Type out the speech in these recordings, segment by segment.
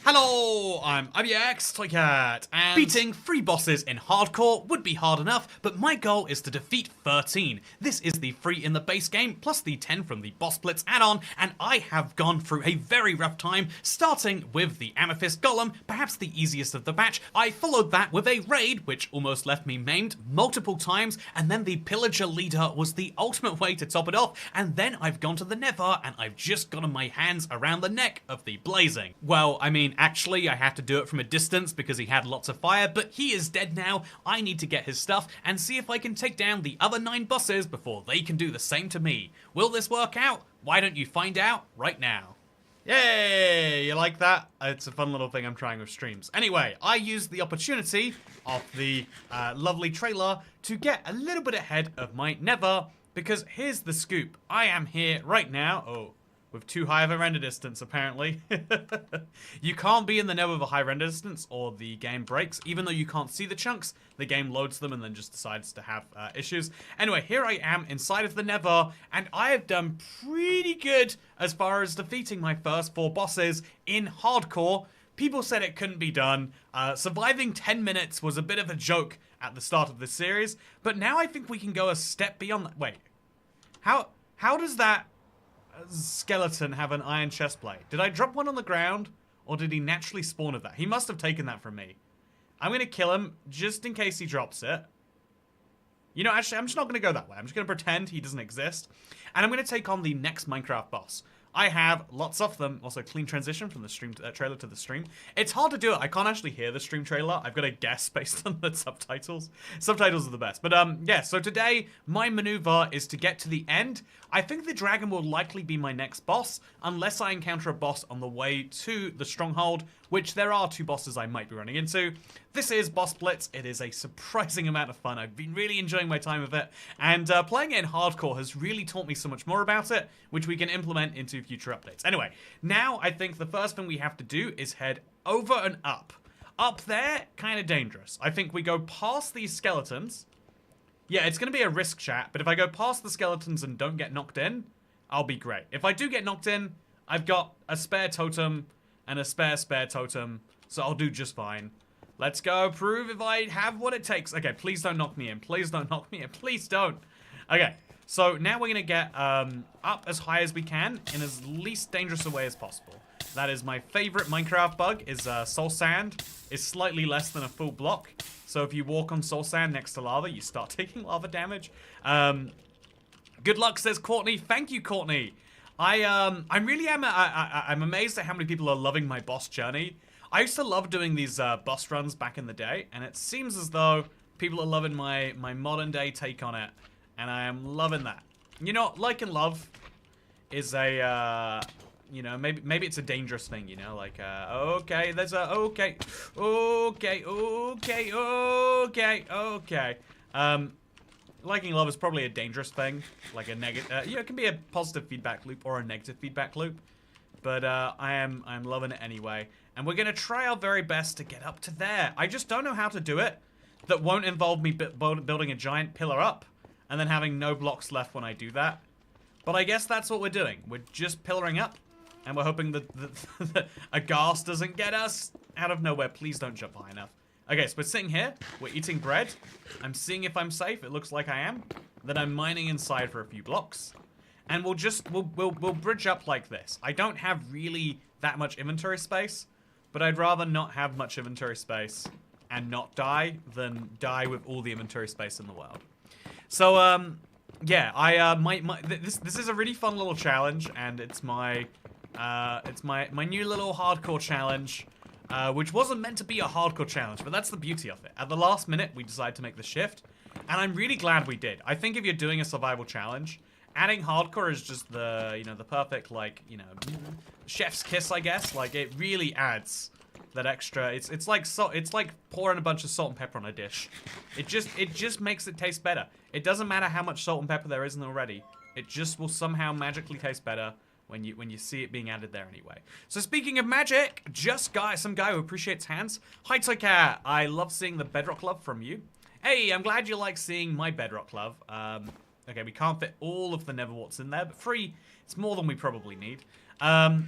Hello, I'm IBX Toycat, and beating 3 bosses in hardcore would be hard enough, but my goal is to defeat 13. This is the 3 in the base game, plus the 10 from the Boss Blitz add-on, and I have gone through a very rough time, starting with the Amethyst Golem, perhaps the easiest of the batch. I followed that with a raid, which almost left me maimed multiple times, and then the Pillager Leader was the ultimate way to top it off, and then I've gone to the Nether, and I've just gotten my hands around the neck of the Blazing. Well, I mean, actually, I have to do it from a distance because he had lots of fire, but he is dead now. I need to get his stuff and see if I can take down the other 9 bosses before they can do the same to me. Will this work out? Why don't you find out right now? Yay! You like that? It's a fun little thing I'm trying with streams. Anyway, I used the opportunity of the lovely trailer to get a little bit ahead of my Nether, because here's the scoop. I am here right now. With too high of a render distance, apparently. You can't be in the Nether with a high render distance or the game breaks. Even though you can't see the chunks, the game loads them and then just decides to have issues. Anyway, here I am inside of the Nether, and I have done pretty good as far as defeating my first 4 bosses in hardcore. People said it couldn't be done. Surviving 10 minutes was a bit of a joke at the start of this series, but now I think we can go a step beyond that. Wait, how does that skeleton have an iron chestplate? Did I drop one on the ground, or did he naturally spawn of that? He must have taken that from me. I'm gonna kill him just in case he drops it. You know, actually, I'm just not gonna go that way. I'm just gonna pretend he doesn't exist, and I'm gonna take on the next Minecraft boss. I have lots of them. Also, clean transition from the stream trailer to the stream. It's hard to do it. I can't actually hear the stream trailer. I've got to guess based on the subtitles. Subtitles are the best. But yeah, so today, my maneuver is to get to the end. I think the dragon will likely be my next boss, unless I encounter a boss on the way to the stronghold, which there are 2 bosses I might be running into. This is Boss Blitz. It is a surprising amount of fun. I've been really enjoying my time with it, and playing it in hardcore has really taught me so much more about it, which we can implement into future updates. Anyway, now I think the first thing we have to do is head over and up. Up there, kind of dangerous. I think we go past these skeletons. Yeah, it's going to be a risk, chat, but if I go past the skeletons and don't get knocked in, I'll be great. If I do get knocked in, I've got a spare totem and a spare totem, so I'll do just fine. Let's go prove if I have what it takes. Okay, please don't knock me in. Please don't knock me in. Please don't. Okay, so now we're going to get up as high as we can in as least dangerous a way as possible. That is my favorite Minecraft bug, is soul sand is slightly less than a full block. So if you walk on soul sand next to lava, you start taking lava damage. Good luck, says Courtney. Thank you, Courtney. I'm amazed at how many people are loving my boss journey. I used to love doing these boss runs back in the day, and it seems as though people are loving my modern day take on it, and I am loving that. You know, like and love is a, you know, maybe it's a dangerous thing, you know, like, okay, there's a, okay. Liking love is probably a dangerous thing, like a negative, you know, it can be a positive feedback loop or a negative feedback loop, but I'm loving it anyway, and we're gonna try our very best to get up to there. I just don't know how to do it that won't involve me building a giant pillar up and then having no blocks left when I do that, but I guess that's what we're doing. We're just pillaring up, and we're hoping that a ghast doesn't get us out of nowhere. Please don't jump high enough. Okay, so we're sitting here, we're eating bread. I'm seeing if I'm safe, it looks like I am. Then I'm mining inside for a few blocks. And we'll bridge up like this. I don't have really that much inventory space, but I'd rather not have much inventory space and not die than die with all the inventory space in the world. So, yeah, this is a really fun little challenge, and it's my new little hardcore challenge. Which wasn't meant to be a hardcore challenge, but that's the beauty of it. At the last minute, we decided to make the shift, and I'm really glad we did. I think if you're doing a survival challenge, adding hardcore is just the, you know, the perfect, like, you know, chef's kiss, I guess. Like, it really adds that extra. It's like pouring a bunch of salt and pepper on a dish. It just makes it taste better. It doesn't matter how much salt and pepper there isn't already. It just will somehow magically taste better when you see it being added there anyway. So speaking of magic, some guy who appreciates hands. Hi Toycat, I love seeing the Bedrock love from you. Hey, I'm glad you like seeing my Bedrock love. Okay, we can't fit all of the Neverwarts in there, but 3, it's more than we probably need. Yeah,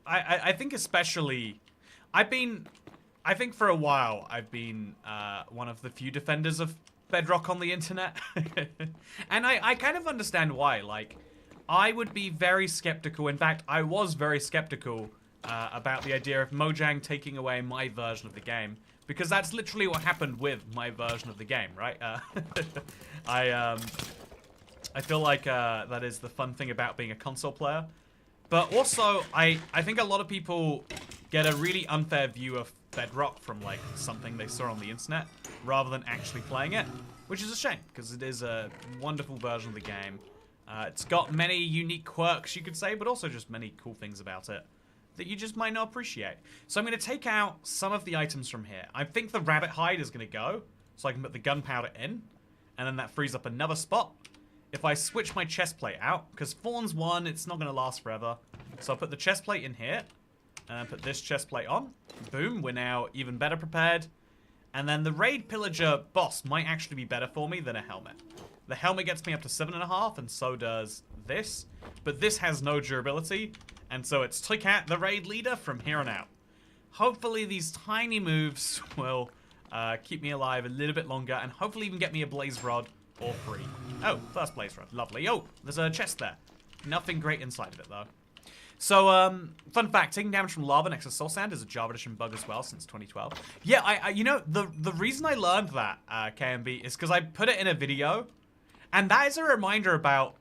I think especially, I think for a while I've been one of the few defenders of Bedrock on the internet. And I kind of understand why. Like, I would be very skeptical. In fact, I was very skeptical about the idea of Mojang taking away my version of the game. Because that's literally what happened with my version of the game, right? I feel like that is the fun thing about being a console player. But also, I think a lot of people get a really unfair view of Bedrock from, like, something they saw on the internet, rather than actually playing it, which is a shame, because it is a wonderful version of the game. It's got many unique quirks, you could say, but also just many cool things about it that you just might not appreciate. So I'm going to take out some of the items from here. I think the rabbit hide is going to go, so I can put the gunpowder in, and then that frees up another spot. If I switch my chest plate out, because Fawn's one, it's not going to last forever. So I'll put the chest plate in here, and then put this chest plate on. Boom, we're now even better prepared. And then the Raid Pillager boss might actually be better for me than a helmet. The helmet gets me up to 7.5, and so does this. But this has no durability, and so it's Toycat, the Raid Leader, from here on out. Hopefully these tiny moves will keep me alive a little bit longer, and hopefully even get me a Blaze Rod or 3. Oh, first Blaze Rod. Lovely. Oh, there's a chest there. Nothing great inside of it, though. So, fun fact, taking damage from lava next to soul sand is a Java Edition bug as well since 2012. Yeah, I you know, the reason I learned that, KMB, is because I put it in a video, and that is a reminder about,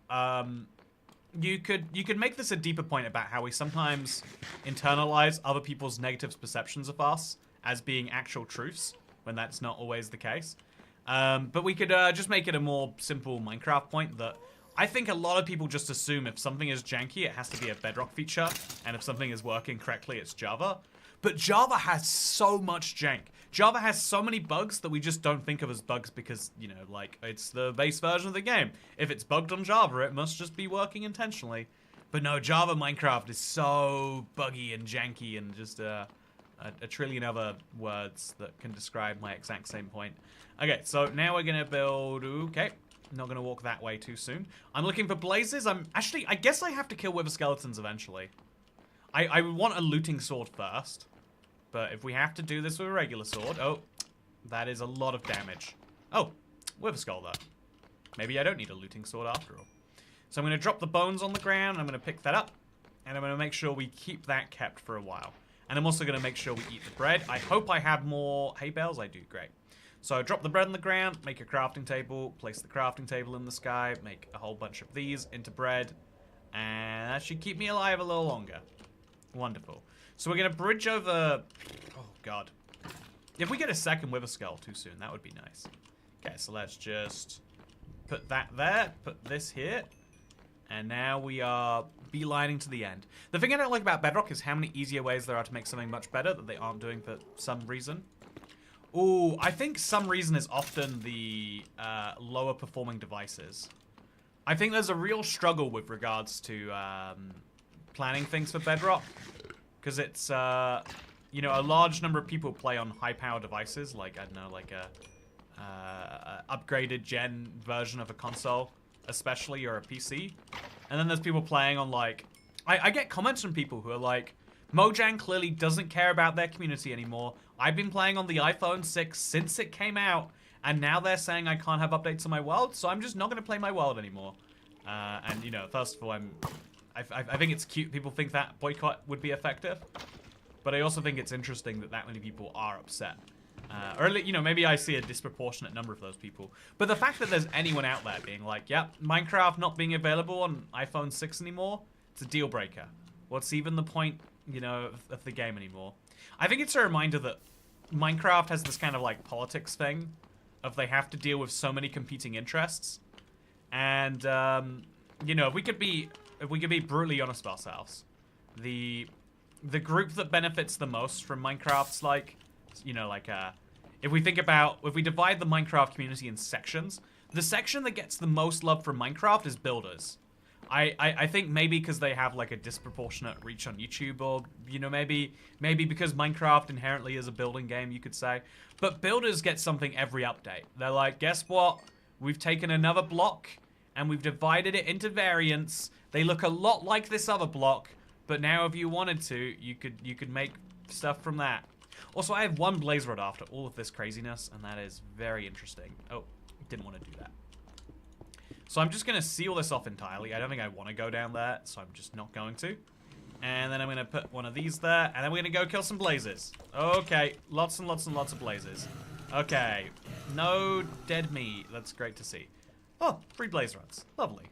you could make this a deeper point about how we sometimes internalize other people's negative perceptions of us as being actual truths, when that's not always the case. But we could just make it a more simple Minecraft point that I think a lot of people just assume if something is janky, it has to be a Bedrock feature, and if something is working correctly, it's Java. But Java has so much jank. Java has so many bugs that we just don't think of as bugs because, you know, like, it's the base version of the game. If it's bugged on Java, it must just be working intentionally. But no, Java Minecraft is so buggy and janky and just a trillion other words that can describe my exact same point. Okay, so now we're gonna build, okay. Not gonna walk that way too soon. I'm looking for blazes. I guess I have to kill wither skeletons eventually. I want a looting sword first. But if we have to do this with a regular sword, oh, that is a lot of damage. Oh, wither skull though. Maybe I don't need a looting sword after all. So I'm gonna drop the bones on the ground, I'm gonna pick that up, and I'm gonna make sure we keep that kept for a while. And I'm also gonna make sure we eat the bread. I hope I have more hay bales, I do, great. So drop the bread on the ground, make a crafting table, place the crafting table in the sky, make a whole bunch of these into bread, and that should keep me alive a little longer. Wonderful. So we're going to bridge over... Oh, God. If we get a second wither skull too soon, that would be nice. Okay, so let's just put that there, put this here, and now we are beelining to the end. The thing I don't like about Bedrock is how many easier ways there are to make something much better that they aren't doing for some reason. Ooh, I think some reason is often the lower performing devices. I think there's a real struggle with regards to planning things for Bedrock. Because it's, you know, a large number of people play on high-power devices, like, I don't know, like a upgraded gen version of a console, especially, or a PC. And then there's people playing on, like, I get comments from people who are like, Mojang clearly doesn't care about their community anymore. I've been playing on the iPhone 6 since it came out, and now they're saying I can't have updates on my world, so I'm just not going to play my world anymore. And, you know, first of all, I think it's cute people think that boycott would be effective, but I also think it's interesting that that many people are upset. Or, you know, maybe I see a disproportionate number of those people. But the fact that there's anyone out there being like, yep, Minecraft not being available on iPhone 6 anymore, it's a deal breaker. What's even the point, you know, of the game anymore? I think it's a reminder that Minecraft has this kind of, like, politics thing of they have to deal with so many competing interests. And, you know, if we could be brutally honest with ourselves, the group that benefits the most from Minecraft's, like, you know, like, if we divide the Minecraft community in sections, the section that gets the most love from Minecraft is builders. I think maybe because they have, like, a disproportionate reach on YouTube, or, you know, maybe because Minecraft inherently is a building game, you could say. But builders get something every update. They're like, guess what? We've taken another block, and we've divided it into variants. They look a lot like this other block, But now if you wanted to, you could make stuff from that. Also, I have one blaze rod after all of this craziness, and that is very interesting. Oh, didn't want to do that. So I'm just going to seal this off entirely. I don't think I want to go down there, so I'm just not going to. And then I'm going to put one of these there, and then we're going to go kill some blazes. Okay, lots and lots and lots of blazes. Okay, no dead meat. That's great to see. Oh, 3 blaze rods. Lovely.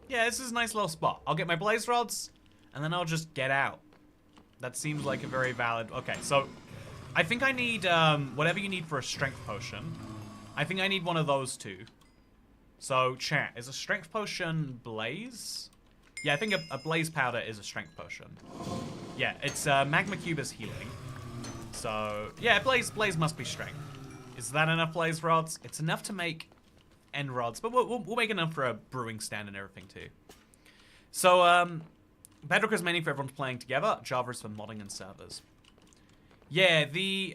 Yeah, this is a nice little spot. I'll get my blaze rods, and then I'll just get out. That seems like a very valid... Okay, so I think I need whatever you need for a strength potion. I think I need one of those 2. So, chat, is a strength potion blaze? Yeah, I think a blaze powder is a strength potion. Yeah, it's magma cube is healing. So, yeah, blaze must be strength. Is that enough blaze rods? It's enough to make end rods, but we'll make enough for a brewing stand and everything too. So, Bedrock is mainly for everyone playing together. Java is for modding and servers. Yeah, the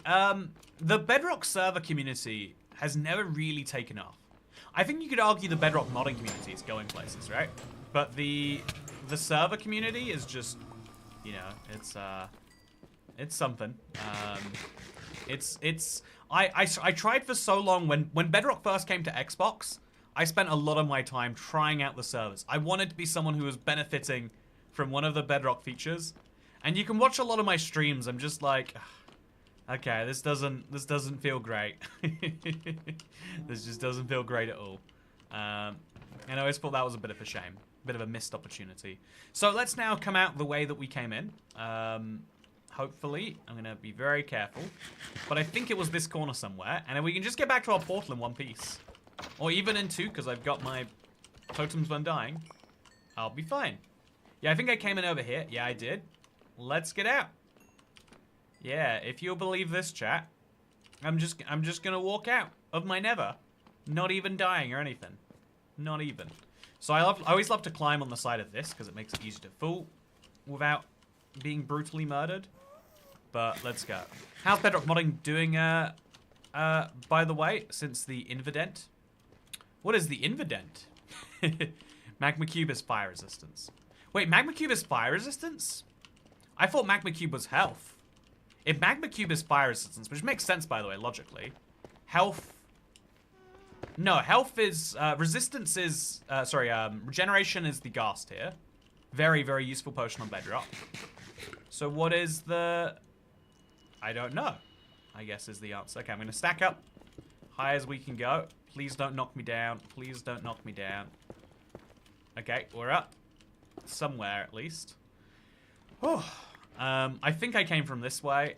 Bedrock server community has never really taken off. I think you could argue the Bedrock modding community is going places, right? But the server community is just, you know, it's something. I tried for so long when Bedrock first came to Xbox. I spent a lot of my time trying out the servers. I wanted to be someone who was benefiting from one of the Bedrock features, and you can watch a lot of my streams. I'm just like, okay, this doesn't feel great. This just doesn't feel great at all. And I always thought that was a bit of a shame, a bit of a missed opportunity. So let's now come out the way that we came in. Hopefully, I'm gonna be very careful, but I think it was this corner somewhere, and then we can just get back to our portal in one piece, or even in 2, because I've got my totems when dying. I'll be fine. Yeah, I think I came in over here. Yeah, I did. Let's get out. Yeah, if you'll believe this, chat, I'm just gonna walk out of my nether, not even dying or anything, not even. So I always love to climb on the side of this because it makes it easier to fall without being brutally murdered. But let's go. How's Bedrock modding doing? By the way, since the Invident. What is the Invident? Magma Cube is fire resistance. Wait, Magma Cube is fire resistance? I thought Magma Cube was health. If Magma Cube is fire resistance, which makes sense, by the way, logically. Health... No, health is... resistance is... regeneration is the ghast here. Very, very useful potion on Bedrock. So what is the... I don't know, I guess is the answer. Okay, I'm going to stack up high as we can go. Please don't knock me down. Please don't knock me down. Okay, we're up. Somewhere, at least. Oh. I think I came from this way,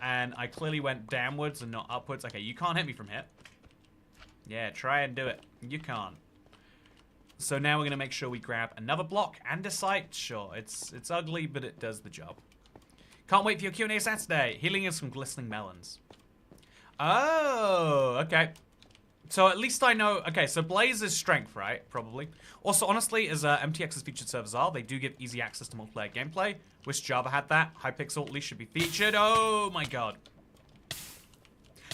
and I clearly went downwards and not upwards. Okay, you can't hit me from here. Yeah, try and do it. You can't. So now we're going to make sure we grab another block and a site. Sure, it's ugly, but it does the job. Can't wait for your Q&A Saturday. Healing is from glistening melons. Oh, okay. So at least I know... Okay, so Blaze is strength, right? Probably. Also, honestly, as MTX's featured servers are, they do give easy access to multiplayer gameplay. Wish Java had that. Hypixel at least should be featured. Oh, my God.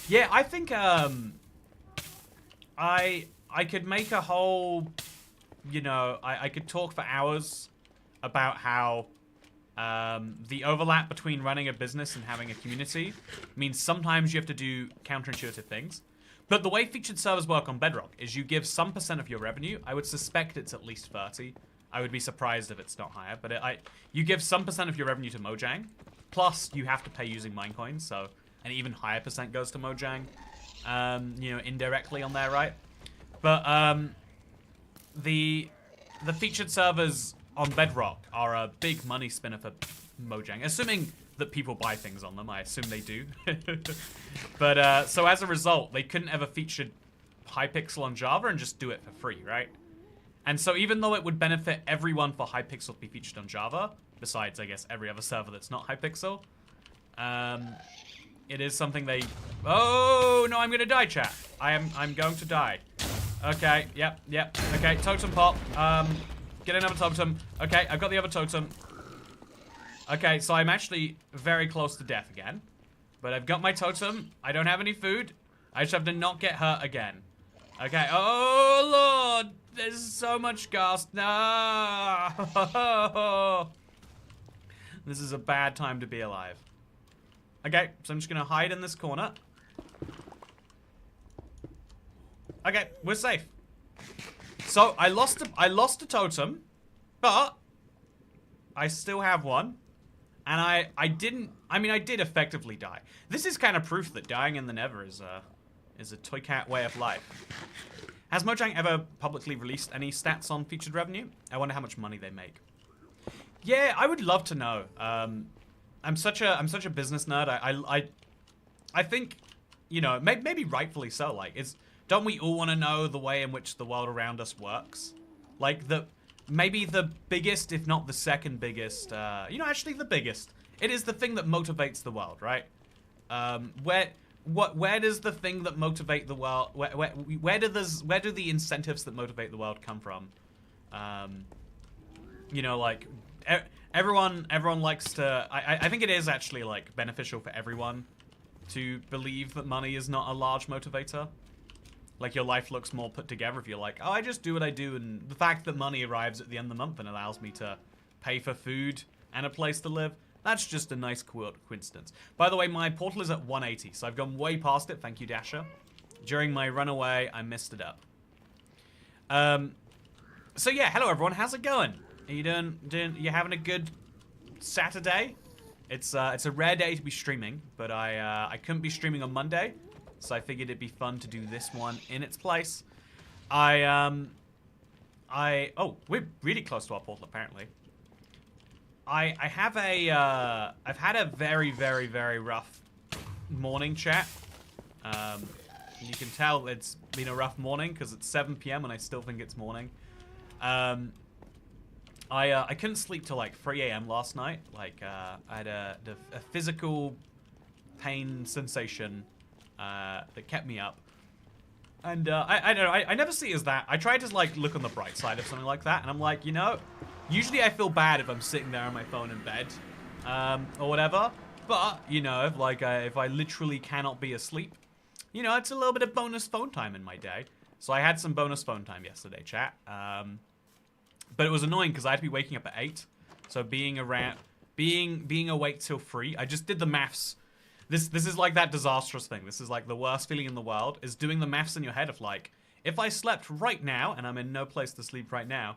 Yeah, I think, I could make a whole... You know, I could talk for hours about how the overlap between running a business and having a community means sometimes you have to do counterintuitive things. But the way featured servers work on Bedrock is you give some % of your revenue. I would suspect it's at least 30. I would be surprised if it's not higher. But you give some % of your revenue to Mojang. Plus, you have to pay using Minecoin. So an even higher % goes to Mojang. You know, indirectly on there, right? But the featured servers on Bedrock are a big money spinner for Mojang. Assuming that people buy things on them. I assume they do. But, so as a result, they couldn't ever feature Hypixel on Java and just do it for free, right? And so even though it would benefit everyone for Hypixel to be featured on Java, besides, I guess, every other server that's not Hypixel, it is something they... Oh, no, I'm gonna die, chat. I'm going to die. Okay, yep. Okay, totem pop. Get another totem. Okay, I've got the other totem. Okay, so I'm actually very close to death again. But I've got my totem. I don't have any food. I just have to not get hurt again. Okay. Oh, Lord. There's so much ghast. No. This is a bad time to be alive. Okay, so I'm just gonna hide in this corner. Okay, we're safe. So I lost a totem, but I still have one. And I did effectively die. This is kind of proof that dying in the Nether is a toy cat way of life. Has Mojang ever publicly released any stats on featured revenue? I wonder how much money they make. Yeah, I would love to know. I'm such a business nerd. I think, you know, maybe rightfully so. Like, don't we all want to know the way in which the world around us works? Like maybe the biggest, if not the second biggest, you know, actually the biggest. It is the thing that motivates the world, right? Where does the thing that motivate the world, where do the incentives that motivate the world come from? You know, like, everyone likes to, I think it is actually, like, beneficial for everyone to believe that money is not a large motivator. Like, your life looks more put together if you're like, oh, I just do what I do, and the fact that money arrives at the end of the month and allows me to pay for food and a place to live, that's just a nice coincidence. By the way, my portal is at 180, so I've gone way past it. Thank you, Dasher. During my runaway, I messed it up. So yeah, hello everyone. How's it going? Are you you having a good Saturday? It's a rare day to be streaming, but I couldn't be streaming on Monday, so I figured it'd be fun to do this one in its place. Oh, we're really close to our portal apparently. I've had a very, very, very rough morning, chat. You can tell it's been a rough morning because it's 7 PM and I still think it's morning. I couldn't sleep till like 3 AM last night. Like, I had a physical pain sensation that kept me up. And I don't know, I never see it as that. I try to like look on the bright side of something like that, and I'm like, you know, usually I feel bad if I'm sitting there on my phone in bed, or whatever. But you know, if I literally cannot be asleep, you know, it's a little bit of bonus phone time in my day. So I had some bonus phone time yesterday, chat. But it was annoying because I had to be waking up at 8. So being awake till 3. I just did the maths. This is like that disastrous thing. This is like the worst feeling in the world, is doing the maths in your head of like, if I slept right now and I'm in no place to sleep right now,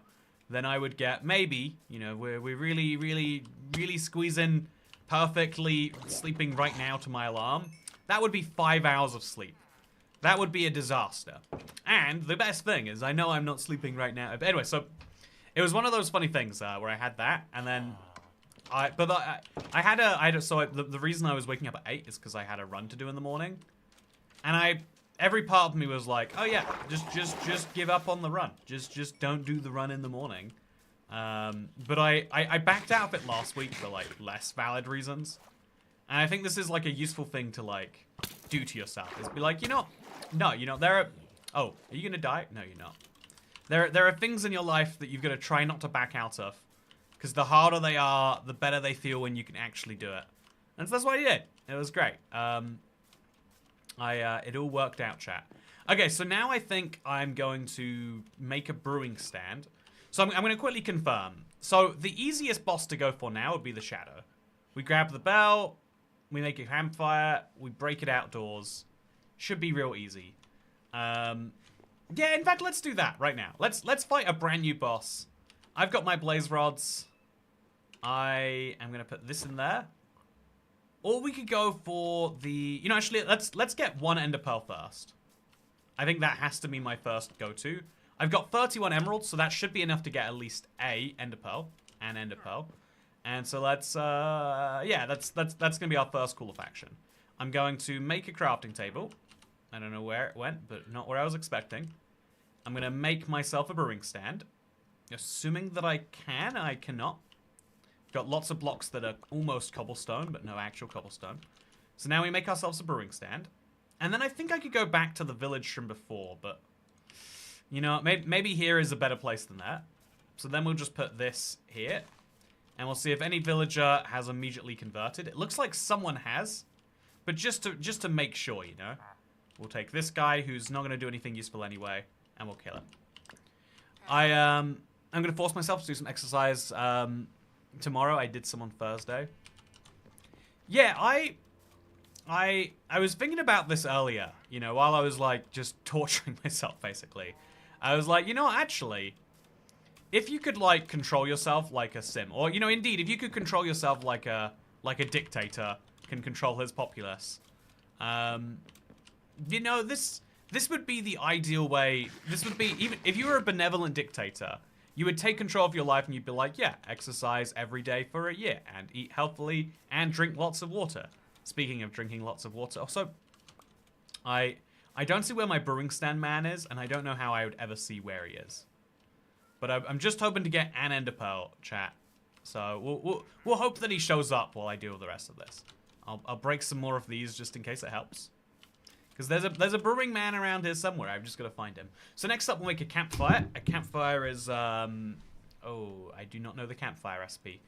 then I would get maybe, you know, we're really, really, really squeezing perfectly sleeping right now to my alarm. That would be 5 hours of sleep. That would be a disaster. And the best thing is I know I'm not sleeping right now. But anyway, so it was one of those funny things where I had that, and then the reason I was waking up at 8 is because I had a run to do in the morning, and every part of me was like, oh yeah, just give up on the run, just don't do the run in the morning. But I backed out of it last week for like less valid reasons, and I think this is like a useful thing to like do to yourself, is be like, you know, no, you know, oh, are you gonna die? No, you're not. There are things in your life that you've got to try not to back out of, because the harder they are, the better they feel when you can actually do it. And so that's what I did. It was great. It all worked out, chat. Okay, so now I think I'm going to make a brewing stand. So I'm going to quickly confirm. So the easiest boss to go for now would be the Shadow. We grab the bell, we make a campfire, we break it outdoors. Should be real easy. Yeah, in fact, let's do that right now. Let's fight a brand new boss. I've got my blaze rods. I am gonna put this in there. Or we could go for the, you know, actually let's get one ender pearl first. I think that has to be my first go-to. I've got 31 emeralds, so that should be enough to get at least a ender pearl and ender pearl. And so let's yeah, that's gonna be our first cool of action. I'm going to make a crafting table. I don't know where it went, but not where I was expecting. I'm gonna make myself a brewing stand. Assuming that I can, I cannot. Got lots of blocks that are almost cobblestone, but no actual cobblestone. So now we make ourselves a brewing stand. And then I think I could go back to the village from before, but you know, maybe here is a better place than that. So then we'll just put this here, and we'll see if any villager has immediately converted. It looks like someone has, but just to make sure, you know. We'll take this guy who's not going to do anything useful anyway, and we'll kill him. I'm going to force myself to do some exercise, tomorrow. I did some on Thursday. Yeah, I was thinking about this earlier, you know, while I was like just torturing myself basically. I was like, you know, actually, if you could like control yourself like a sim, or you know, indeed, if you could control yourself like a dictator can control his populace, you know, this would be the ideal way. This would be, even if you were a benevolent dictator, you would take control of your life and you'd be like, yeah, exercise every day for a year and eat healthily and drink lots of water. Speaking of drinking lots of water, also, I don't see where my brewing stand man is, and I don't know how I would ever see where he is. But I'm just hoping to get an ender pearl, chat. So we'll hope that he shows up while I deal the rest of this. I'll break some more of these just in case it helps. Because there's a brewing man around here somewhere. I've just got to find him. So next up, we'll make a campfire. A campfire is oh, I do not know the campfire recipe.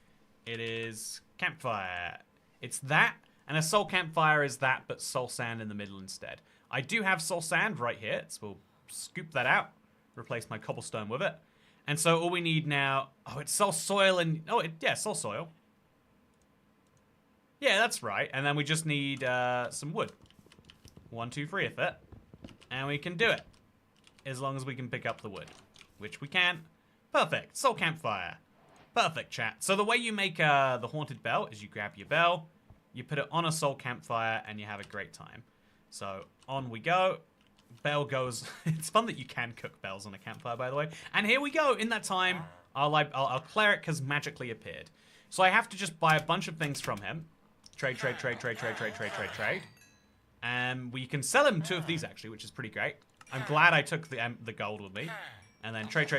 It is campfire. It's that, and a soul campfire is that, but soul sand in the middle instead. I do have soul sand right here, so we'll scoop that out, replace my cobblestone with it. And so all we need now, oh, it's soul soil and, oh, yeah, soul soil. Yeah, that's right. And then we just need some wood. 1, 2, 3 of it. And we can do it. As long as we can pick up the wood. Which we can. Perfect. Soul campfire. Perfect, chat. So the way you make the haunted bell is you grab your bell, you put it on a soul campfire, and you have a great time. So on we go. Bell goes. It's fun that you can cook bells on a campfire, by the way. And here we go. In that time, I'll cleric has magically appeared. So I have to just buy a bunch of things from him. Trade. And we can sell him 2 of these actually, which is pretty great. I'm glad I took the gold with me. And then trade.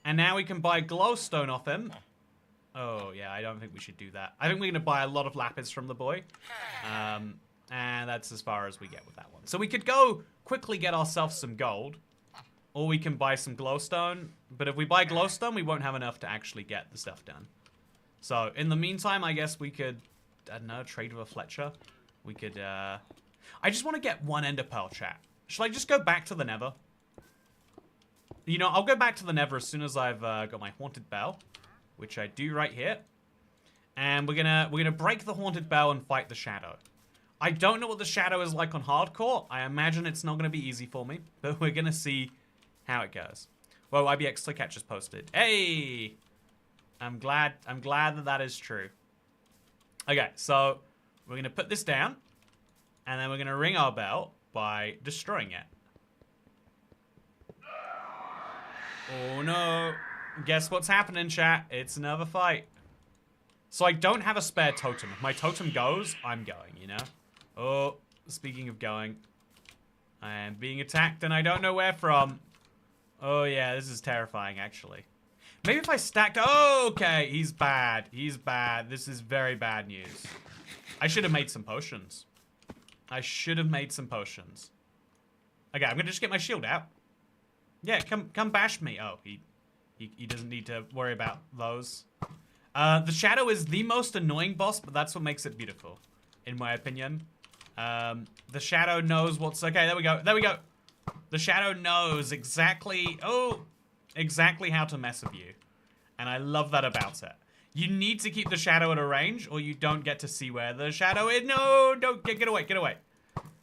And now we can buy glowstone off him. Oh yeah, I don't think we should do that. I think we're gonna buy a lot of lapis from the boy. And that's as far as we get with that one. So we could go quickly get ourselves some gold, or we can buy some glowstone. But if we buy glowstone, we won't have enough to actually get the stuff done. So in the meantime, I guess we could, I don't know, trade with a Fletcher. We could, I just want to get 1 ender pearl, chat. Should I just go back to the Nether? You know, I'll go back to the Nether as soon as I've got my haunted bell, which I do right here. And we're gonna break the haunted bell and fight the shadow. I don't know what the shadow is like on hardcore. I imagine it's not gonna be easy for me, but we're gonna see how it goes. Whoa, IBX Slickhat just posted. Hey! I'm glad that is true. Okay, so we're gonna put this down, and then we're gonna ring our bell by destroying it. Oh no. Guess what's happening, chat? It's another fight. So I don't have a spare totem. If my totem goes, I'm going, you know? Oh, speaking of going, I am being attacked and I don't know where from. Oh yeah, this is terrifying actually. Maybe if I stacked, oh, okay, he's bad. He's bad. This is very bad news. I should have made some potions. I should have made some potions. Okay, I'm gonna just get my shield out. Yeah, come bash me. Oh, he doesn't need to worry about those. The shadow is the most annoying boss, but that's what makes it beautiful, in my opinion. The shadow knows what's... Okay, there we go. There we go. The shadow knows exactly how to mess with you. And I love that about it. You need to keep the shadow at a range, or you don't get to see where the shadow is. No, don't get away, get away.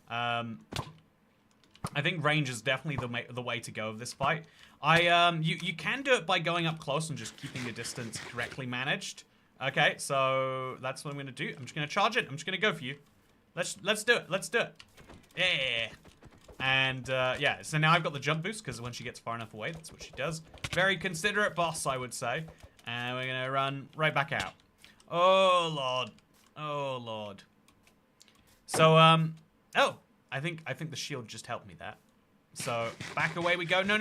I think range is definitely the way to go of this fight. You can do it by going up close and just keeping the distance correctly managed. Okay, so that's what I'm gonna do. I'm just gonna charge it. I'm just gonna go for you. Let's do it. Let's do it. Yeah. And yeah, so now I've got the jump boost because when she gets far enough away, that's what she does. Very considerate boss, I would say. And we're gonna run right back out. Oh lord. Oh lord. So oh. I think the shield just helped me there. So back away we go. No.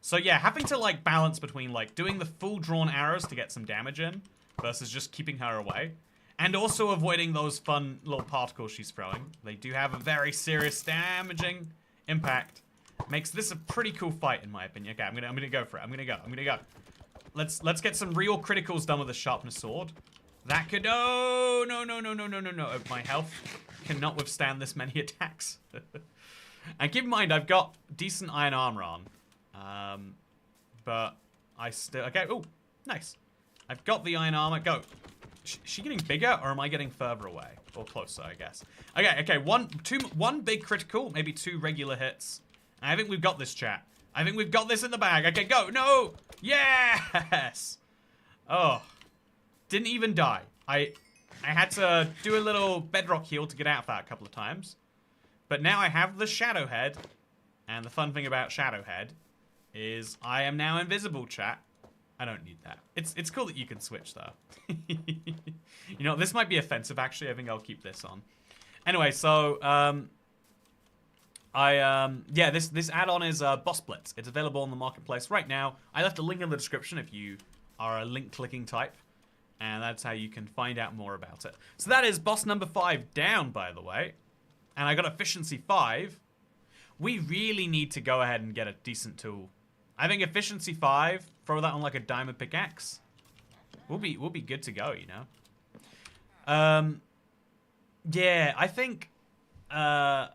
So yeah, having to like balance between like doing the full drawn arrows to get some damage in versus just keeping her away. And also avoiding those fun little particles she's throwing. They do have a very serious damaging impact. Makes this a pretty cool fight in my opinion. Okay, I'm gonna go for it. I'm gonna go. Let's get some real criticals done with a sharpness sword. That could no. My health cannot withstand this many attacks. And keep in mind, I've got decent iron armor on. But I still... Okay, oh, nice. I've got the iron armor. Go. Is she getting bigger, or am I getting further away? Or closer, I guess. Okay, one big critical, maybe 2 regular hits. I think we've got this, chat. I think we've got this in the bag. Okay, go. No! Yes! Oh. Didn't even die. I had to do a little bedrock heal to get out of that a couple of times. But now I have the shadow head. And the fun thing about shadow head is I am now invisible, chat. I don't need that. It's cool that you can switch, though. You know, this might be offensive, actually. I think I'll keep this on. Anyway, so, yeah, this add-on is Boss Blitz. It's available on the marketplace right now. I left a link in the description if you are a link-clicking type. And that's how you can find out more about it. So that is boss number 5 down, by the way. And I got efficiency 5. We really need to go ahead and get a decent tool. I think efficiency 5, throw that on like a diamond pickaxe. We'll be good to go, you know. Yeah, I think I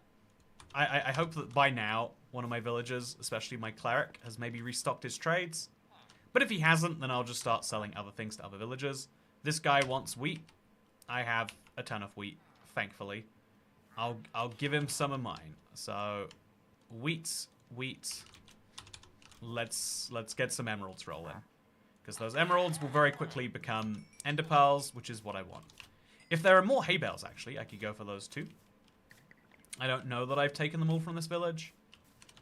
hope that by now one of my villagers, especially my cleric, has maybe restocked his trades. But if he hasn't, then I'll just start selling other things to other villagers. This guy wants wheat. I have a ton of wheat, thankfully. I'll give him some of mine. So wheat. Let's get some emeralds rolling. Because those emeralds will very quickly become ender pearls, which is what I want. If there are more hay bales, actually, I could go for those too. I don't know that I've taken them all from this village.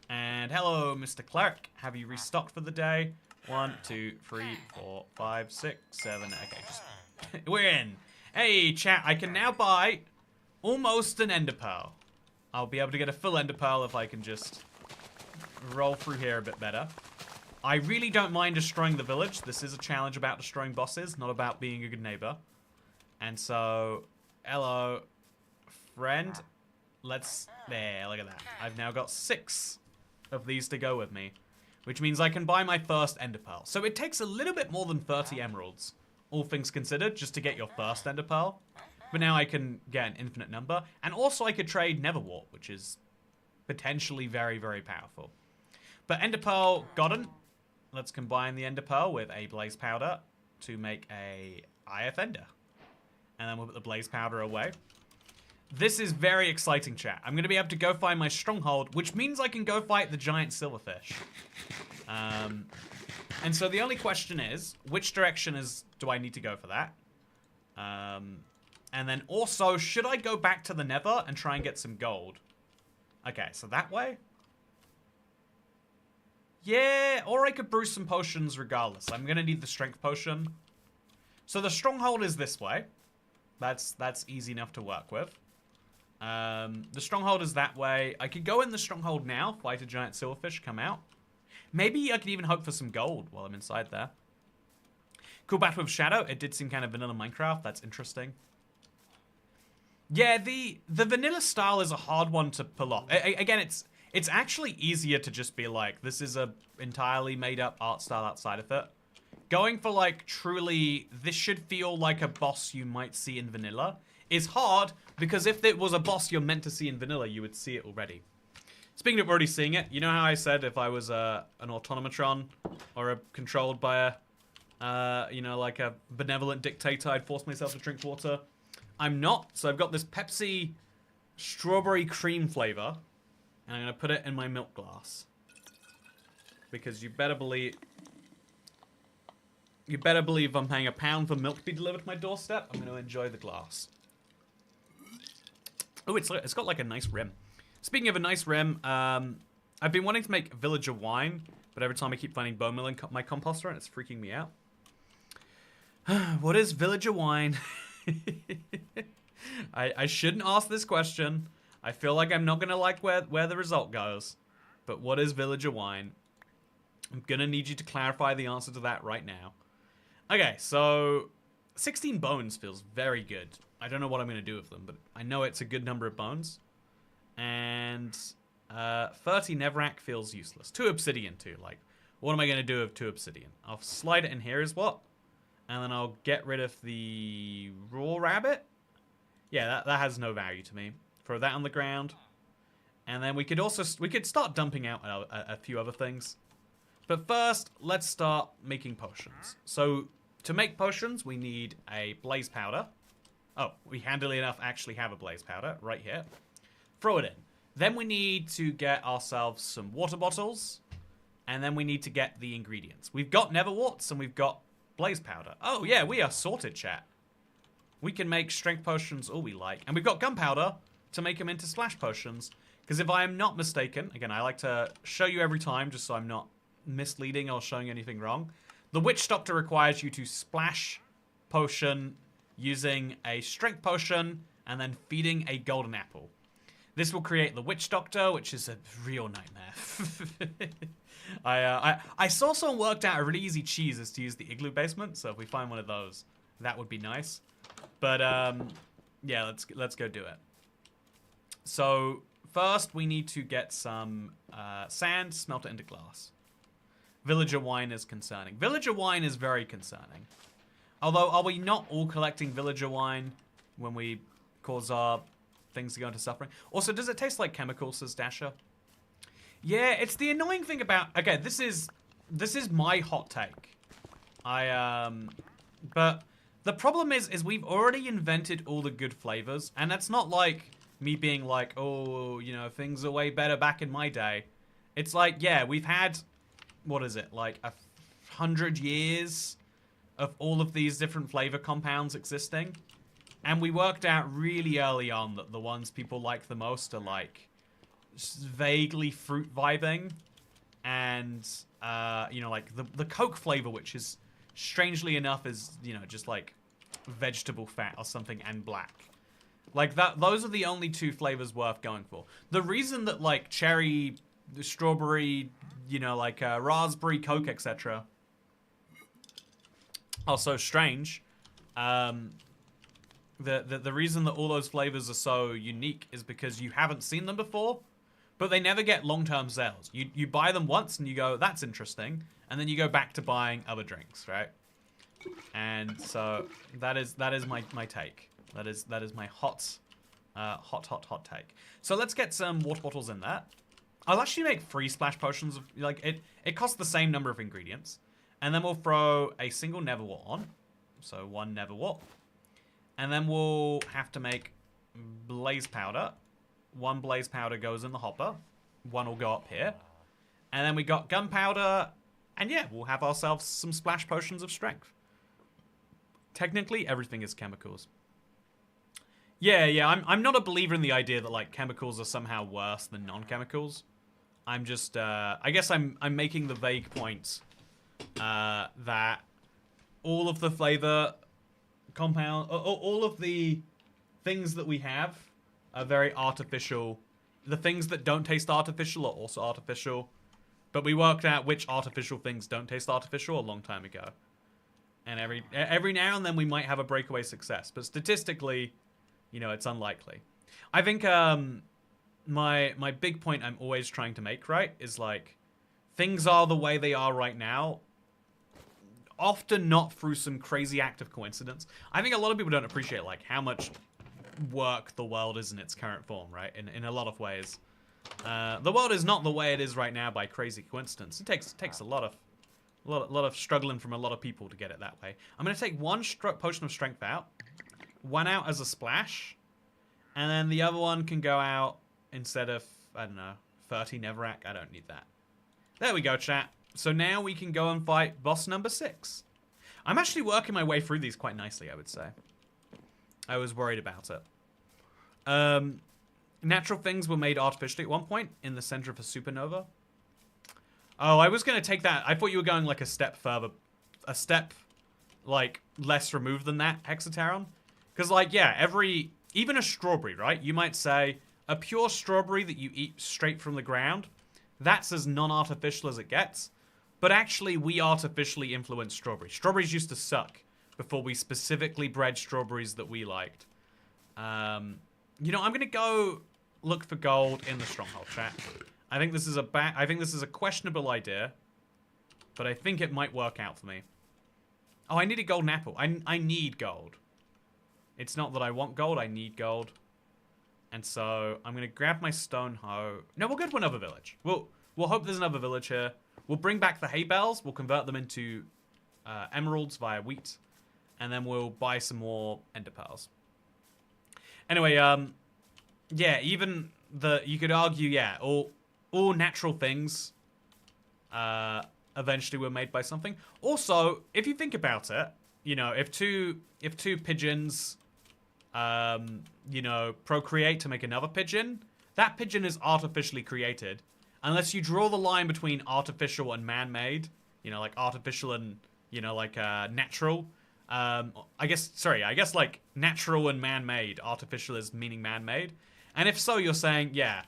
And hello, Mr. Cleric. Have you restocked for the day? 1, 2, 3, 4, 5, 6, 7. Okay, just... We're in. Hey, chat, I can now buy almost an ender pearl. I'll be able to get a full ender pearl if I can just roll through here a bit better. I really don't mind destroying the village. This is a challenge about destroying bosses, not about being a good neighbor. And so, hello, friend. Let's... There, look at that. I've now got 6 of these to go with me. Which means I can buy my first ender pearl. So it takes a little bit more than 30 emeralds, all things considered, just to get your first ender pearl. But now I can get an infinite number. And also I could trade nether wart, which is potentially very, very powerful. But ender pearl gotten. Let's combine the ender pearl with a blaze powder to make a IF ender. And then we'll put the blaze powder away. This is very exciting, chat. I'm going to be able to go find my stronghold, which means I can go fight the giant silverfish. And so the only question is, which direction do I need to go for that? And then also, should I go back to the nether and try and get some gold? Okay, so that way? Yeah, or I could brew some potions regardless. I'm going to need the strength potion. So the stronghold is this way. That's easy enough to work with. The stronghold is that way. I could go in the stronghold now, fight a giant silverfish, come out. Maybe I could even hope for some gold while I'm inside there. Cool battle with Shadow. It did seem kind of vanilla Minecraft. That's interesting. Yeah, the vanilla style is a hard one to pull off. Again, it's actually easier to just be like, this is a entirely made up art style outside of it. Going for like truly, this should feel like a boss you might see in vanilla is hard, because if it was a boss you're meant to see in vanilla, you would see it already. Speaking of already seeing it, you know how I said if I was an automatron or controlled by a, you know, like a benevolent dictator, I'd force myself to drink water? I'm not, so I've got this Pepsi strawberry cream flavor, and I'm going to put it in my milk glass. Because you better believe I'm paying £1 for milk to be delivered to my doorstep. I'm going to enjoy the glass. Oh, it's got like a nice rim. Speaking of a nice rim, I've been wanting to make villager wine, but every time I keep finding bone meal in my composter, and it's freaking me out. What is villager wine? I shouldn't ask this question. I feel like I'm not going to like where the result goes. But what is villager wine? I'm going to need you to clarify the answer to that right now. Okay, so 16 bones feels very good. I don't know what I'm going to do with them, but I know it's a good number of bones. And 30 netherrack feels useless. 2 obsidian too. Like, what am I going to do with 2 obsidian? I'll slide it in here as what? And then I'll get rid of the raw rabbit. Yeah, that has no value to me. Throw that on the ground. And then we could start dumping out a few other things. But first, let's start making potions. So, to make potions, we need a blaze powder. Oh, we handily enough actually have a blaze powder right here. Throw it in. Then we need to get ourselves some water bottles. And then we need to get the ingredients. We've got nether warts and we've got blaze powder. Oh, yeah, we are sorted, chat. We can make strength potions all we like. And we've got gunpowder to make them into splash potions. Because if I am not mistaken, again, I like to show you every time just so I'm not misleading or showing anything wrong. The Witch Doctor requires you to splash potion using a strength potion and then feeding a golden apple. This will create the Witch Doctor, which is a real nightmare. I saw someone worked out a really easy cheese is to use the igloo basement, so if we find one of those, that would be nice. But yeah, let's go do it. So first we need to get some sand, smelt it into glass. Villager wine is concerning. Villager wine is very concerning. Although, are we not all collecting villager wine when we cause our things to go into suffering? Also, does it taste like chemicals, says Dasher? Yeah, it's the annoying thing about... Okay, this is my hot take. But the problem is we've already invented all the good flavors, and that's not like me being like, oh, you know, things are way better back in my day. It's like, yeah, we've had, what is it, like 100 years of all of these different flavor compounds existing, and we worked out really early on that the ones people like the most are like vaguely fruit vibing, and you know, like the Coke flavor, which is strangely enough is, you know, just like vegetable fat or something and black. Like that, those are the only two flavors worth going for. The reason that like cherry, strawberry, you know, like raspberry, Coke, etc. are so strange. The reason that all those flavors are so unique is because you haven't seen them before, but they never get long-term sales. You buy them once and you go, that's interesting, and then you go back to buying other drinks, right? And so that is my take. That is my hot take. So let's get some water bottles in there. I'll actually make 3 splash potions. Like it costs the same number of ingredients, and then we'll throw a single nether wart on. So 1 nether wart. And then we'll have to make blaze powder. 1 blaze powder goes in the hopper. 1 will go up here. And then we got gunpowder. And yeah, we'll have ourselves some splash potions of strength. Technically, everything is chemicals. Yeah, I'm not a believer in the idea that like chemicals are somehow worse than non-chemicals. I'm just, I guess I'm making the vague point that all of the flavor compound, all of the things that we have are very artificial. The things that don't taste artificial are also artificial, but we worked out which artificial things don't taste artificial a long time ago. And every now and then we might have a breakaway success, but statistically, you know, it's unlikely. I think my big point I'm always trying to make, right, is like things are the way they are right now. Often not through some crazy act of coincidence. I think a lot of people don't appreciate like how much work the world is in its current form, right? In a lot of ways, the world is not the way it is right now by crazy coincidence. It takes a lot of struggling from a lot of people to get it that way. I'm gonna take 1 potion of strength out, 1 out as a splash, and then the other one can go out instead of, I don't know, 30 netherrack. I don't need that. There we go, chat. So now we can go and fight boss number 6. I'm actually working my way through these quite nicely, I would say. I was worried about it. Natural things were made artificially at one point in the center of a supernova. Oh, I was going to take that. I thought you were going like a step further. A step, like, less removed than that, Hexateron. Because, like, yeah, even a strawberry, right? You might say a pure strawberry that you eat straight from the ground, that's as non-artificial as it gets. But actually, we artificially influenced strawberries. Strawberries used to suck before we specifically bred strawberries that we liked. You know, I'm gonna go look for gold in the stronghold, chat. I think this is a questionable idea, but I think it might work out for me. Oh, I need a golden apple. I need gold. It's not that I want gold. I need gold, and so I'm gonna grab my stone hoe. No, we'll go to another village. We'll hope there's another village here. We'll bring back the hay bales. We'll convert them into emeralds via wheat. And then we'll buy some more ender pearls. Anyway, yeah, even you could argue, yeah, all natural things eventually were made by something. Also, if you think about it, you know, if two pigeons, you know, procreate to make another pigeon, that pigeon is artificially created. Unless you draw the line between artificial and man-made, you know, like artificial and, you know, like natural. I guess like natural and man-made. Artificial is meaning man-made. And if so, you're saying, yeah,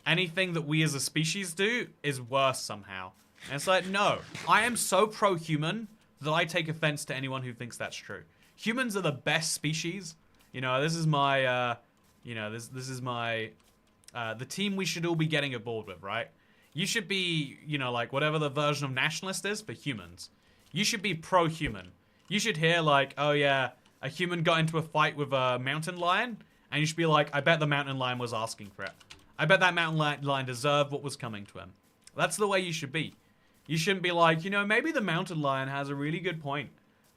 anything that we as a species do is worse somehow. And it's like, no, I am so pro-human that I take offense to anyone who thinks that's true. Humans are the best species. You know, this is my, you know, this is my, the team we should all be getting aboard with, right? You should be, you know, like whatever the version of nationalist is for humans. You should be pro-human. You should hear like, oh yeah, a human got into a fight with a mountain lion, and you should be like, I bet the mountain lion was asking for it. I bet that mountain lion deserved what was coming to him. That's the way you should be. You shouldn't be like, you know, maybe the mountain lion has a really good point.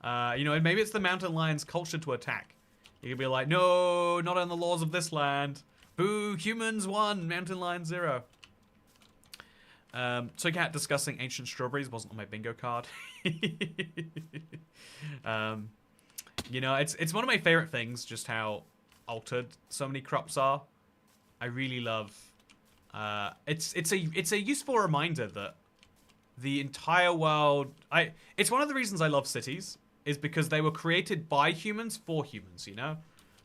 You know, maybe it's the mountain lion's culture to attack. You could be like, no, not on the laws of this land. Boo, humans 1, mountain lion 0. Took out discussing ancient strawberries wasn't on my bingo card. You know, it's one of my favorite things, just how altered so many crops are. I really love. It's a useful reminder that the entire world. It's one of the reasons I love cities is because they were created by humans for humans. You know,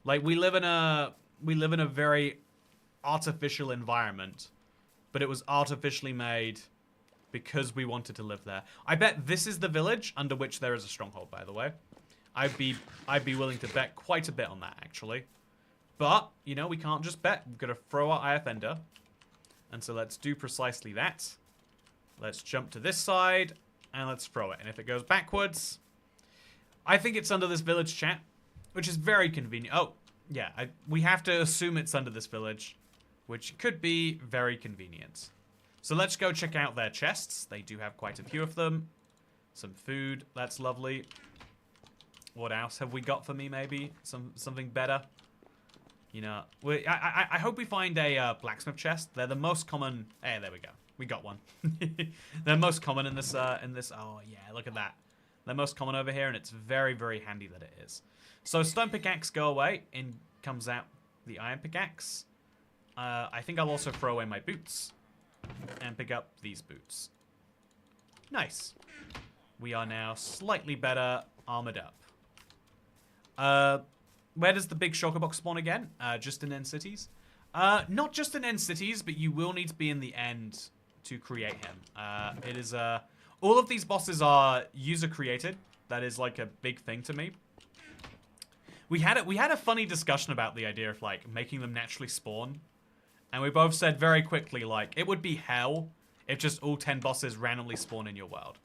like we live in a very artificial environment, but it was artificially made because we wanted to live there. I bet this is the village under which there is a stronghold, by the way. I'd be willing to bet quite a bit on that, actually. But, you know, we can't just bet. We've got to throw our IF Ender. And so let's do precisely that. Let's jump to this side, and let's throw it. And if it goes backwards, I think it's under this village, chat, which is very convenient. Oh, yeah, we have to assume it's under this village, which could be very convenient. So let's go check out their chests. They do have quite a few of them. Some food, that's lovely. What else have we got for me, maybe? Something better? You know, I hope we find a blacksmith chest. They're the most common. Hey, there we go. We got one. They're most common in this. Oh yeah, look at that. They're most common over here, and it's very, very handy that it is. So stone pickaxe go away. In comes out the iron pickaxe. I think I'll also throw away my boots and pick up these boots. Nice. We are now slightly better armored up. Where does the big shulker box spawn again? Just in end cities? Not just in end cities, but you will need to be in the end to create him. It is, all of these bosses are user created. That is like a big thing to me. We had a funny discussion about the idea of like making them naturally spawn. And we both said very quickly, like, it would be hell if just all 10 bosses randomly spawn in your world.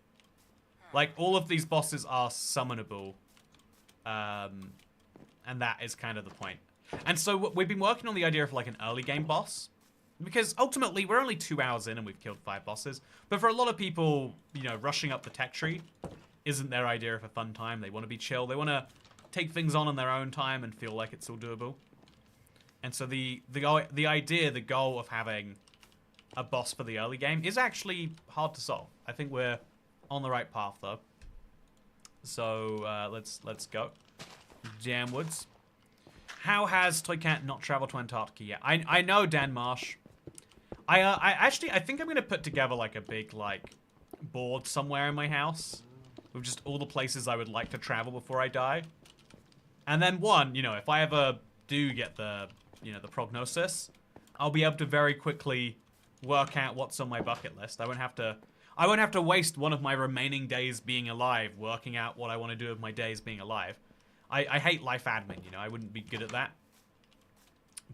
Like, all of these bosses are summonable. And that is kind of the point. And so we've been working on the idea of like an early game boss. Because ultimately, we're only 2 hours in and we've killed 5 bosses. But for a lot of people, you know, rushing up the tech tree isn't their idea of a fun time. They want to be chill. They want to take things on in their own time and feel like it's all doable. And so the goal of having a boss for the early game is actually hard to solve. I think we're on the right path though. So let's go. Jamwoods. How has Toycat not traveled to Antarctica yet? I know, Dan Marsh. I think I'm gonna put together like a big like board somewhere in my house with just all the places I would like to travel before I die. And then you know, if I ever do get the prognosis, I'll be able to very quickly work out what's on my bucket list. I won't have to waste one of my remaining days being alive working out what I want to do with my days being alive. I hate life admin, you know, I wouldn't be good at that.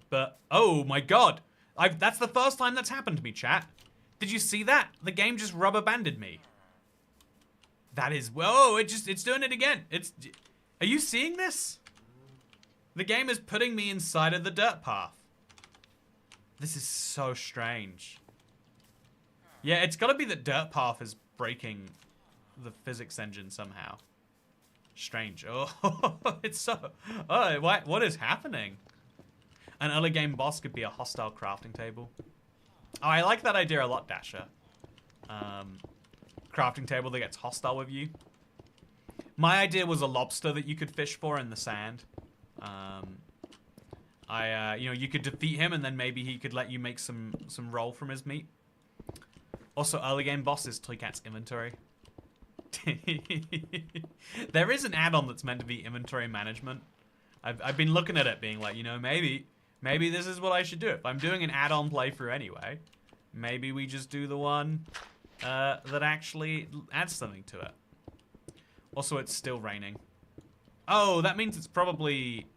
But, oh my god. That's the first time that's happened to me, chat. Did you see that? The game just rubber banded me. That is, whoa, it's doing it again. Are you seeing this? The game is putting me inside of the dirt path. This is so strange. Yeah, it's gotta be that dirt path is breaking the physics engine somehow. Strange. Oh, it's so... Oh, what is happening? An early game boss could be a hostile crafting table. Oh, I like that idea a lot, Dasher. Crafting table that gets hostile with you. My idea was a lobster that you could fish for in the sand. You know, you could defeat him and then maybe he could let you make some roll from his meat. Also, early game boss is Toycat's inventory. There is an add-on that's meant to be inventory management. I've been looking at it being like, you know, maybe this is what I should do. If I'm doing an add-on playthrough anyway, maybe we just do the one that actually adds something to it. Also, it's still raining. Oh, that means it's probably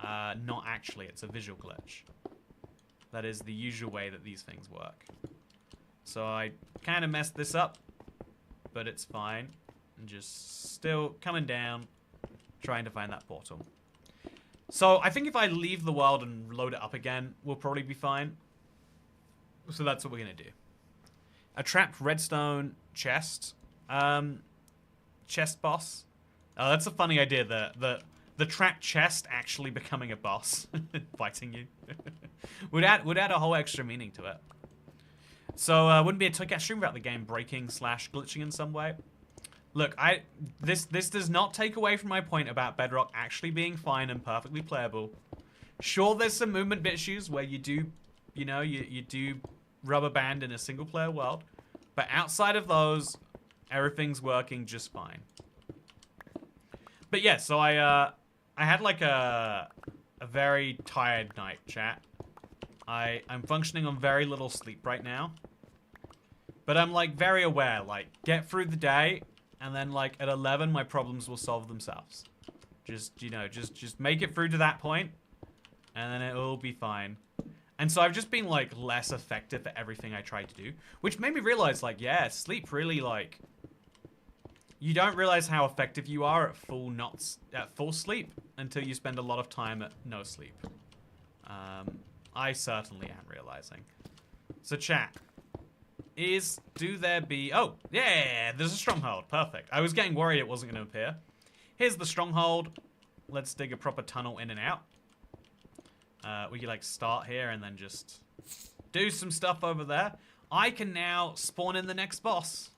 not actually. It's a visual glitch. That is the usual way that these things work. So I kind of messed this up, but it's fine. And just still coming down, trying to find that portal. So I think if I leave the world and load it up again, we'll probably be fine. So that's what we're going to do. A trapped redstone chest. Chest boss. Oh, that's a funny idea. The trapped chest actually becoming a boss. Fighting you. would add a whole extra meaning to it. So wouldn't be a Toycat stream without the game breaking / glitching in some way. Look, this does not take away from my point about Bedrock actually being fine and perfectly playable. Sure, there's some movement bit issues where you do, you know, you do rubber band in a single player world, but outside of those, everything's working just fine. But yeah, so I had like a very tired night, chat. I'm functioning on very little sleep right now. But I'm like very aware, like get through the day and then like at 11 my problems will solve themselves. Just, you know, just make it through to that point and then it'll be fine. And so I've just been like less effective at everything I tried to do, which made me realize like, yeah, sleep really like, you don't realize how effective you are at full sleep until you spend a lot of time at no sleep. I certainly am realizing. So chat, do there be, oh, yeah, there's a stronghold, perfect. I was getting worried it wasn't going to appear. Here's the stronghold. Let's dig a proper tunnel in and out. We can like start here and then just do some stuff over there. I can now spawn in the next boss,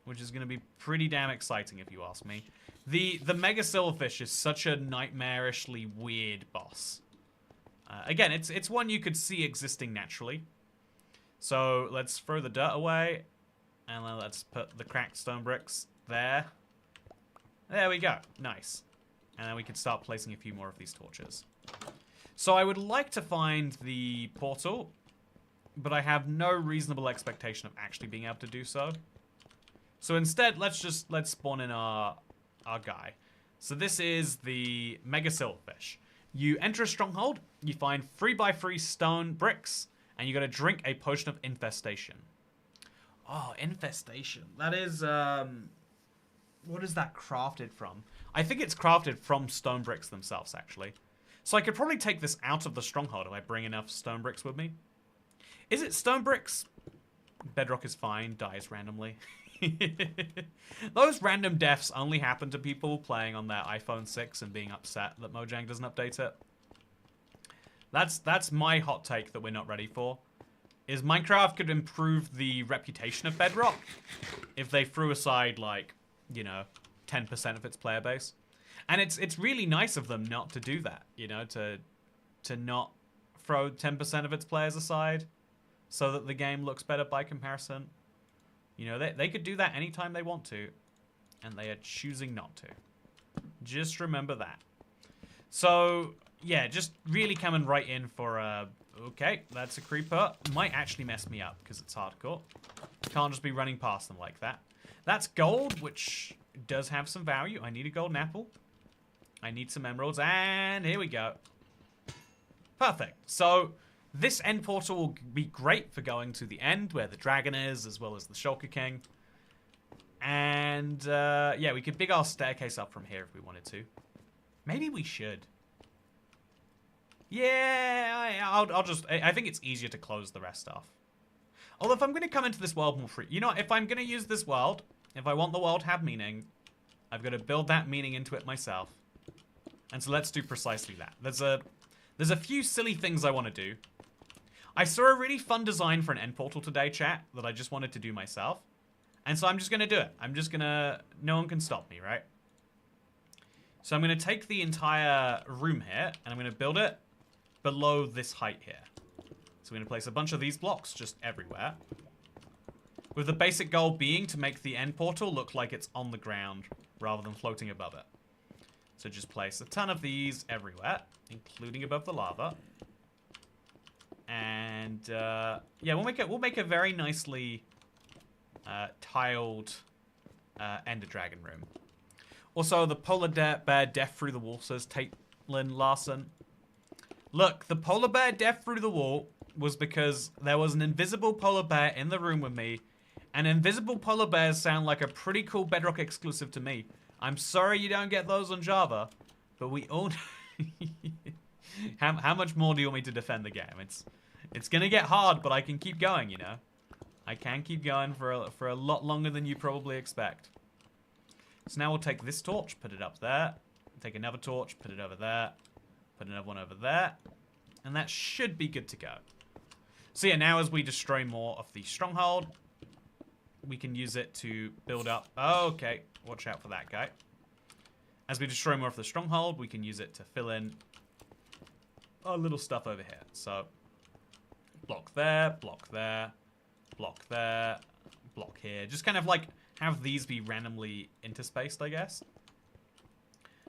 which is going to be pretty damn exciting if you ask me. The Mega Silverfish is such a nightmarishly weird boss. Again, it's one you could see existing naturally. So let's throw the dirt away, and then let's put the cracked stone bricks there. There we go, nice. And then we can start placing a few more of these torches. So I would like to find the portal, but I have no reasonable expectation of actually being able to do so. So instead, let's spawn in our guy. So this is the Mega Silverfish. You enter a stronghold, you find 3x3 stone bricks, and you gotta drink a potion of infestation. Oh, infestation. That is, what is that crafted from? I think it's crafted from stone bricks themselves, actually. So I could probably take this out of the stronghold if I bring enough stone bricks with me. Is it stone bricks? Bedrock is fine, dies randomly. Those random deaths only happen to people playing on their iPhone 6 and being upset that Mojang doesn't update it. That's my hot take that we're not ready for. Is Minecraft could improve the reputation of Bedrock if they threw aside, like, you know, 10% of its player base. And it's really nice of them not to do that, you know, to not throw 10% of its players aside so that the game looks better by comparison. You know, they could do that anytime they want to, and they are choosing not to. Just remember that. So, yeah, just really coming right in for okay, that's a creeper. Might actually mess me up because it's hardcore. Can't just be running past them like that. That's gold, which does have some value. I need a golden apple. I need some emeralds, and here we go. Perfect. So this end portal will be great for going to the end where the dragon is, as well as the Shulker King. And yeah, we could dig our staircase up from here if we wanted to. Maybe we should. Yeah, I'll just, I think it's easier to close the rest off. Although if I'm going to come into this world more free, you know, if I'm going to use this world, If I want the world to have meaning, I've got to build that meaning into it myself. And so let's do precisely that. There's a few silly things I want to do. I saw a really fun design for an end portal today, chat, that I just wanted to do myself. And so I'm just going to do it. I'm just going to... No one can stop me, right? So I'm going to take the entire room here, and I'm going to build it below this height here. So we're going to place a bunch of these blocks just everywhere. With the basic goal being to make the end portal look like it's on the ground rather than floating above it. So just place a ton of these everywhere, including above the lava. And yeah, we'll make a very nicely tiled Ender Dragon room. Also, the polar bear death through the wall, says Caitlin Larson. Look, the polar bear death through the wall was because there was an invisible polar bear in the room with me, and invisible polar bears sound like a pretty cool Bedrock exclusive to me. I'm sorry you don't get those on Java, but we all... how much more do you want me to defend the game? It's gonna get hard, but I can keep going, you know? I can keep going for a lot longer than you probably expect. So now we'll take this torch, put it up there. Take another torch, put it over there. Put another one over there. And that should be good to go. So yeah, now as we destroy more of the stronghold, we can use it to build up... Oh, okay, watch out for that guy. As we destroy more of the stronghold, we can use it to fill in our little stuff over here. So, block there, block there, block there, block here. Just kind of like have these be randomly interspaced, I guess.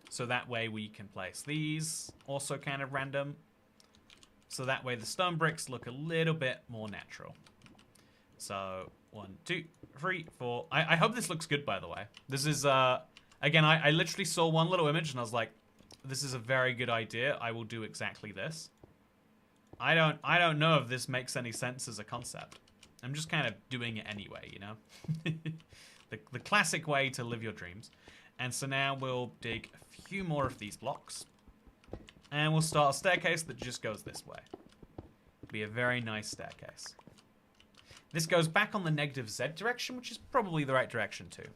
So that way we can place these also kind of random. So that way the stone bricks look a little bit more natural. So 1, 2, 3, 4. I hope this looks good, by the way. This is again, I literally saw one little image and I was like, this is a very good idea. I will do exactly this. I don't know if this makes any sense as a concept. I'm just kind of doing it anyway, you know? the classic way to live your dreams. And so now we'll dig a few more of these blocks. And we'll start a staircase that just goes this way. Be a very nice staircase. This goes back on the negative Z direction, which is probably the right direction too.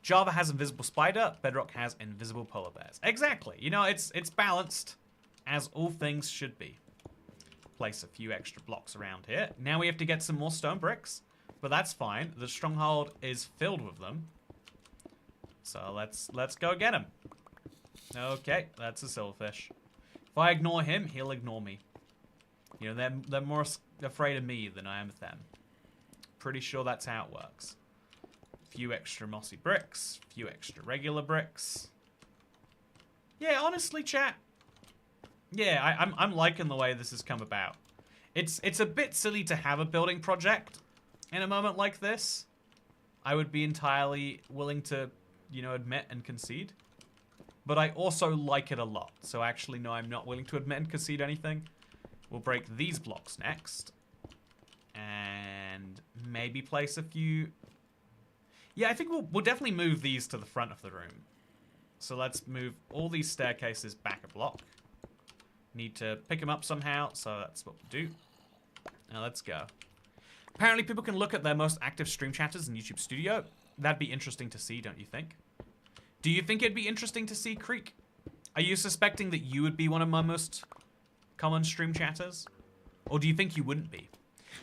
Java has invisible spider, Bedrock has invisible polar bears. Exactly. You know, it's balanced, as all things should be. Place a few extra blocks around here. Now we have to get some more stone bricks, but that's fine. The stronghold is filled with them. So let's go get him. Okay, that's a silverfish. If I ignore him, he'll ignore me. You know, they're more afraid of me than I am of them. Pretty sure that's how it works. Few extra mossy bricks, few extra regular bricks. Yeah, honestly, chat. Yeah, I'm liking the way this has come about. It's a bit silly to have a building project in a moment like this. I would be entirely willing to, you know, admit and concede. But I also like it a lot. So actually, no, I'm not willing to admit and concede anything. We'll break these blocks next. And maybe place a few... Yeah, I think we'll definitely move these to the front of the room. So let's move all these staircases back a block. Need to pick them up somehow, so that's what we'll do. Now let's go. Apparently people can look at their most active stream chatters in YouTube Studio. That'd be interesting to see, don't you think? Do you think it'd be interesting to see, Creek? Are you suspecting that you would be one of my most common stream chatters? Or do you think you wouldn't be?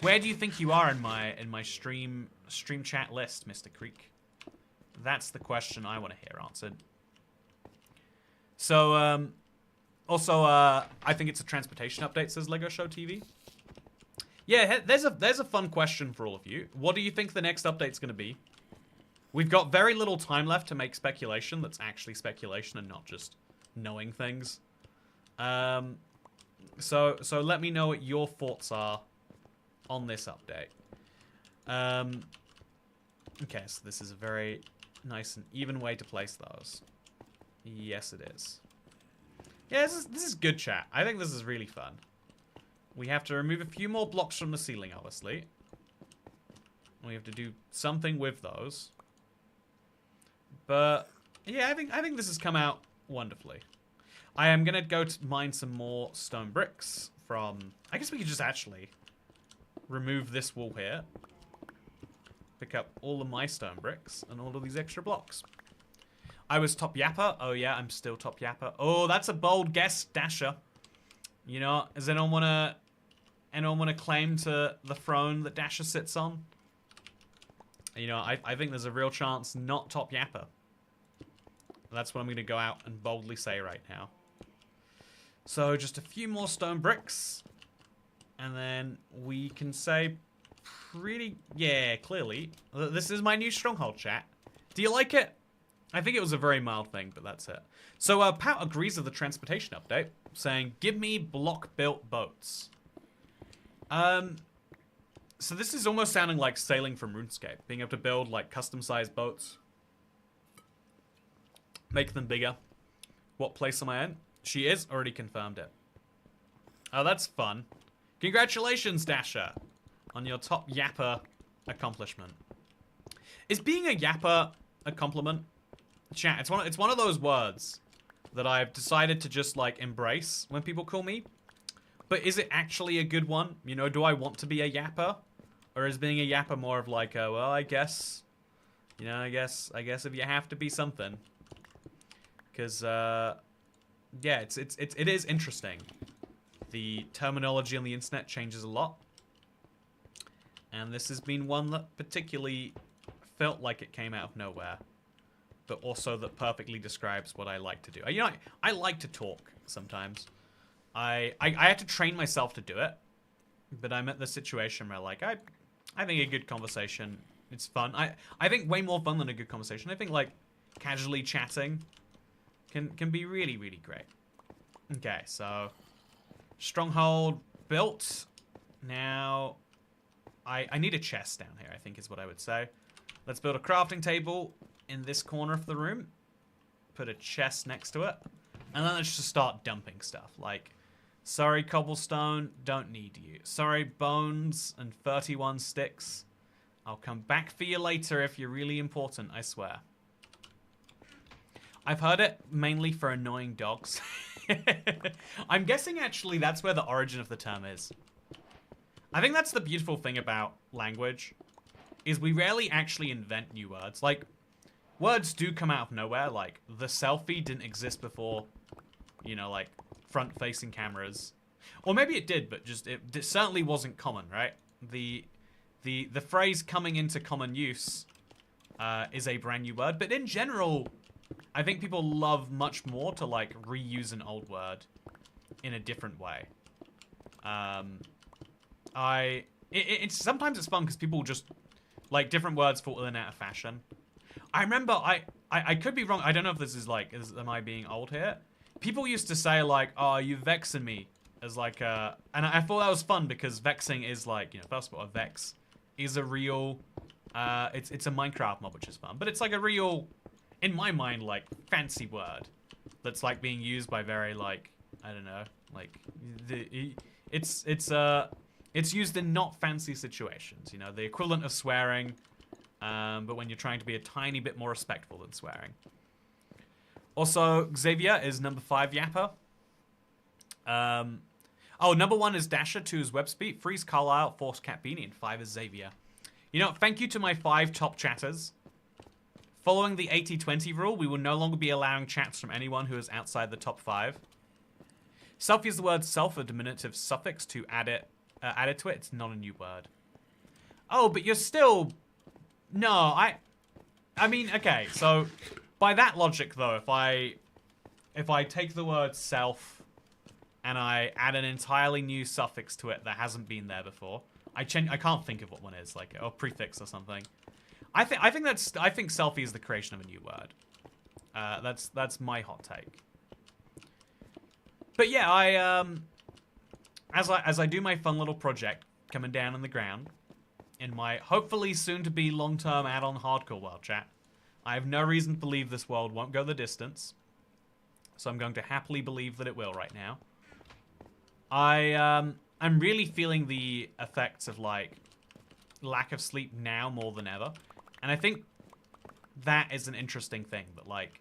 Where do you think you are in my stream chat list, Mr. Creek? That's the question I want to hear answered. So, also, I think it's a transportation update, says Lego Show TV. Yeah, there's a fun question for all of you. What do you think the next update's going to be? We've got very little time left to make speculation that's actually speculation and not just knowing things. So let me know what your thoughts are on this update. Okay, so this is a very nice and even way to place those. Yes, it is. Yeah, this is good, chat. I think this is really fun. We have to remove a few more blocks from the ceiling, obviously. We have to do something with those. But yeah, I think this has come out wonderfully. I am gonna go to mine some more stone bricks from... I guess we could just actually remove this wall here. pick up all of my stone bricks and all of these extra blocks. I was top yapper. Oh yeah, I'm still top yapper. Oh, that's a bold guess, Dasher. You know, does anyone wanna claim to the throne that Dasher sits on? You know, I think there's a real chance not top yapper. That's what I'm gonna go out and boldly say right now. So just a few more stone bricks, and then we can say clearly, this is my new stronghold, chat. Do you like it? I think it was a very mild thing, but that's it. So Pat agrees with the transportation update, saying, give me block-built boats. So this is almost sounding like sailing from RuneScape, being able to build like custom-sized boats, make them bigger. What place am I in? She is already confirmed it. Oh, that's fun. Congratulations, Dasher, on your top yapper accomplishment. Is being a yapper a compliment? Chat, it's one of those words that I've decided to just like embrace when people call me. But is it actually a good one? You know, do I want to be a yapper? Or is being a yapper more of like a, well, I guess, you know, I guess if you have to be something. Because, yeah, it is interesting. The terminology on the internet changes a lot. And this has been one that particularly felt like it came out of nowhere. But also that perfectly describes what I like to do. You know, I like to talk sometimes. I had to train myself to do it. But I'm at the situation where, like, I think a good conversation, it's fun. I think way more fun than a good conversation. I think, like, casually chatting can be really, really great. Okay, so stronghold built. Now, I need a chest down here, I think is what I would say. Let's build a crafting table in this corner of the room. Put a chest next to it. And then let's just start dumping stuff. Like, sorry, cobblestone, don't need you. Sorry, bones and 31 sticks. I'll come back for you later if you're really important, I swear. I've heard it mainly for annoying dogs. I'm guessing, actually, that's where the origin of the term is. I think that's the beautiful thing about language, is we rarely actually invent new words. Like, words do come out of nowhere. Like, the selfie didn't exist before, you know, like, front-facing cameras. Or maybe it did, but just, it certainly wasn't common, right? The phrase coming into common use is a brand new word. But in general, I think people love much more to, like, reuse an old word in a different way. Sometimes it's fun because people just, like, different words fall in and out of fashion. I remember, I could be wrong. I don't know if this is, like, am I being old here? People used to say, like, oh, you vexing me, as, like, and I thought that was fun because vexing is, like, you know, first of all, a vex is a real, it's a Minecraft mob, which is fun. But it's, like, a real, in my mind, like, fancy word that's, like, being used by very, like, I don't know, like, it's used in not fancy situations, you know, the equivalent of swearing, but when you're trying to be a tiny bit more respectful than swearing. Also, Xavier is number 5 yapper. Oh, number 1 is Dasher, 2 is Webspeed, 3 is Carlisle, 4 is Cat Beanie, and 5 is Xavier. You know, thank you to my 5 top chatters. Following the 80-20 rule, we will no longer be allowing chats from anyone who is outside the top 5. Self is the word self, a diminutive suffix to added to it. It's not a new word. Oh, but you're still... No, I mean, okay, so by that logic, though, if I take the word self and I add an entirely new suffix to it that hasn't been there before, I can't think of what one is, like a prefix or something. I think selfie is the creation of a new word. That's my hot take. But yeah, as I do my fun little project coming down on the ground in my hopefully soon to be long-term add-on hardcore world, chat, I have no reason to believe this world won't go the distance. So I'm going to happily believe that it will right now. I'm really feeling the effects of, like, lack of sleep now more than ever. And I think that is an interesting thing. That, like,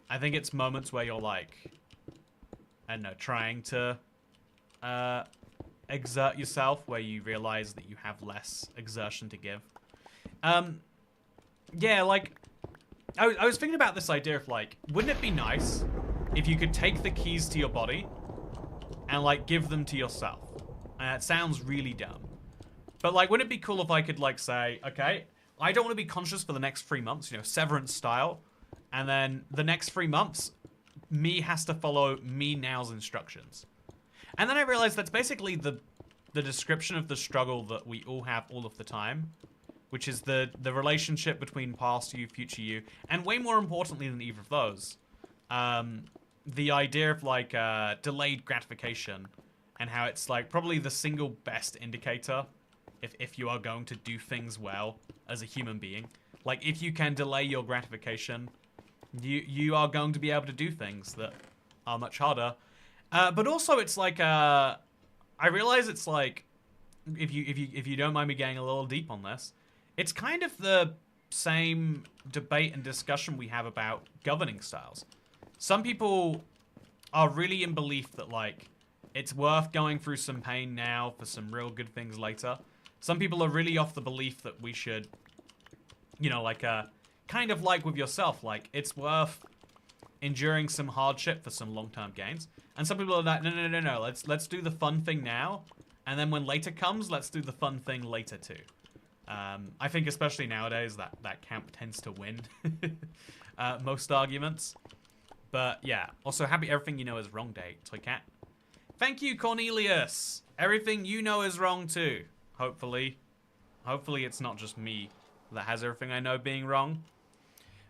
I think it's moments where you're, like, I don't know, trying to exert yourself, where you realize that you have less exertion to give. Yeah, like, I was thinking about this idea of, like, wouldn't it be nice if you could take the keys to your body and, like, give them to yourself? And it sounds really dumb. But, like, wouldn't it be cool if I could, like, say, okay, I don't want to be conscious for the next 3 months, you know, Severance style. And then the next 3 months, me has to follow me now's instructions. And then I realized that's basically the description of the struggle that we all have all of the time. Which is the relationship between past you, future you, and way more importantly than either of those, the idea of, like, delayed gratification, and how it's, like, probably the single best indicator if you are going to do things well as a human being. Like, if you can delay your gratification, you are going to be able to do things that are much harder. But also, it's like, I realize it's like, if you don't mind me getting a little deep on this, it's kind of the same debate and discussion we have about governing styles. Some people are really in belief that, like, it's worth going through some pain now for some real good things later. Some people are really off the belief that we should, you know, like, kind of like with yourself, like, it's worth enduring some hardship for some long-term gains. And some people are like, no, let's do the fun thing now, and then when later comes, let's do the fun thing later too. I think especially nowadays that camp tends to win most arguments. But yeah, also happy everything you know is wrong day, Toy Cat. Thank you, Cornelius. Everything you know is wrong too. Hopefully it's not just me that has everything I know being wrong.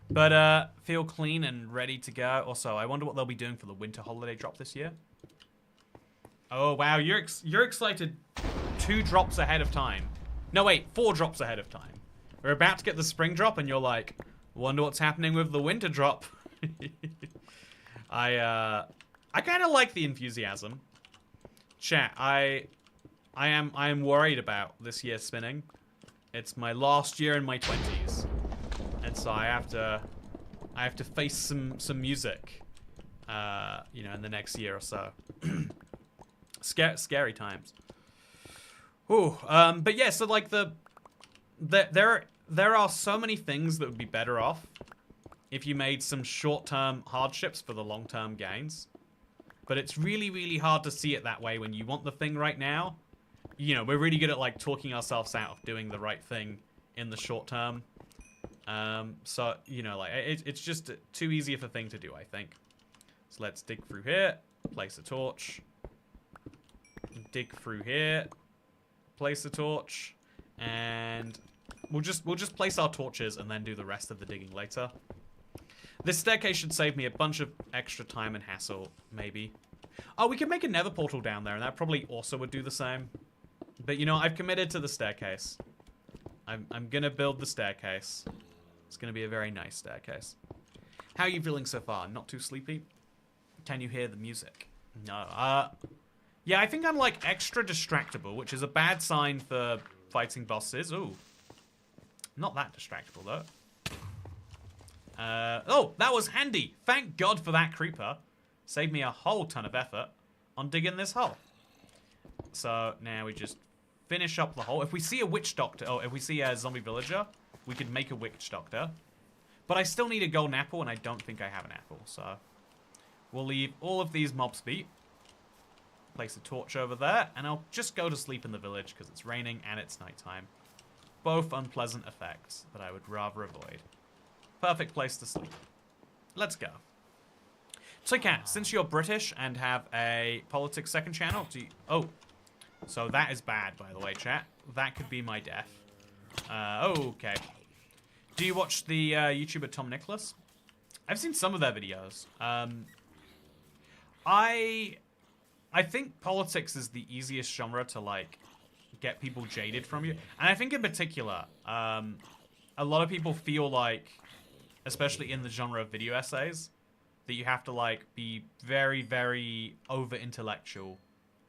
But feel clean and ready to go. Also, I wonder what they'll be doing for the winter holiday drop this year. Oh wow, you're excited 2 drops ahead of time. No, wait, 4 drops ahead of time. We're about to get the spring drop, and you're like, wonder what's happening with the winter drop. I kind of like the enthusiasm. Chat, I am worried about this year spinning. It's my last year in my 20s, and so I have to face some music, you know, in the next year or so. Scary times. Ooh, but yeah, so like there are so many things that would be better off if you made some short-term hardships for the long-term gains. But it's really, really hard to see it that way when you want the thing right now. You know, we're really good at, like, talking ourselves out of doing the right thing in the short term. So, you know, like, it's just too easy of a thing to do, I think. So let's dig through here, place a torch, dig through here, place a torch, and we'll just place our torches and then do the rest of the digging later. This staircase should save me a bunch of extra time and hassle, maybe. Oh, we could make a nether portal down there, and that probably also would do the same. But, you know, I've committed to the staircase. I'm gonna build the staircase. It's gonna be a very nice staircase. How are you feeling so far? Not too sleepy? Can you hear the music? No. Yeah, I think I'm, like, extra distractible, which is a bad sign for fighting bosses. Ooh. Not that distractible, though. Oh, that was handy. Thank God for that creeper. Saved me a whole ton of effort on digging this hole. So, now we just finish up the hole. If we see a witch doctor, oh, if we see a zombie villager, we could make a witch doctor. But I still need a golden apple, and I don't think I have an apple, so we'll leave all of these mobs be. Place a torch over there, and I'll just go to sleep in the village because it's raining and it's nighttime. Both unpleasant effects that I would rather avoid. Perfect place to sleep. Let's go. So, Kat, since you're British and have a politics second channel, do you... Oh. So that is bad, by the way, chat. That could be my death. Okay. Do you watch the YouTuber Tom Nicholas? I've seen some of their videos. I think politics is the easiest genre to, like, get people jaded from you. And I think in particular, a lot of people feel like, especially in the genre of video essays, that you have to, like, be very, very over-intellectual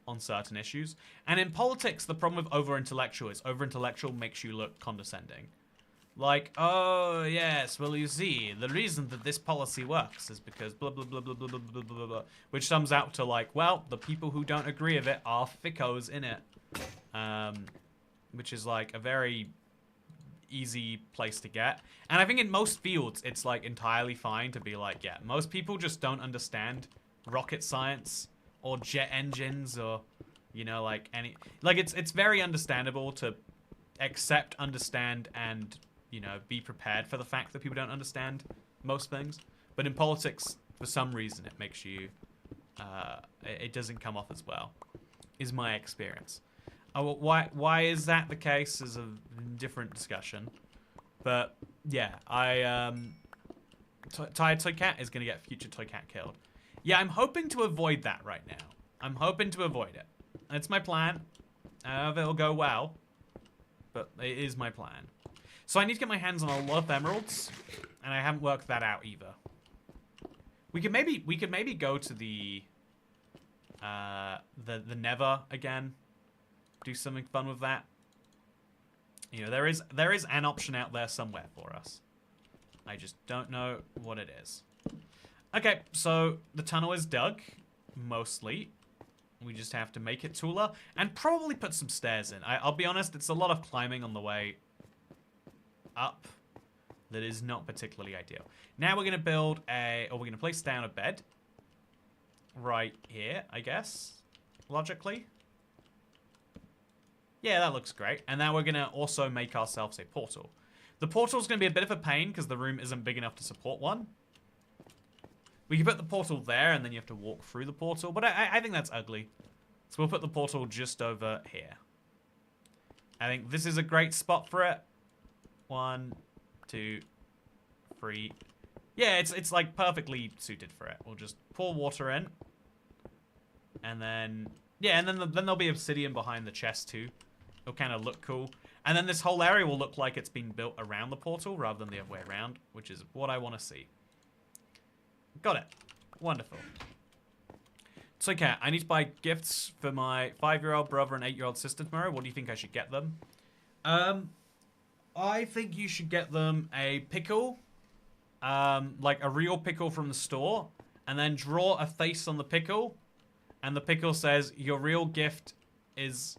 on certain issues. And in politics, the problem with over-intellectual is over-intellectual makes you look condescending. Like, oh, yes, well, you see, the reason that this policy works is because blah, blah, blah, blah, blah, blah, blah, blah, blah, which sums out to, like, well, the people who don't agree with it are thickos in it. Which is, like, a very easy place to get. And I think in most fields, it's like entirely fine to be like, yeah, most people just don't understand rocket science or jet engines or, you know, like it's very understandable to accept, understand, and, you know, be prepared for the fact that people don't understand most things. But in politics, for some reason, it makes you, it doesn't come off as well, is my experience. Oh, why is that the case is a different discussion. But, yeah, Toy Cat is going to get future Toy Cat killed. Yeah, I'm hoping to avoid that right now. I'm hoping to avoid it. It's my plan. It'll go well. But it is my plan. So I need to get my hands on a lot of emeralds. And I haven't worked that out either. We could maybe go to the Nether again. Do something fun with that. You know, there is an option out there somewhere for us. I just don't know what it is. Okay, so the tunnel is dug, mostly. We just have to make it taller and probably put some stairs in. I'll be honest, it's a lot of climbing on the way up that is not particularly ideal. Now we're gonna build we're gonna place down a bed right here, I guess, logically. Yeah, that looks great. And now we're going to also make ourselves a portal. The portal's going to be a bit of a pain because the room isn't big enough to support one. We can put the portal there and then you have to walk through the portal. But I think that's ugly. So we'll put the portal just over here. I think this is a great spot for it. 1, 2, 3. Yeah, it's like perfectly suited for it. We'll just pour water in. And then... yeah, and then there'll be obsidian behind the chest too. It'll kind of look cool. And then this whole area will look like it's been built around the portal rather than the other way around, which is what I want to see. Got it. Wonderful. So, okay, I need to buy gifts for my 5-year-old brother and 8-year-old sister tomorrow. What do you think I should get them? I think you should get them a pickle. Like a real pickle from the store. And then draw a face on the pickle. And the pickle says, your real gift is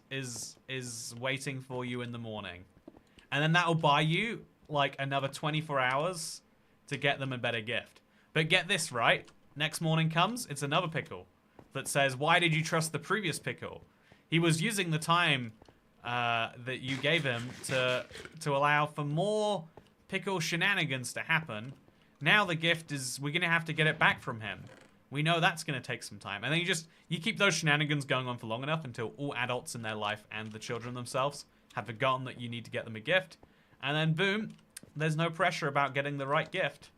waiting for you in the morning. And then that'll buy you, like, another 24 hours to get them a better gift. But get this, right? Next morning comes, it's another pickle that says, why did you trust the previous pickle? He was using the time that you gave him to allow for more pickle shenanigans to happen. Now the gift is, we're going to have to get it back from him. We know that's going to take some time. And then you keep those shenanigans going on for long enough until all adults in their life and the children themselves have forgotten that you need to get them a gift. And then boom, there's no pressure about getting the right gift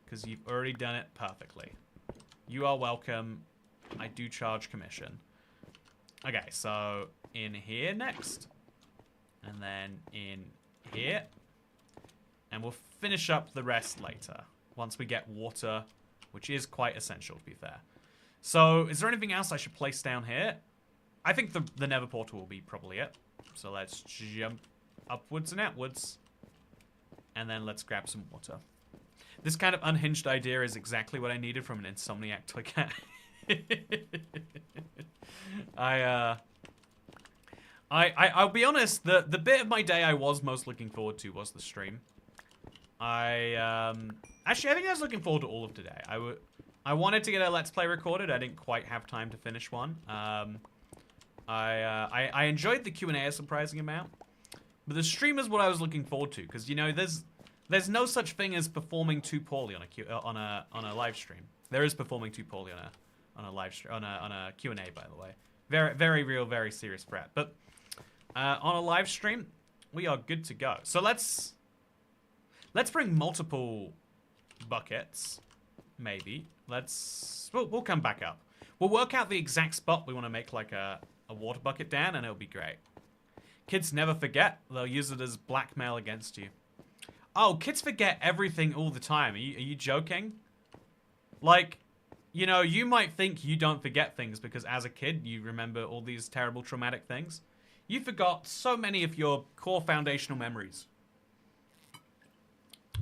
because you've already done it perfectly. You are welcome. I do charge commission. Okay, so in here next. And then in here. And we'll finish up the rest later once we get water, which is quite essential, to be fair. So, is there anything else I should place down here? I think the Nether portal will be probably it. So let's jump upwards and outwards. And then let's grab some water. This kind of unhinged idea is exactly what I needed from an insomniac toy cat. I'll be honest, the bit of my day I was most looking forward to was the stream. Actually, I think I was looking forward to all of today. I wanted to get a Let's Play recorded. I didn't quite have time to finish one. I enjoyed the Q&A a surprising amount. But the stream is what I was looking forward to. Because, you know, there's no such thing as performing too poorly on a live stream. There is performing too poorly on a Q&A, by the way. Very, very real, very serious threat. But on a live stream, we are good to go. So let's bring multiple buckets, maybe. We'll come back up. We'll work out the exact spot we want to make like a water bucket down, and it'll be great. Kids never forget. They'll use it as blackmail against you. Oh, kids forget everything all the time. Are you joking? Like, you know, you might think you don't forget things because as a kid, you remember all these terrible traumatic things. You forgot so many of your core foundational memories.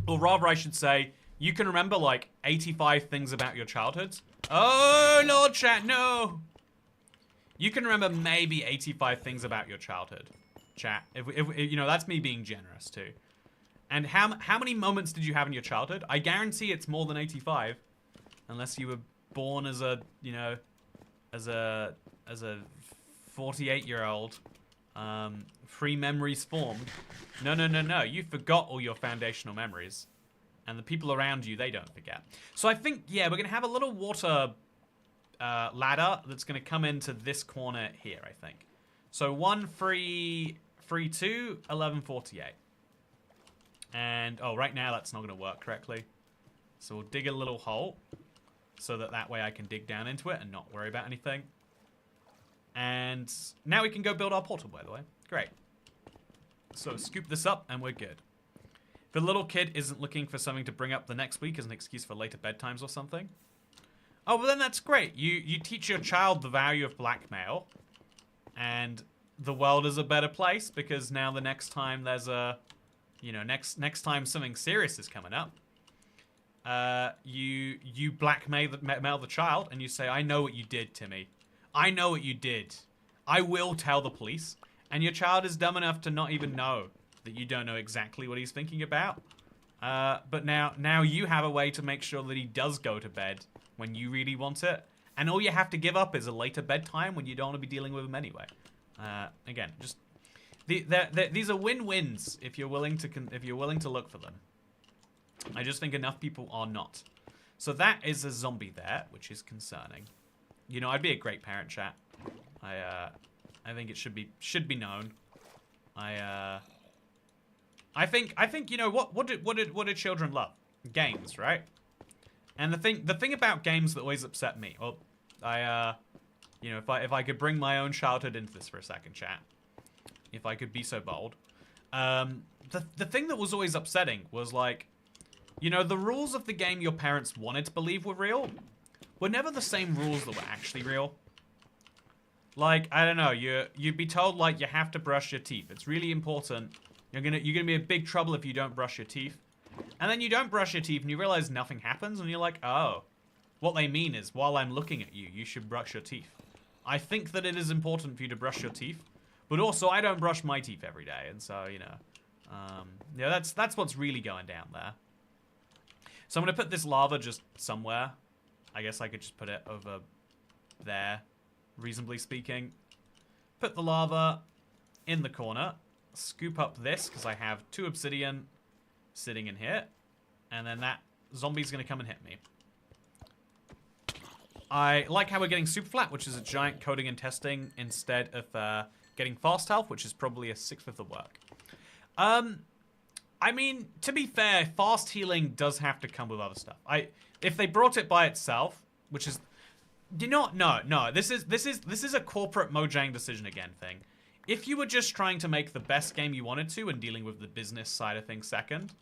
Or rather, I should say, you can remember like 85 things about your childhood. Oh, Lord chat, no! You can remember maybe 85 things about your childhood, chat. If you know, that's me being generous too. And how many moments did you have in your childhood? I guarantee it's more than 85. Unless you were born as a, you know, as a 48-year-old. Free memories formed. No. You forgot all your foundational memories. And the people around you, they don't forget. So I think, yeah, we're going to have a little water ladder that's going to come into this corner here, I think. So 1, 3, 3, 2, 1148. And, oh, right now that's not going to work correctly. So we'll dig a little hole so that way I can dig down into it and not worry about anything. And now we can go build our portal, by the way. Great. So scoop this up and we're good. The little kid isn't looking for something to bring up the next week as an excuse for later bedtimes or something. Oh, well then that's great. You teach your child the value of blackmail. And the world is a better place because now the next time there's a... You know, next time something serious is coming up, you blackmail the child and you say, I know what you did, Timmy. I know what you did. I will tell the police. And your child is dumb enough to not even know that you don't know exactly what he's thinking about. But now you have a way to make sure that he does go to bed when you really want it. And all you have to give up is a later bedtime when you don't want to be dealing with him anyway. Again, just... these are win-wins if you're willing to look for them. I just think enough people are not. So that is a zombie there, which is concerning. You know, I'd be a great parent, chat. I think it should be known. I think you know what do children love? Games, right? And the thing about games that always upset me. Well, you know, if I could bring my own childhood into this for a second, chat. If I could be so bold. The thing that was always upsetting was like, you know, the rules of the game your parents wanted to believe were real were never the same rules that were actually real. Like, I don't know, you'd be told like you have to brush your teeth. It's really important. You're gonna be in big trouble if you don't brush your teeth. And then you don't brush your teeth and you realize nothing happens and you're like, oh, what they mean is while I'm looking at you, you should brush your teeth. I think that it is important for you to brush your teeth. But also, I don't brush my teeth every day, and so, you know, yeah, that's what's really going down there. So I'm going to put this lava just somewhere. I guess I could just put it over there, reasonably speaking. Put the lava in the corner. Scoop up this, because I have 2 obsidian sitting in here. And then that zombie's going to come and hit me. I like how we're getting super flat, which is a giant coding and testing, instead of... getting fast health, which is probably a 1/6 of the work. I mean, to be fair, fast healing does have to come with other stuff. If they brought it by itself, which is, you know, no. This is a corporate Mojang decision again thing. If you were just trying to make the best game you wanted to and dealing with the business side of things second,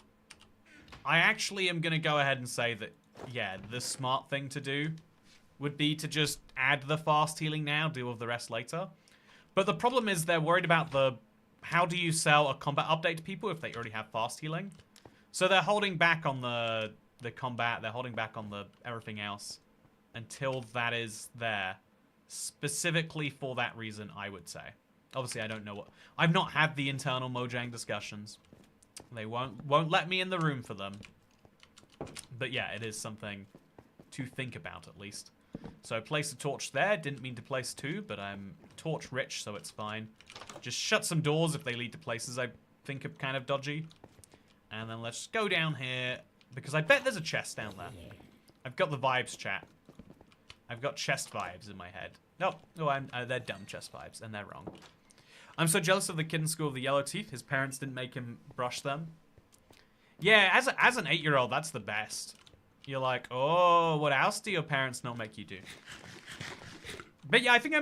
I actually am gonna go ahead and say that, yeah, the smart thing to do would be to just add the fast healing now, deal with the rest later. But the problem is they're worried about how do you sell a combat update to people if they already have fast healing? So they're holding back on the combat, they're holding back on the everything else until that is there. Specifically for that reason, I would say. Obviously, I don't know I've not had the internal Mojang discussions. They won't let me in the room for them. But yeah, it is something to think about at least. So place a torch there. Didn't mean to place 2, but I'm torch rich, so it's fine. Just shut some doors if they lead to places I think are kind of dodgy. And then let's go down here, because I bet there's a chest down there. I've got the vibes, chat. I've got chest vibes in my head. No, they're dumb chest vibes, and they're wrong. I'm so jealous of the kid in school with the yellow teeth. His parents didn't make him brush them. Yeah, as an 8-year-old, that's the best. You're like, oh, what else do your parents not make you do? But yeah, I think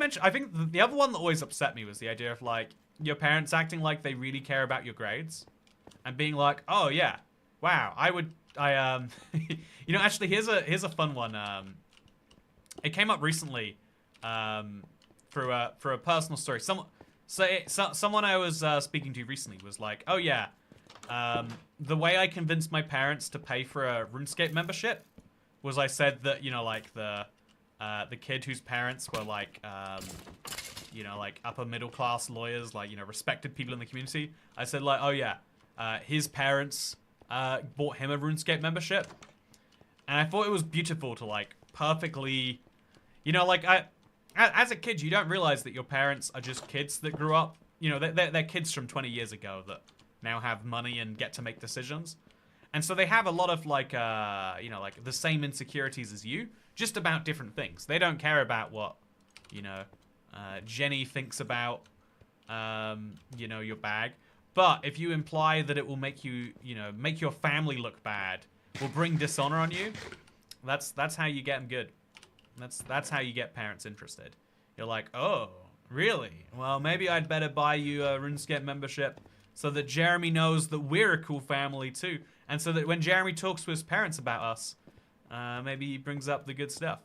the other one that always upset me was the idea of like your parents acting like they really care about your grades and being like, oh yeah, wow, you know, actually here's a fun one. It came up recently for a personal story. Someone I was speaking to recently was like, oh yeah, the way I convinced my parents to pay for a RuneScape membership was I said that, you know, like the kid whose parents were like, you know, like upper middle class lawyers, like, you know, respected people in the community. I said like, oh yeah, his parents bought him a RuneScape membership. And I thought it was beautiful to, like, perfectly... You know, like, as a kid, you don't realize that your parents are just kids that grew up. You know, they're kids from 20 years ago that now have money and get to make decisions. And so they have a lot of, like, you know, like, the same insecurities as you, just about different things. They don't care about what, you know, Jenny thinks about, you know, your bag. But if you imply that it will make you, you know, make your family look bad, will bring dishonor on you, that's how you get them good. That's how you get parents interested. You're like, oh, really? Well, maybe I'd better buy you a RuneScape membership so that Jeremy knows that we're a cool family too. And so that when Jeremy talks to his parents about us, maybe he brings up the good stuff.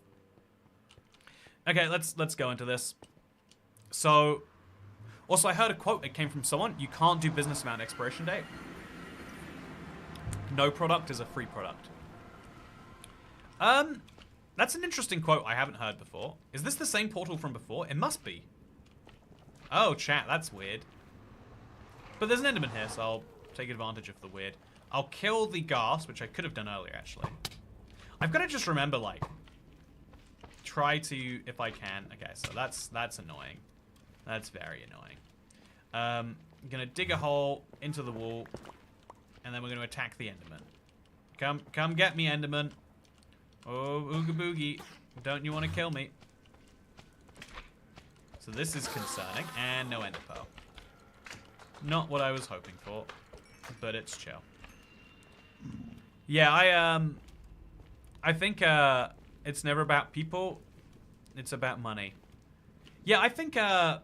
Okay, let's go into this. So, also I heard a quote, it came from someone, you can't do business without an expiration date. No product is a free product. That's an interesting quote I haven't heard before. Is this the same portal from before? It must be. Oh, chat, that's weird. But there's an enderman here, so I'll take advantage of the weird. I'll kill the ghast, which I could have done earlier, actually. I've got to just remember, like, try to, if I can. Okay, so that's annoying. That's very annoying. I'm going to dig a hole into the wall, and then we're going to attack the enderman. Come get me, enderman. Oh, ooga boogie. Don't you want to kill me? So this is concerning. And no ender pearl. Not what I was hoping for. But it's chill. Yeah, I think it's never about people. It's about money. Yeah, I think the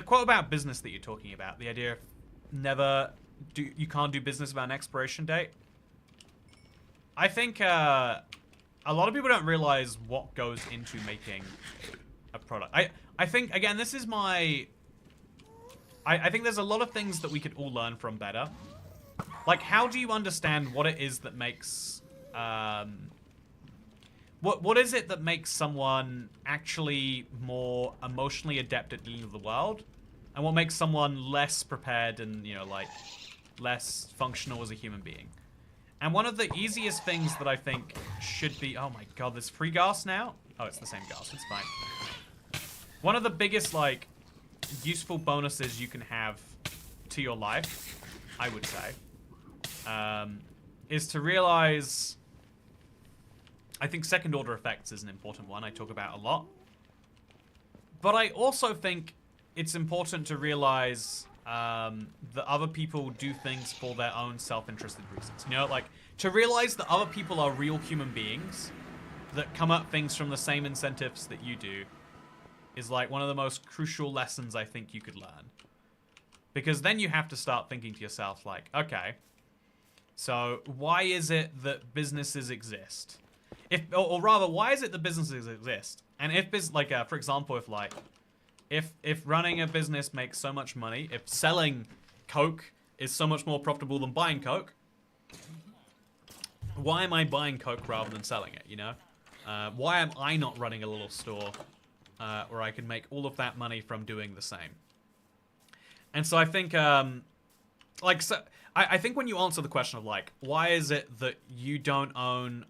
quote about business that you're talking about, the idea of you can't do business without an expiration date. I think a lot of people don't realize what goes into making a product. I think, again, this is my... I think there's a lot of things that we could all learn from better. Like, how do you understand what it is that makes... What is it that makes someone actually more emotionally adept at dealing with the world? And what makes someone less prepared and, you know, like, less functional as a human being? And one of the easiest things that I think should be... Oh my god, there's free ghast now? Oh, it's the same ghast. It's fine. One of the biggest, like, useful bonuses you can have to your life, I would say, is to realize... I think second order effects is an important one I talk about a lot. But I also think it's important to realize... that other people do things for their own self-interested reasons. You know, like, to realize that other people are real human beings that come at things from the same incentives that you do is, like, one of the most crucial lessons I think you could learn. Because then you have to start thinking to yourself, like, okay, so why is it that businesses exist? Or rather, why is it that businesses exist? And if, for example, if, like, if running a business makes so much money, if selling Coke is so much more profitable than buying Coke, why am I buying Coke rather than selling it, you know? Why am I not running a little store where I can make all of that money from doing the same? And so I think, I think when you answer the question of, like, why is it that you don't own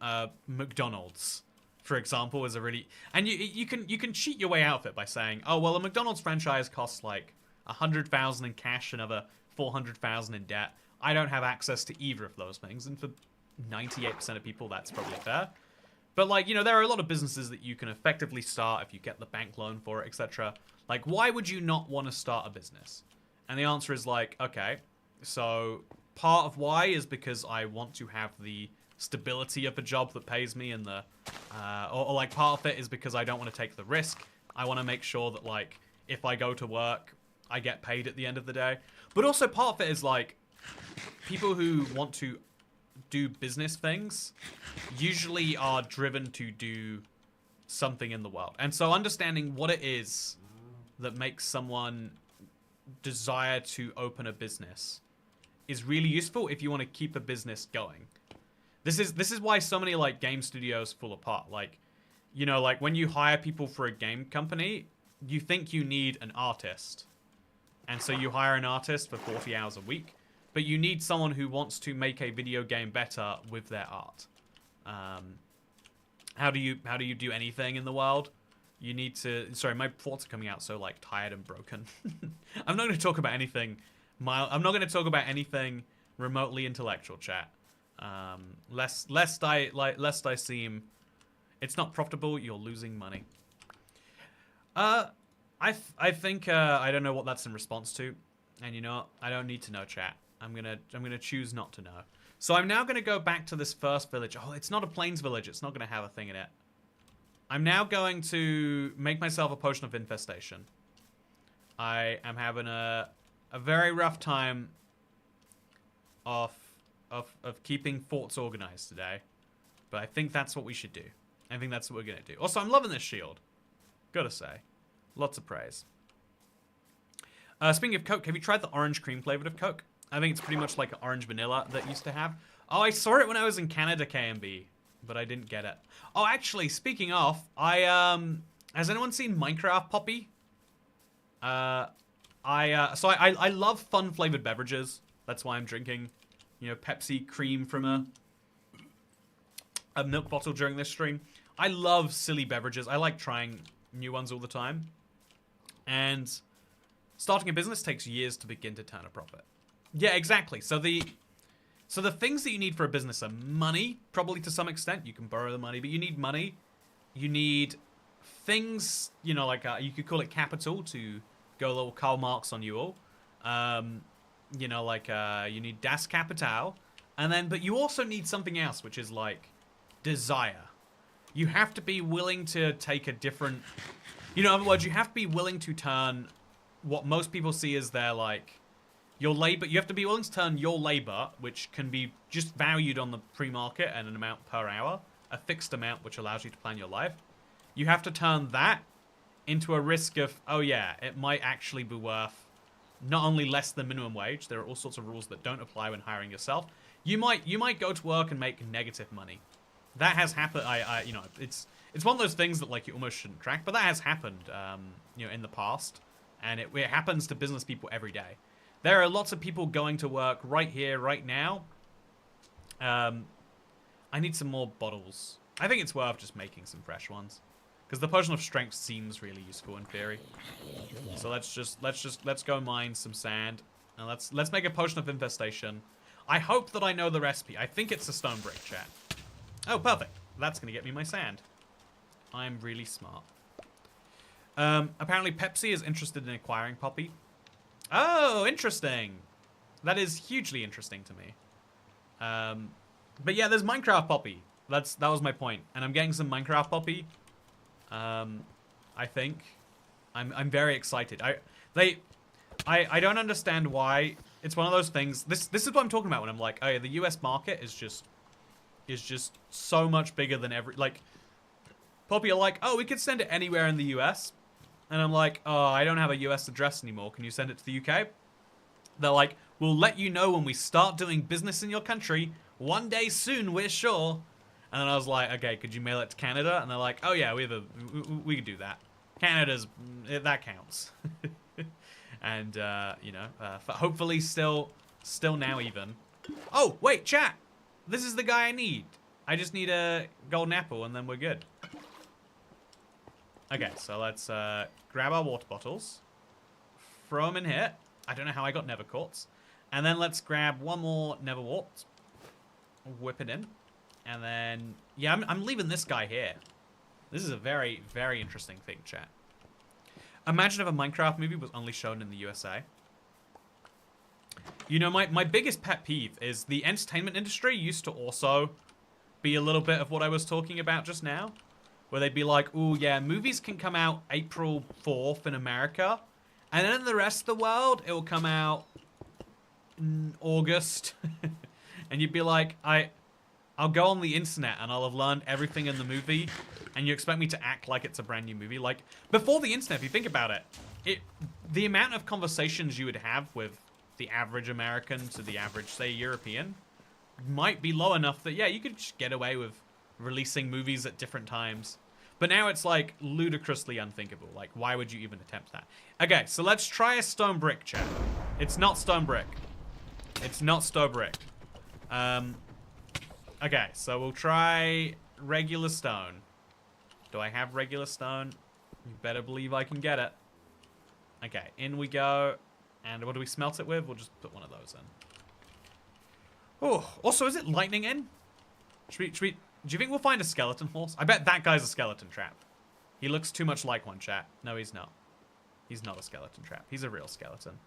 McDonald's, for example, is a really... And you can cheat your way out of it by saying, oh, well, a McDonald's franchise costs, like, $100,000 in cash, another $400,000 in debt. I don't have access to either of those things. And for 98% of people, that's probably fair. But, like, you know, there are a lot of businesses that you can effectively start if you get the bank loan for it, etc. Like, why would you not want to start a business? And the answer is, like, okay, so part of why is because I want to have the stability of a job that pays me and the... or, like, part of it is because I don't want to take the risk. I want to make sure that, like, if I go to work, I get paid at the end of the day. But also part of it is, like, people who want to do business things usually are driven to do something in the world. And so understanding what it is that makes someone desire to open a business is really useful if you want to keep a business going. This is why so many, like, game studios fall apart. Like, you know, like, when you hire people for a game company, you think you need an artist. And so you hire an artist for 40 hours a week. but you need someone who wants to make a video game better with their art. How do you do anything in the world? You need to... Sorry, my thoughts are coming out so, like, tired and broken. I'm not going to talk about anything... I'm not going to talk about anything remotely intellectual, chat. Lest I seem... It's not profitable, you're losing money. I think, I don't know what that's in response to. And you know what? I don't need to know, chat. I'm gonna choose not to know. So I'm now gonna go back to this first village. Oh, it's not a plains village. It's not gonna have a thing in it. I'm now going to make myself a potion of infestation. I am having a very rough time of keeping forts organized today. But I think that's what we should do. I think that's what we're gonna do. Also, I'm loving this shield. Gotta say. Lots of praise. Speaking of Coke, have you tried the orange cream flavored of Coke? I think it's pretty much like an orange vanilla that used to have. Oh, I saw it when I was in Canada, KMB, but I didn't get it. Oh, actually, speaking of, has anyone seen Minecraft Poppy? So I love fun flavored beverages. That's why I'm drinking, you know, Pepsi cream from a milk bottle during this stream. I love silly beverages. I like trying new ones all the time. And starting a business takes years to begin to turn a profit. Yeah, exactly. So the things that you need for a business are money, probably to some extent. You can borrow the money, but you need money. You need things, you know, like you could call it capital to go a little Karl Marx on you all. You know, like you need Das Kapital, and then, but you also need something else, which is like desire. You have to be willing to take a different, you know, in other words, you have to be willing to turn what most people see as their like your labor. You have to be willing to turn your labor, which can be just valued on the pre-market and an amount per hour, a fixed amount which allows you to plan your life. You have to turn that into a risk of, oh yeah, it might actually be worth not only less than minimum wage. There are all sorts of rules that don't apply when hiring yourself. You might go to work and make negative money. That has happened. You know, it's one of those things that like you almost shouldn't track, but that has happened, you know, in the past, and it happens to business people every day. There are lots of people going to work right here, right now. I need some more bottles. I think it's worth just making some fresh ones, because the potion of strength seems really useful in theory. So let's go mine some sand, and let's make a potion of infestation. I hope that I know the recipe. I think it's a stone brick, chat. Oh, perfect. That's gonna get me my sand. I'm really smart. Apparently Pepsi is interested in acquiring Poppy. Oh, interesting. That is hugely interesting to me. But yeah, there's Minecraft Poppy. That was my point. And I'm getting some Minecraft Poppy. I think. I'm very excited. I don't understand why. It's one of those things. This is what I'm talking about when I'm like, oh yeah, the US market is just so much bigger than like, Poppy are like, oh, we could send it anywhere in the US. And I'm like, oh, I don't have a US address anymore. Can you send it to the UK? They're like, we'll let you know when we start doing business in your country. One day soon, we're sure. And then I was like, okay, could you mail it to Canada? And they're like, oh yeah, we could do that. Canada's, that counts. And, you know, hopefully still now even. Oh, wait, chat. This is the guy I need. I just need a golden apple and then we're good. Okay, so let's grab our water bottles, throw them in here. I don't know how I got Nether quartz. And then let's grab one more Nether wart, whip it in. And then, yeah, I'm leaving this guy here. This is a very, very interesting thing, chat. Imagine if a Minecraft movie was only shown in the USA. You know, my biggest pet peeve is the entertainment industry used to also be a little bit of what I was talking about just now. Where they'd be like, oh yeah, movies can come out April 4th in America. And then in the rest of the world, it will come out in August. And you'd be like, I'll go on the internet and I'll have learned everything in the movie. And you expect me to act like it's a brand new movie. Like, before the internet, if you think about it, the amount of conversations you would have with the average American to the average, say, European, might be low enough that, yeah, you could just get away with releasing movies at different times. But now it's like ludicrously unthinkable. Like, why would you even attempt that? Okay, so let's try a stone brick, chat. It's not stone brick. It's not stone brick. Okay, so we'll try regular stone. Do I have regular stone? You better believe I can get it. Okay, in we go. And what do we smelt it with? We'll just put one of those in. Oh, also, is it lightning in? Do you think we'll find a skeleton horse? I bet that guy's a skeleton trap. He looks too much like one, chat. No, he's not. He's not a skeleton trap. He's a real skeleton.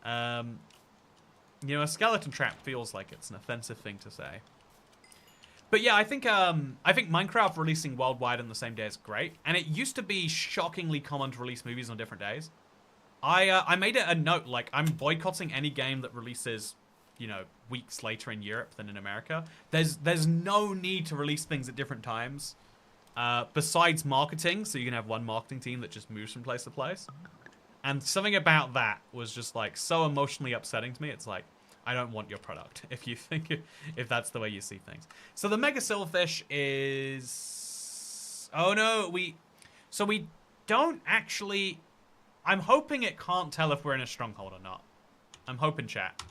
You know, a skeleton trap feels like it's an offensive thing to say. But yeah, I think Minecraft releasing worldwide on the same day is great. And it used to be shockingly common to release movies on different days. I made it a note, like, I'm boycotting any game that releases, you know, weeks later in Europe than in America. There's no need to release things at different times. Besides marketing, so you can have one marketing team that just moves from place to place. And something about that was just, like, so emotionally upsetting to me. It's like, I don't want your product if you think, if that's the way you see things. So the Mega Silverfish is... Oh no, so we don't actually... I'm hoping it can't tell if we're in a stronghold or not. I'm hoping, chat.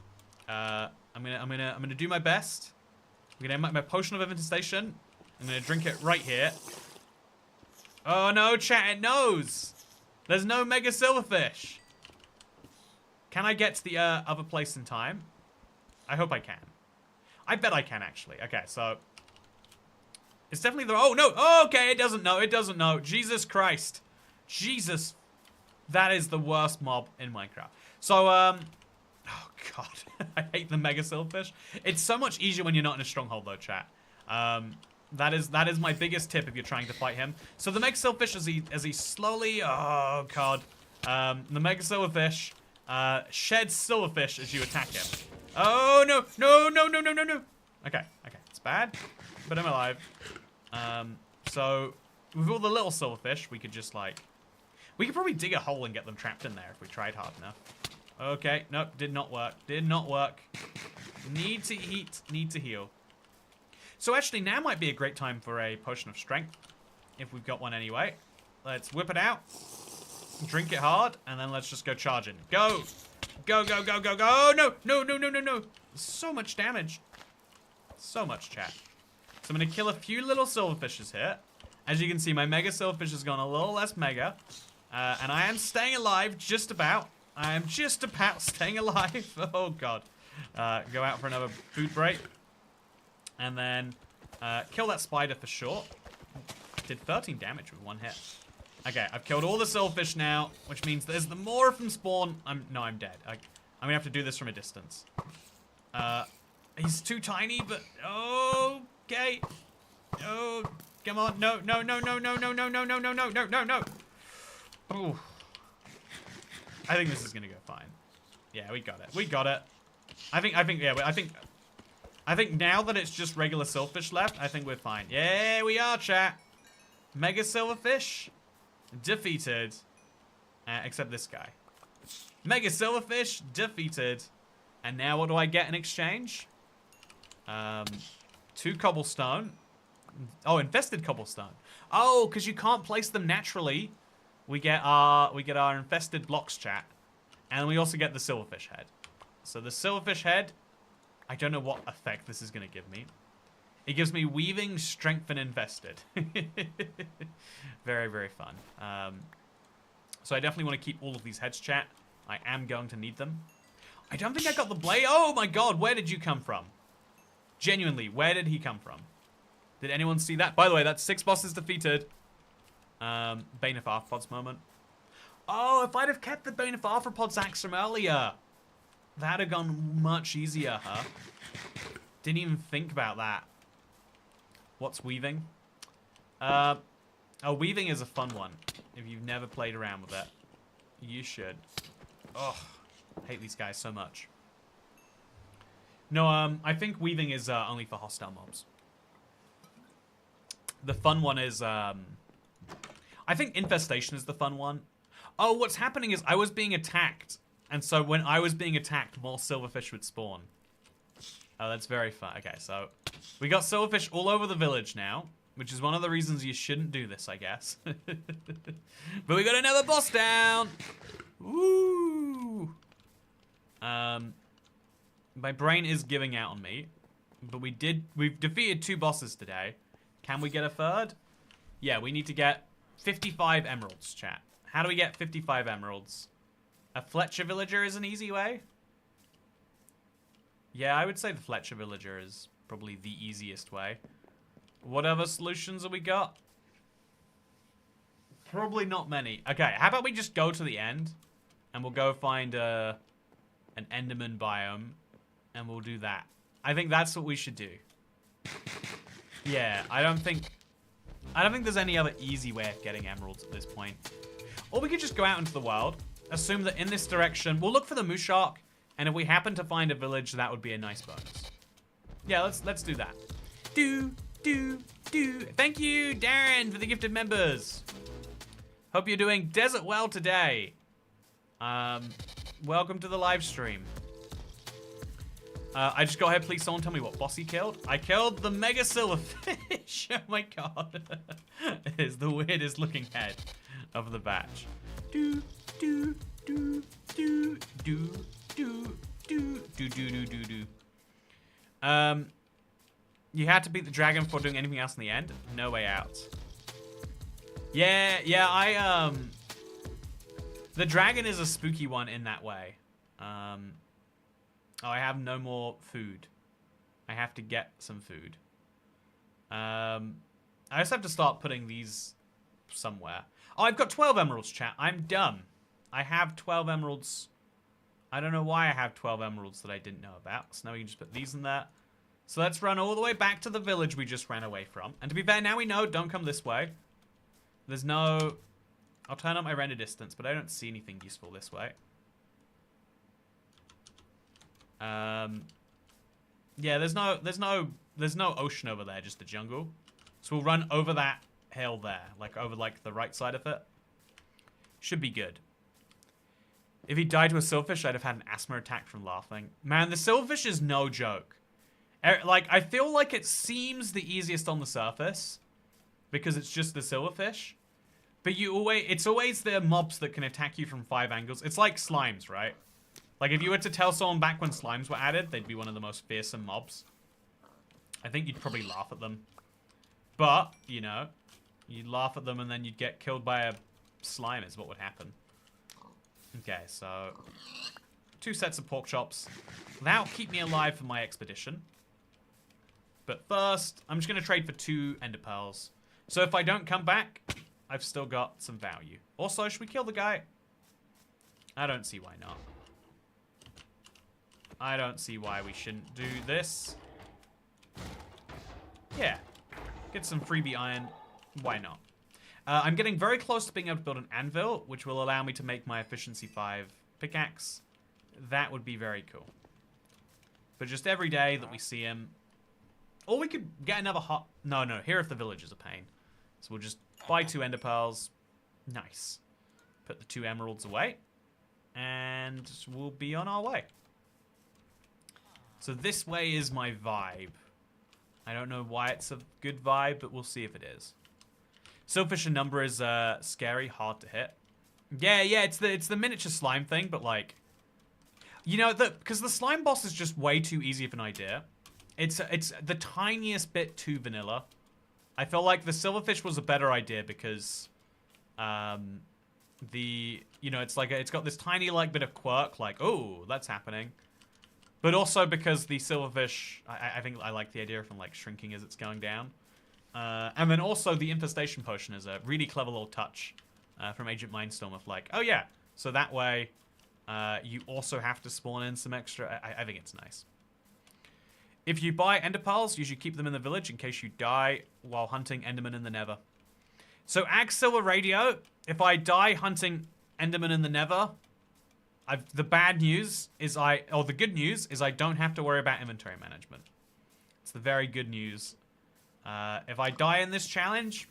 I'm gonna do my best. I'm gonna make my potion of infestation. I'm gonna drink it right here. Oh no, chat, it knows. There's no Mega Silverfish. Can I get to the other place in time? I hope I can. I bet I can, actually. Okay, so... It's definitely the... Oh, no! Oh, okay, it doesn't know. It doesn't know. Jesus Christ. Jesus. That is the worst mob in Minecraft. So, Oh, God. I hate the Mega Silverfish. It's so much easier when you're not in a stronghold, though, chat. That is my biggest tip if you're trying to fight him. So the Mega Silverfish, as he slowly... Oh, God. The Mega Silverfish sheds Silverfish as you attack him. Oh, no. No, no, no, no, no, no. Okay, okay. It's bad, but I'm alive. So, with all the little silverfish, we could just, like... We could probably dig a hole and get them trapped in there if we tried hard enough. Okay, nope, did not work. Did not work. Need to eat, need to heal. So actually, now might be a great time for a potion of strength. If we've got one anyway. Let's whip it out. Drink it hard, and then let's just go charging. Go! Go, go, go, go, go! Oh, no! No, no, no, no, no! So much damage. So much, chat. So I'm going to kill a few little silverfishes here. As you can see, my Mega Silverfish has gone a little less mega. And I am staying alive, just about. I am just about staying alive. Oh, God. Go out for another food break. And then kill that spider for sure. Did 13 damage with one hit. Okay, I've killed all the silverfish now, which means there's the more of them spawn. I'm dead. I'm gonna have to do this from a distance. He's too tiny, but okay. Oh, come on! No, no, no, no, no, no, no, no, no, no, no, no, no, no. Oh, I think this is gonna go fine. Yeah, we got it. We got it. I think now that it's just regular silverfish left, I think we're fine. Yeah, we are, chat. Mega Silverfish defeated. Except this guy. Mega Silverfish defeated. And now what do I get in exchange? 2 cobblestone. Oh, infested cobblestone. Oh, because you can't place them naturally. We get our infested blocks, chat. And we also get the silverfish head. So the silverfish head, I don't know what effect this is going to give me. It gives me weaving, strength, and infested. Very, very fun. So I definitely want to keep all of these heads, chat. I am going to need them. I don't think I got the blade. Oh my God, where did you come from? Genuinely, where did he come from? Did anyone see that? By the way, that's 6 bosses defeated. Bane of Arthropods moment. Oh, if I'd have kept the Bane of Arthropods axe from earlier, that'd have gone much easier, huh? Didn't even think about that. What's weaving? Oh, weaving is a fun one. If you've never played around with it, you should. Oh, I hate these guys so much. No, I think weaving is only for hostile mobs. The fun one is, I think infestation is the fun one. Oh, what's happening is I was being attacked. And so when I was being attacked, more silverfish would spawn. Oh, that's very fun. Okay, so we got silverfish all over the village now, which is one of the reasons you shouldn't do this, I guess. But we got another boss down. Woo! My brain is giving out on me. But we've defeated 2 bosses today. Can we get a third? Yeah, we need to get 55 emeralds, chat. How do we get 55 emeralds? A Fletcher villager is an easy way? Yeah, I would say the Fletcher villager is probably the easiest way. What other solutions have we got? Probably not many. Okay, how about we just go to the end and we'll go find an Enderman biome and we'll do that. I think that's what we should do. Yeah, I don't think there's any other easy way of getting emeralds at this point. Or we could just go out into the world, assume that in this direction, we'll look for the Mushark, and if we happen to find a village, that would be a nice bonus. Yeah, let's do that. Do. Thank you, Darren, for the gifted members. Hope you're doing desert well today. Welcome to the live stream. I just got here. Please, someone tell me what boss he killed. I killed the mega silverfish. Oh my god. It is the weirdest looking head of the batch. You had to beat the dragon before doing anything else in the end? No way out. Yeah, the dragon is a spooky one in that way. Oh, I have no more food. I have to get some food. I just have to start putting these somewhere. Oh, I've got 12 emeralds, chat. I'm dumb. I have 12 emeralds. I don't know why I have 12 emeralds that I didn't know about. So now we can just put these in there. So let's run all the way back to the village we just ran away from. And to be fair, now we know, don't come this way. There's no... I'll turn up my render distance, but I don't see anything useful this way. Yeah, there's no ocean over there, just the jungle. So we'll run over that hill there, like over like the right side of it. Should be good. If he died to a silverfish, I'd have had an asthma attack from laughing. Man, the silverfish is no joke. Like, I feel like it seems the easiest on the surface because it's just the silverfish. But it's always the mobs that can attack you from 5 angles. It's like slimes, right? Like, if you were to tell someone back when slimes were added, they'd be one of the most fearsome mobs. I think you'd probably laugh at them. But, you know, you'd laugh at them and then you'd get killed by a slime is what would happen. Okay, so 2 sets of pork chops. That'll keep me alive for my expedition. But first, I'm just going to trade for 2 ender pearls. So if I don't come back, I've still got some value. Also, should we kill the guy? I don't see why not. I don't see why we shouldn't do this. Yeah. Get some freebie iron. Why not? I'm getting very close to being able to build an anvil, which will allow me to make my efficiency 5 pickaxe. That would be very cool. But just every day that we see him... Or we could get another hot... No, here if the village is a pain. So we'll just buy 2 ender pearls. Nice. Put the 2 emeralds away. And we'll be on our way. So this way is my vibe. I don't know why it's a good vibe, but we'll see if it is. Silverfish in number is scary, hard to hit. Yeah, it's the miniature slime thing, but like, you know, because the slime boss is just way too easy of an idea. It's the tiniest bit too vanilla. I feel like the silverfish was a better idea because, it's got this tiny like bit of quirk, like, oh, that's happening. But also because the silverfish, I think I like the idea from like shrinking as it's going down. And then also the infestation potion is a really clever little touch from Agent Mindstorm of like, oh yeah, so that way you also have to spawn in some extra, I think it's nice. If you buy ender pearls, you should keep them in the village in case you die while hunting enderman in the nether. So Ag Silver Radio, if I die hunting enderman in the nether, the bad news is the good news is I don't have to worry about inventory management. It's the very good news. If I die in this challenge,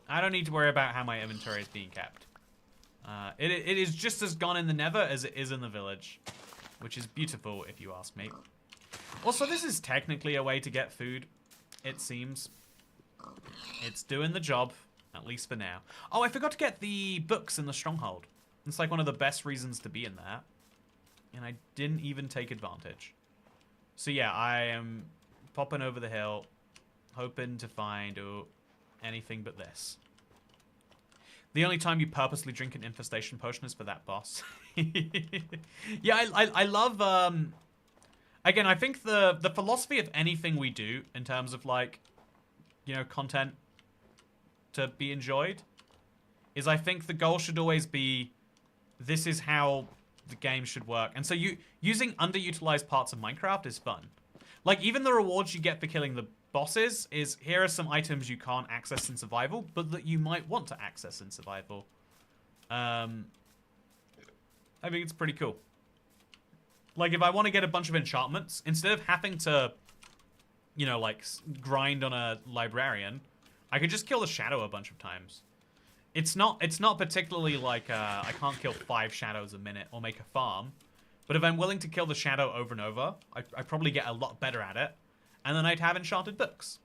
I don't need to worry about how my inventory is being kept. It is just as gone in the nether as it is in the village, which is beautiful if you ask me. Also, this is technically a way to get food, it seems. It's doing the job, at least for now. Oh, I forgot to get the books in the stronghold. It's like one of the best reasons to be in there. And I didn't even take advantage. So yeah, I am popping over the hill, hoping to find anything but this. The only time you purposely drink an infestation potion is for that boss. Yeah, I love... Again, I think the philosophy of anything we do in terms of, like, you know, content to be enjoyed is I think the goal should always be this is how the game should work. And so using underutilized parts of Minecraft is fun. Like, even the rewards you get for killing the bosses is here are some items you can't access in survival, but that you might want to access in survival. I think it's pretty cool. Like, if I want to get a bunch of enchantments, instead of having to, you know, like, grind on a librarian, I could just kill the shadow a bunch of times. It's not particularly like, I can't kill 5 shadows a minute or make a farm. But if I'm willing to kill the shadow over and over, I'd probably get a lot better at it. And then I'd have enchanted books.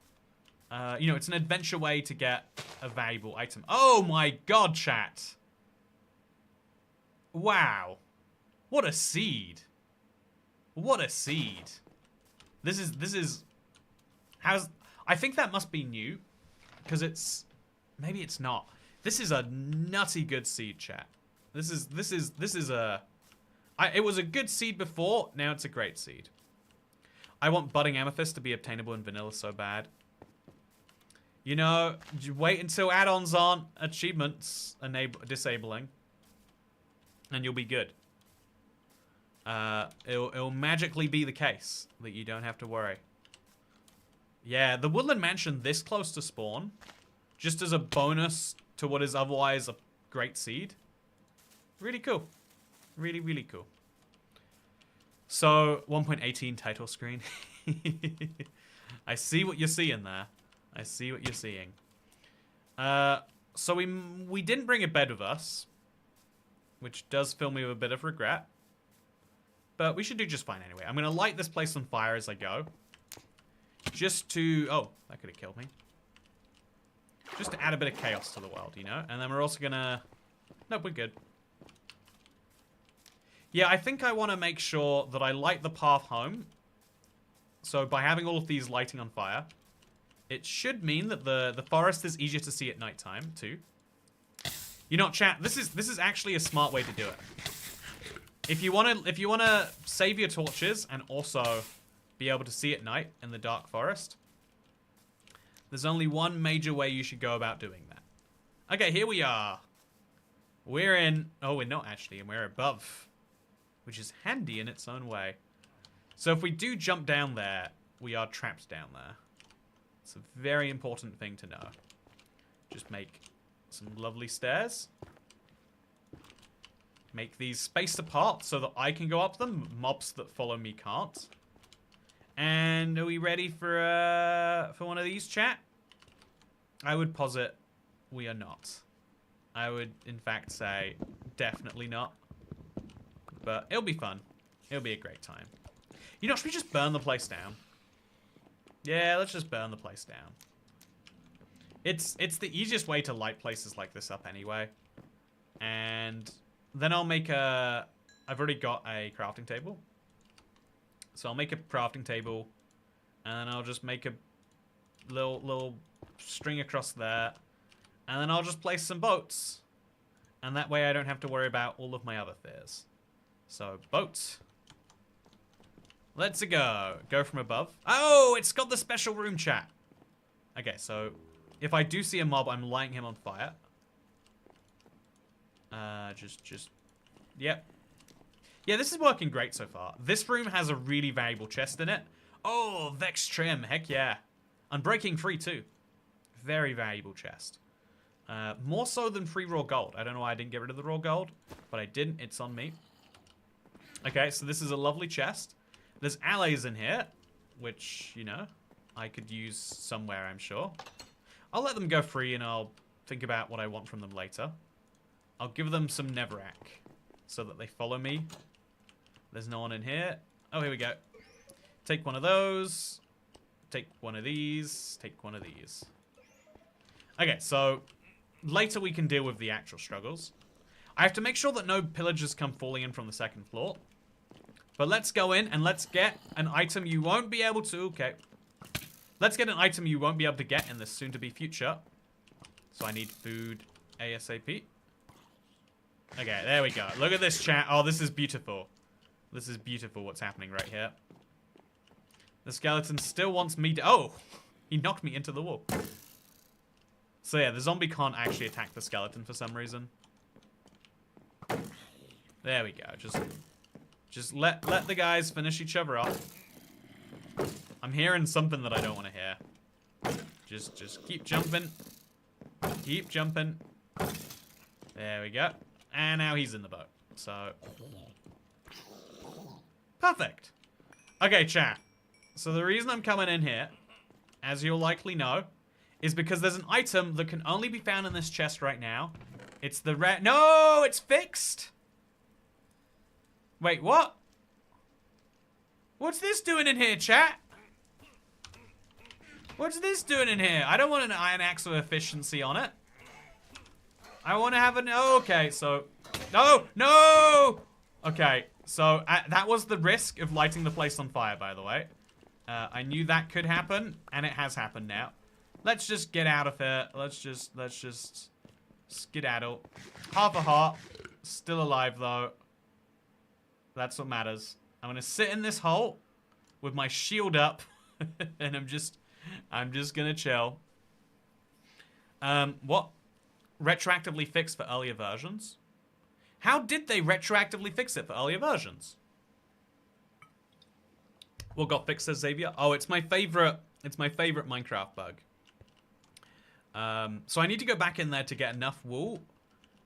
You know, it's an adventure way to get a valuable item. Oh my god, chat. Wow. What a seed. What a seed. This is... I think that must be new. Because it's... Maybe it's not. This is a nutty good seed, chat. This is a... it was a good seed before, now it's a great seed. I want budding amethyst to be obtainable in vanilla so bad. You know, you wait until add-ons aren't achievements disabling. And you'll be good. It'll magically be the case that you don't have to worry. Yeah, the Woodland Mansion this close to spawn, just as a bonus to what is otherwise a great seed. Really cool. Really, really cool. So, 1.18 title screen. I see what you're seeing there. I see what you're seeing. So we didn't bring a bed with us, which does fill me with a bit of regret. But we should do just fine anyway. I'm going to light this place on fire as I go. Just to... Oh, that could have killed me. Just to add a bit of chaos to the world, you know? And then we're also going to... Nope, we're good. Yeah, I think I want to make sure that I light the path home. So by having all of these lighting on fire, it should mean that the forest is easier to see at nighttime too. You know, chat, this is actually a smart way to do it. If you wanna save your torches and also be able to see at night in the dark forest, there's only one major way you should go about doing that. Okay, here we are. We're in... Oh, we're not actually, and we're above. Which is handy in its own way. So if we do jump down there, we are trapped down there. It's a very important thing to know. Just make some lovely stairs. Make these spaced apart so that I can go up them. Mobs that follow me can't. And are we ready for one of these, chat? I would posit we are not. I would, in fact, say definitely not. But it'll be fun. It'll be a great time. You know, should we just burn the place down? Yeah, let's just burn the place down. It's the easiest way to light places like this up anyway. And then I'll make a... I've already got a crafting table. So I'll make a crafting table. And then I'll just make a little string across there. And then I'll just place some boats. And that way I don't have to worry about all of my other fears. So, boats. Let's go. Go from above. Oh, it's got the special room, chat. Okay, so if I do see a mob, I'm lighting him on fire. Yep. Yeah, this is working great so far. This room has a really valuable chest in it. Oh, Vex Trim. Heck yeah. Unbreaking free, too. Very valuable chest. More so than free raw gold. I don't know why I didn't get rid of the raw gold, but I didn't. It's on me. Okay, so this is a lovely chest. There's alloys in here, which, you know, I could use somewhere, I'm sure. I'll let them go free and I'll think about what I want from them later. I'll give them some netherrack so that they follow me. There's no one in here. Oh, here we go. Take one of those. Take one of these. Take one of these. Okay, so later we can deal with the actual struggles. I have to make sure that no pillagers come falling in from the second floor. But let's go in and let's get an item you won't be able to... Okay. Let's get an item you won't be able to get in the soon-to-be future. So I need food ASAP. Okay, there we go. Look at this, chat. Oh, this is beautiful. This is beautiful what's happening right here. The skeleton still wants me to... Oh! He knocked me into the wall. So yeah, the zombie can't actually attack the skeleton for some reason. There we go. Just let the guys finish each other off. I'm hearing something that I don't want to hear. Just keep jumping. Keep jumping. There we go. And now he's in the boat. So... Perfect. Okay, chat. So the reason I'm coming in here, as you'll likely know, is because there's an item that can only be found in this chest right now. It's the red... No! It's fixed! Wait, what? What's this doing in here, chat? What's this doing in here? I don't want an iron axe with efficiency on it. I want to have an... Oh, okay, so... No! No! Okay, so that was the risk of lighting the place on fire, by the way. I knew that could happen, and it has happened now. Let's just get out of here. Let's just skedaddle. Half a heart. Still alive, though. That's what matters. I'm gonna sit in this hole with my shield up, and I'm just gonna chill. What? Retroactively fixed for earlier versions? How did they retroactively fix it for earlier versions? What got fixed, says Xavier? Oh, it's my favorite Minecraft bug. So I need to go back in there to get enough wool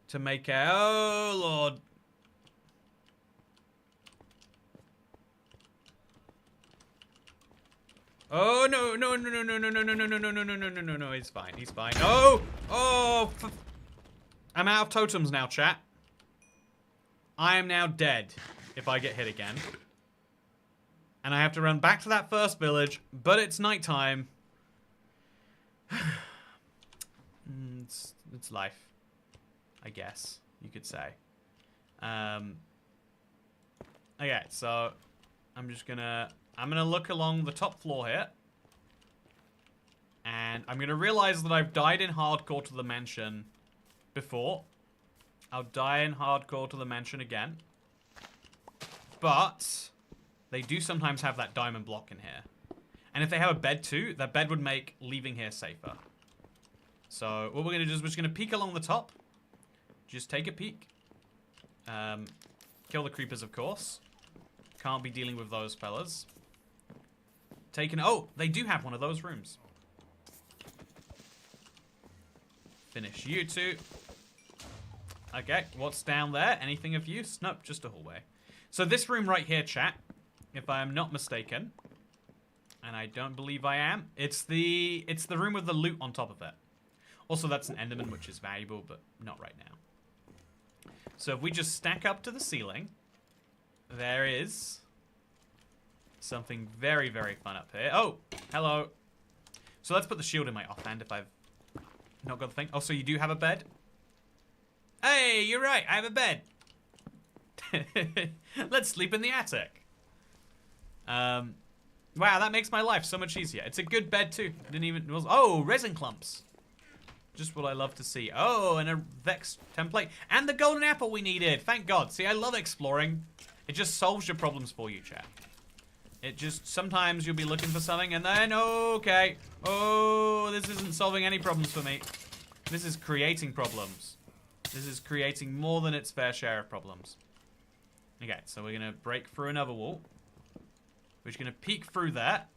to make a... Oh, Lord. Oh, no, no, no, no, no, no, no, no, no, no, no, no, no, no, no, no, no, he's fine, he's fine. Oh! Oh! I'm out of totems now, chat. I am now dead if I get hit again. And I have to run back to that first village, but it's nighttime. It's life, I guess you could say. Okay, so I'm gonna look along the top floor here, and I'm gonna realize that I've died in hardcore to the mansion before. I'll die in hardcore to the mansion again, but they do sometimes have that diamond block in here. And if they have a bed too, that bed would make leaving here safer. So what we're going to do is we're just going to peek along the top. Just take a peek. Kill the creepers, of course. Can't be dealing with those fellas. Oh, they do have one of those rooms. Finish you two. Okay, what's down there? Anything of use? Nope, just a hallway. So this room right here, chat, if I am not mistaken, and I don't believe I am, it's the room with the loot on top of it. Also, that's an enderman, which is valuable, but not right now. So if we just stack up to the ceiling, there is something very, very fun up here. Oh, hello. So let's put the shield in my offhand if I've not got the thing. Oh, so you do have a bed? Hey, you're right. I have a bed. Let's sleep in the attic. Wow, that makes my life so much easier. It's a good bed too. Oh, resin clumps. Just what I love to see. Oh, and a Vex template. And the golden apple we needed. Thank God. See, I love exploring. It just solves your problems for you, chat. It just, sometimes you'll be looking for something and then, okay. Oh, this isn't solving any problems for me. This is creating problems. This is creating more than its fair share of problems. Okay, so we're going to break through another wall. We're just going to peek through that.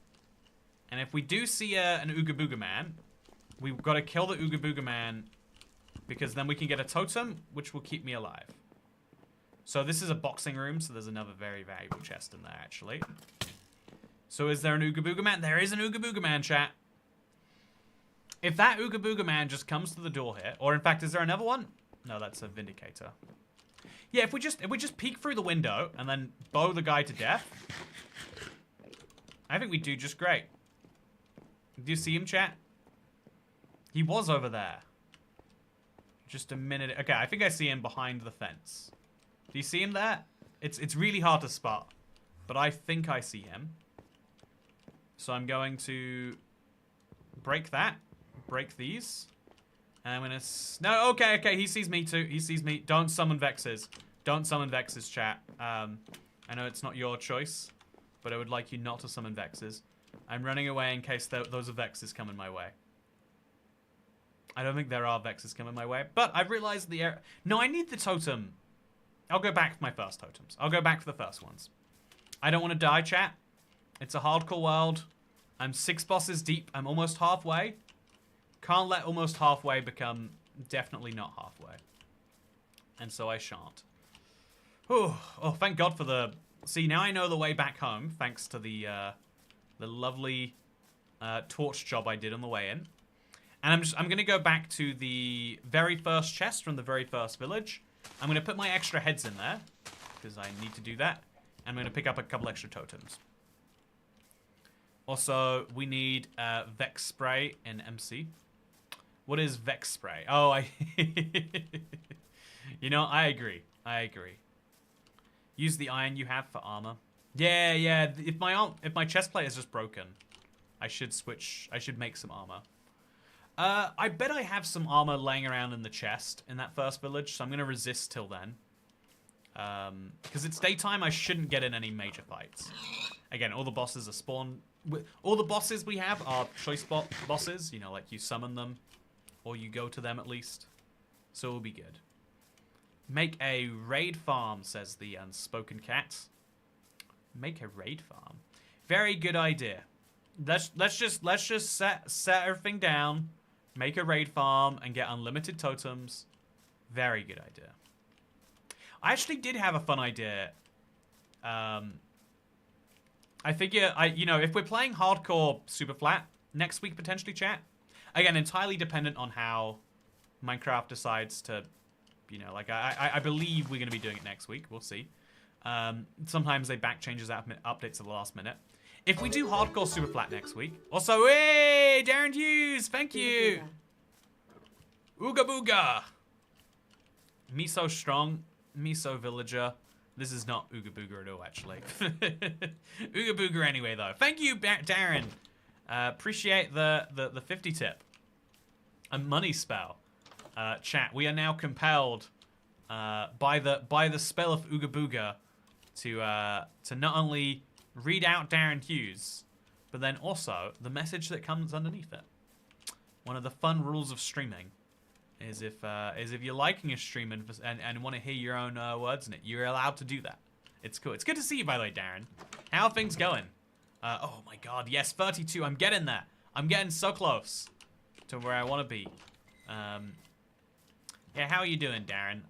And if we do see an Ooga Booga Man, we've got to kill the Ooga Booga Man, because then we can get a totem, which will keep me alive. So this is a boxing room, so there's another very valuable chest in there, actually. So is there an Ooga Booga Man? There is an Ooga Booga Man, chat. If that Ooga Booga Man just comes to the door here, or in fact, is there another one? No, that's a Vindicator. Yeah, if we just peek through the window and then bow the guy to death, I think we do just great. Do you see him, chat? He was over there. Just a minute. Okay, I think I see him behind the fence. Do you see him there? It's really hard to spot. but I think I see him. So I'm going to break that. Break these. And I'm going to... No, okay, okay. He sees me too. He sees me. Don't summon Vexes. Don't summon Vexes, chat. I know it's not your choice, but I would like you not to summon Vexes. I'm running away in case those are Vexes coming my way. I don't think there are Vexes coming my way, but I've realized the area... No, I need the totem. I'll go back for my first totems. I'll go back for the first ones. I don't want to die, chat. It's a hardcore world. I'm 6 bosses deep. I'm almost halfway. Can't let almost halfway become definitely not halfway. And so I shan't. Whew. Oh, thank God for the... See, now I know the way back home, thanks to the lovely torch job I did on the way in. And I'm going to go back to the very first chest from the very first village. I'm going to put my extra heads in there, because I need to do that. I'm going to pick up a couple extra totems. Also, we need Vex Spray in MC. What is Vex Spray? Oh, I... You know, I agree. I agree. Use the iron you have for armor. Yeah, yeah. If my chest plate is just broken, I should switch. I should make some armor. I bet I have some armor laying around in the chest in that first village, so I'm gonna resist till then. Because it's daytime, I shouldn't get in any major fights. Again, all the bosses are spawn. All the bosses we have are choice bosses. You know, like you summon them, or you go to them at least. So it'll be good. Make a raid farm, says the unspoken cat. Make a raid farm. Very good idea. Let's just set everything down, make a raid farm, and get unlimited totems. Very good idea. I actually did have a fun idea. I figure you know, if we're playing hardcore super flat next week potentially, chat. Again, entirely dependent on how Minecraft decides to, you know, like I believe we're gonna be doing it next week. We'll see. Sometimes they back changes out updates at the last minute. If we do hardcore super flat next week. Also, hey, Darren Hughes, thank you. Ooga booga. Me so strong, me so villager. This is not Ooga booga at all, actually. Ooga booga anyway, though. Thank you, Darren. Appreciate the 50 tip. A money spell. Chat, we are now compelled by the spell of Ooga booga to not only read out Darren Hughes, but then also the message that comes underneath it. One of the fun rules of streaming is if you're liking a stream and want to hear your own words in it, you're allowed to do that. It's cool. It's good to see you, by the way, Darren. How are things going? Oh my God, yes, 32. I'm getting there. I'm getting so close to where I want to be. Yeah, how are you doing, Darren?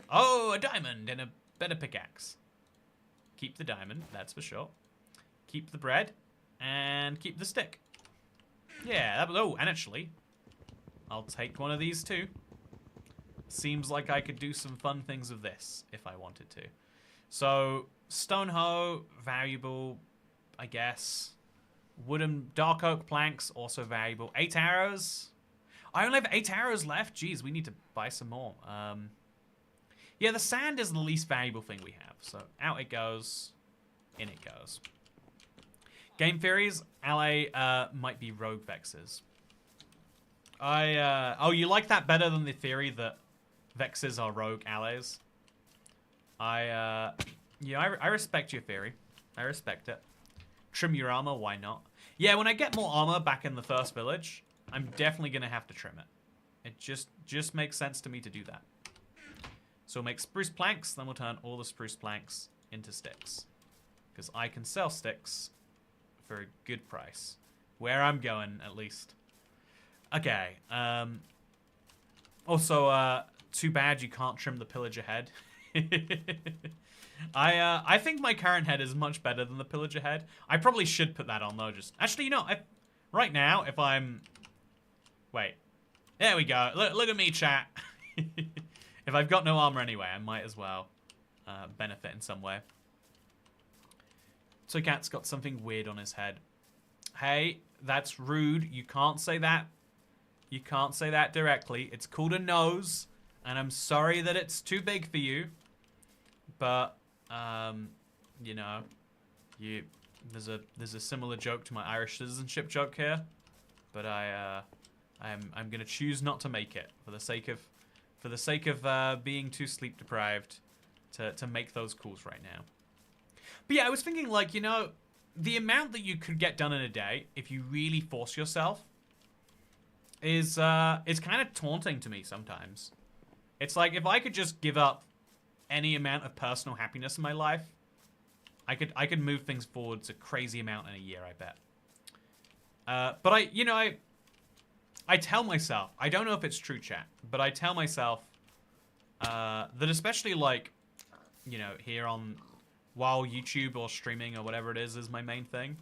Oh, a diamond and a better pickaxe. Keep the diamond, that's for sure. Keep the bread, and keep the stick. Yeah, that was... Oh, and actually, I'll take one of these too. Seems like I could do some fun things with this, if I wanted to. So, stone hoe, valuable, I guess. Wooden dark oak planks, also valuable. 8 arrows. I only have 8 arrows left. Jeez, we need to buy some more. Yeah, the sand is the least valuable thing we have. So out it goes, in it goes. Game theories, ally might be rogue Vexes. Oh, you like that better than the theory that Vexes are rogue allies? Yeah, I respect your theory. I respect it. Trim your armor, why not? Yeah, when I get more armor back in the first village, I'm definitely gonna have to trim it. It just makes sense to me to do that. So we'll make spruce planks, then we'll turn all the spruce planks into sticks. Because I can sell sticks for a good price. Where I'm going, at least. Okay. Also, too bad you can't trim the pillager head. I think my current head is much better than the pillager head. I probably should put that on, though. Actually, you know, right now, if I'm... Wait. There we go. Look at me, chat. If I've got no armor anyway, I might as well benefit in some way. So Cat's got something weird on his head. Hey, that's rude. You can't say that. You can't say that directly. It's called a nose, and I'm sorry that it's too big for you. But you know, there's a similar joke to my Irish citizenship joke here, but I'm gonna choose not to make it for the sake of being too sleep deprived to make those calls right now. But yeah, I was thinking, like, you know, the amount that you could get done in a day if you really force yourself is kind of taunting to me sometimes. It's like, if I could just give up any amount of personal happiness in my life, I could move things forwards a crazy amount in a year, I bet. But I tell myself, I don't know if it's true, chat, but I tell myself that, especially, like, you know, here on, while YouTube or streaming or whatever it is my main thing,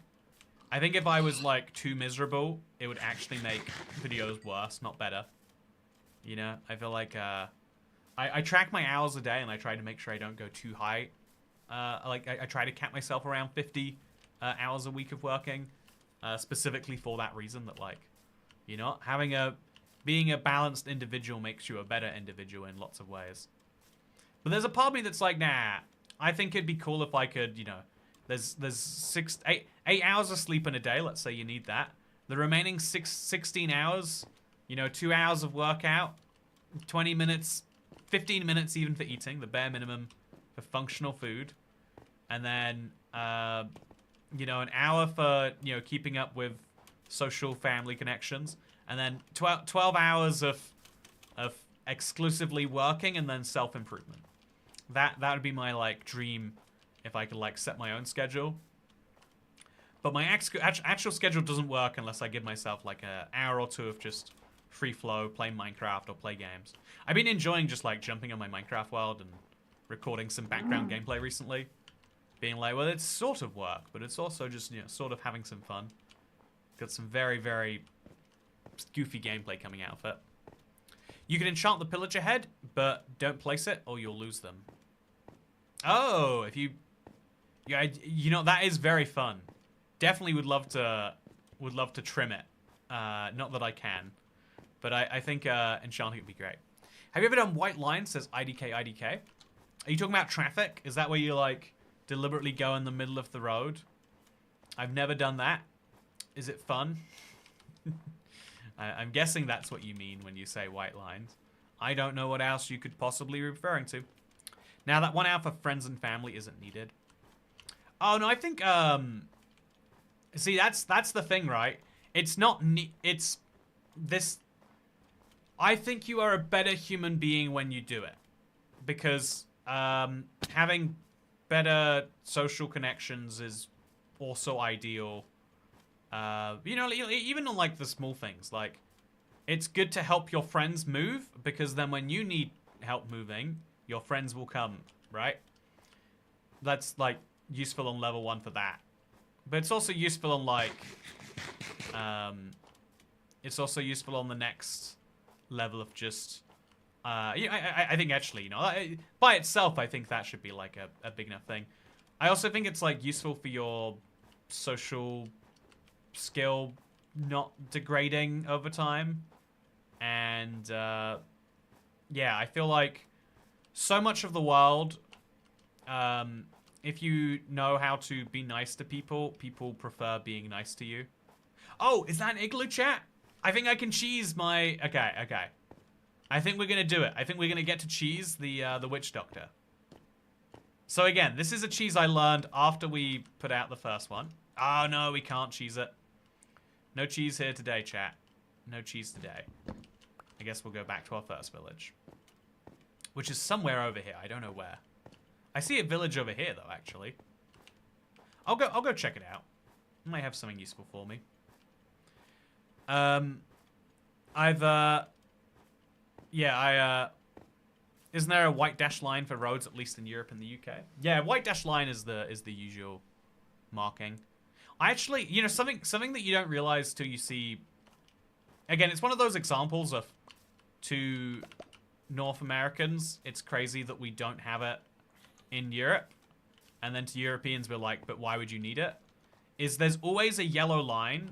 I think if I was, like, too miserable, it would actually make videos worse, not better. You know, I feel like I track my hours a day, and I try to make sure I don't go too high. I try to cap myself around 50 hours a week of working, specifically for that reason, that, like, you know, being a balanced individual makes you a better individual in lots of ways. But there's a part of me that's like, nah, I think it'd be cool if I could, you know, there's 8 hours of sleep in a day, let's say you need that. The remaining 16 hours, you know, 2 hours of workout, 20 minutes, 15 minutes even for eating, the bare minimum for functional food. And then, you know, an hour for, you know, keeping up with social family connections. And then 12 hours of exclusively working, and then self-improvement. That would be my, like, dream if I could, like, set my own schedule. But my actual schedule doesn't work unless I give myself, like, an hour or two of just free flow, play Minecraft or play games. I've been enjoying just, like, jumping on my Minecraft world and recording some background gameplay recently. Being like, well, it's sort of work, but it's also just, you know, sort of having some fun. Got some very, very goofy gameplay coming out of it. You can enchant the pillager head, but don't place it or you'll lose them. Oh, if you... Yeah, you know, that is very fun. Definitely would love to trim it. Not that I can. But I think enchanting would be great. Have you ever done white lines? Says IDK, IDK. Are you talking about traffic? Is that where you, like, deliberately go in the middle of the road? I've never done that. Is it fun? I'm guessing that's what you mean when you say white lines. I don't know what else you could possibly be referring to. Now, that 1 hour for friends and family isn't needed. Oh, no, I think, see, that's the thing, right? It's not, it's this, I think you are a better human being when you do it. Because, having better social connections is also ideal. You know, even on, like, the small things, like, it's good to help your friends move, because then when you need help moving, your friends will come, right? That's, like, useful on level 1 for that. But it's also useful on, like, it's also useful on the next level of just, I think actually, you know, by itself, I think that should be, like, a big enough thing. I also think it's, like, useful for your social skill not degrading over time. And, yeah, I feel like so much of the world, if you know how to be nice to people, people prefer being nice to you. Oh, is that an igloo, chat? I think I can cheese my... Okay, okay. I think we're going to do it. I think we're going to get to cheese the witch doctor. So again, this is a cheese I learned after we put out the first one. Oh, no, we can't cheese it. No cheese here today, chat. No cheese today. I guess we'll go back to our first village. Which is somewhere over here. I don't know where. I see a village over here, though, actually. I'll go check it out. It might have something useful for me. Isn't there a white dash line for roads, at least in Europe and the UK? Yeah, white dash line is the usual marking. I actually, you know, something that you don't realize till you see... Again, it's one of those examples of, to North Americans, it's crazy that we don't have it in Europe. And then to Europeans, we're like, but why would you need it? Is there's always a yellow line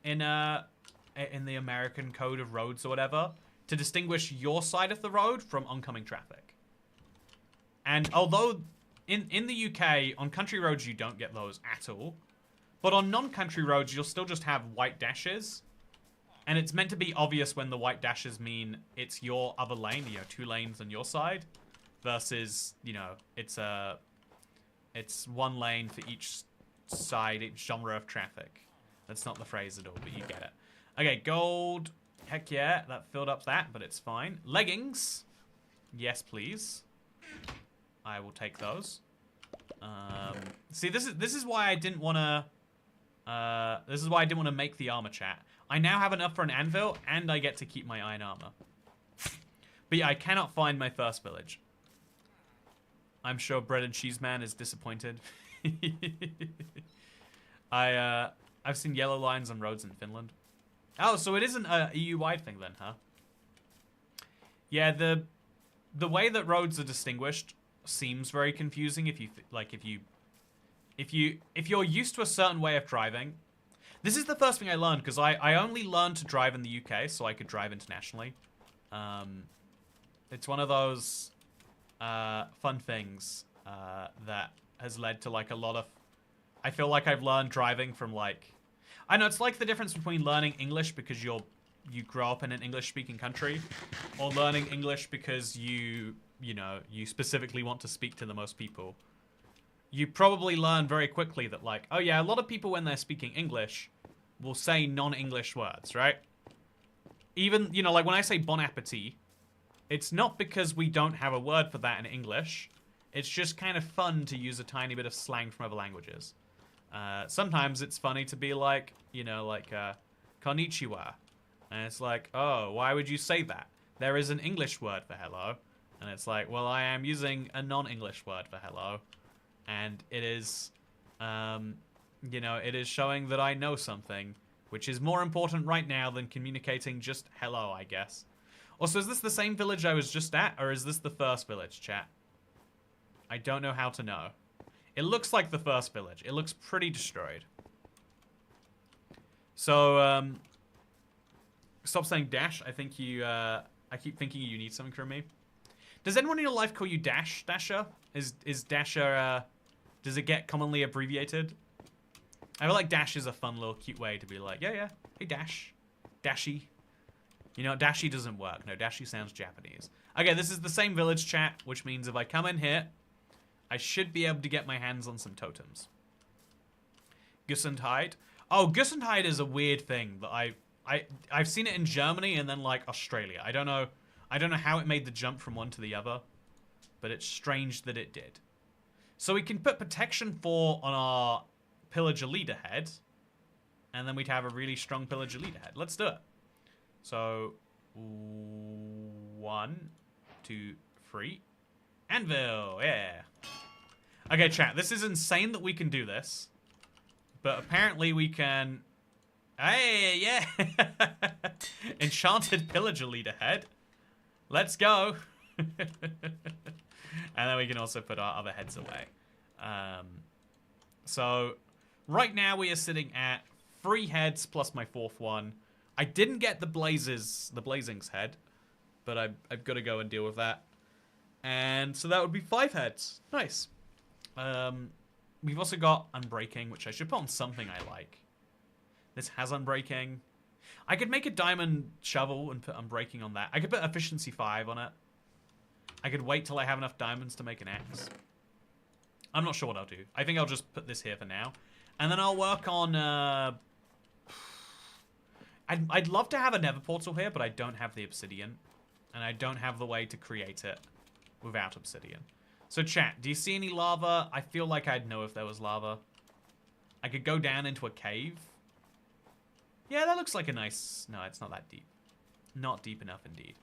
in the American code of roads or whatever to distinguish your side of the road from oncoming traffic. And although in the UK, on country roads, you don't get those at all. But on non-country roads, you'll still just have white dashes. And it's meant to be obvious when the white dashes mean it's your other lane, you know, 2 lanes on your side. Versus, you know, it's 1 lane for each side, each genre of traffic. That's not the phrase at all, but you get it. Okay, gold. Heck yeah, that filled up that, but it's fine. Leggings. Yes, please. I will take those. See, this is why I didn't want to... this is why I didn't want to make the armor, chat. I now have enough for an anvil, and I get to keep my iron armor. But yeah, I cannot find my first village. I'm sure Bread and Cheese Man is disappointed. I've seen yellow lines on roads in Finland. Oh, so it isn't a EU-wide thing then, huh? Yeah, the way that roads are distinguished seems very confusing if you're used to a certain way of driving. This is the first thing I learned, because I only learned to drive in the UK so I could drive internationally. It's one of those fun things that has led to like a lot of... I feel like I've learned driving from like... I know, it's like the difference between learning English because you grow up in an English-speaking country, or learning English because you specifically want to speak to the most people. You probably learn very quickly that, like, oh yeah, a lot of people when they're speaking English will say non-English words, right? Even, you know, like when I say bon appetit, it's not because we don't have a word for that in English. It's just kind of fun to use a tiny bit of slang from other languages. Sometimes it's funny to be like, you know, like, konnichiwa. And it's like, oh, why would you say that? There is an English word for hello. And it's like, well, I am using a non-English word for hello. And it is, you know, it is showing that I know something, which is more important right now than communicating just hello, I guess. Also, is this the same village I was just at, or is this the first village, chat? I don't know how to know. It looks like the first village. It looks pretty destroyed. So, stop saying Dash. I think you, I keep thinking you need something from me. Does anyone in your life call you Dash, Dasher? Is Dasher, does it get commonly abbreviated? I feel like Dash is a fun little cute way to be like, yeah, hey Dash, Dashy. You know, Dashy doesn't work. No, Dashy sounds Japanese. Okay, this is the same village, chat, which means if I come in here, I should be able to get my hands on some totems. Gesundheit. Oh, Gesundheit is a weird thing that I've seen it in Germany and then like Australia. I don't know how it made the jump from one to the other, but it's strange that it did. So we can put protection 4 on our Pillager Leader head, and then we'd have a really strong Pillager Leader head. Let's do it. So 1, 2, 3. Anvil, yeah. Okay, chat, this is insane that we can do this. But apparently we can... Hey, yeah! Enchanted Pillager Leader head. Let's go! And then we can also put our other heads away. So, right now we are sitting at 3 heads plus my 4th one. I didn't get the Blazing's head, but I've got to go and deal with that. And so that would be 5 heads. Nice. We've also got Unbreaking, which I should put on something I like. This has Unbreaking. I could make a diamond shovel and put Unbreaking on that. I could put Efficiency 5 on it. I could wait till I have enough diamonds to make an axe. I'm not sure what I'll do. I think I'll just put this here for now. And then I'll work on... I'd love to have a nether portal here, but I don't have the obsidian. And I don't have the way to create it without obsidian. So chat, do you see any lava? I feel like I'd know if there was lava. I could go down into a cave. Yeah, that looks like a nice... No, it's not that deep. Not deep enough indeed.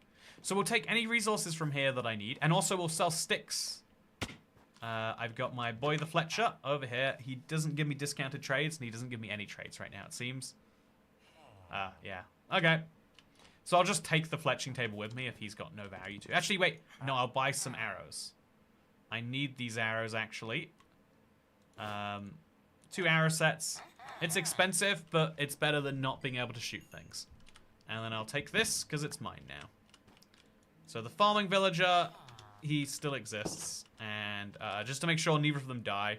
So we'll take any resources from here that I need. And also we'll sell sticks. I've got my boy the Fletcher over here. He doesn't give me discounted trades, and he doesn't give me any trades right now, it seems. Yeah. Okay. So I'll just take the fletching table with me if he's got no value to. Actually, wait. No, I'll buy some arrows. I need these arrows, actually. 2 arrow sets. It's expensive, but it's better than not being able to shoot things. And then I'll take this, because it's mine now. So the farming villager, he still exists. And just to make sure neither of them die,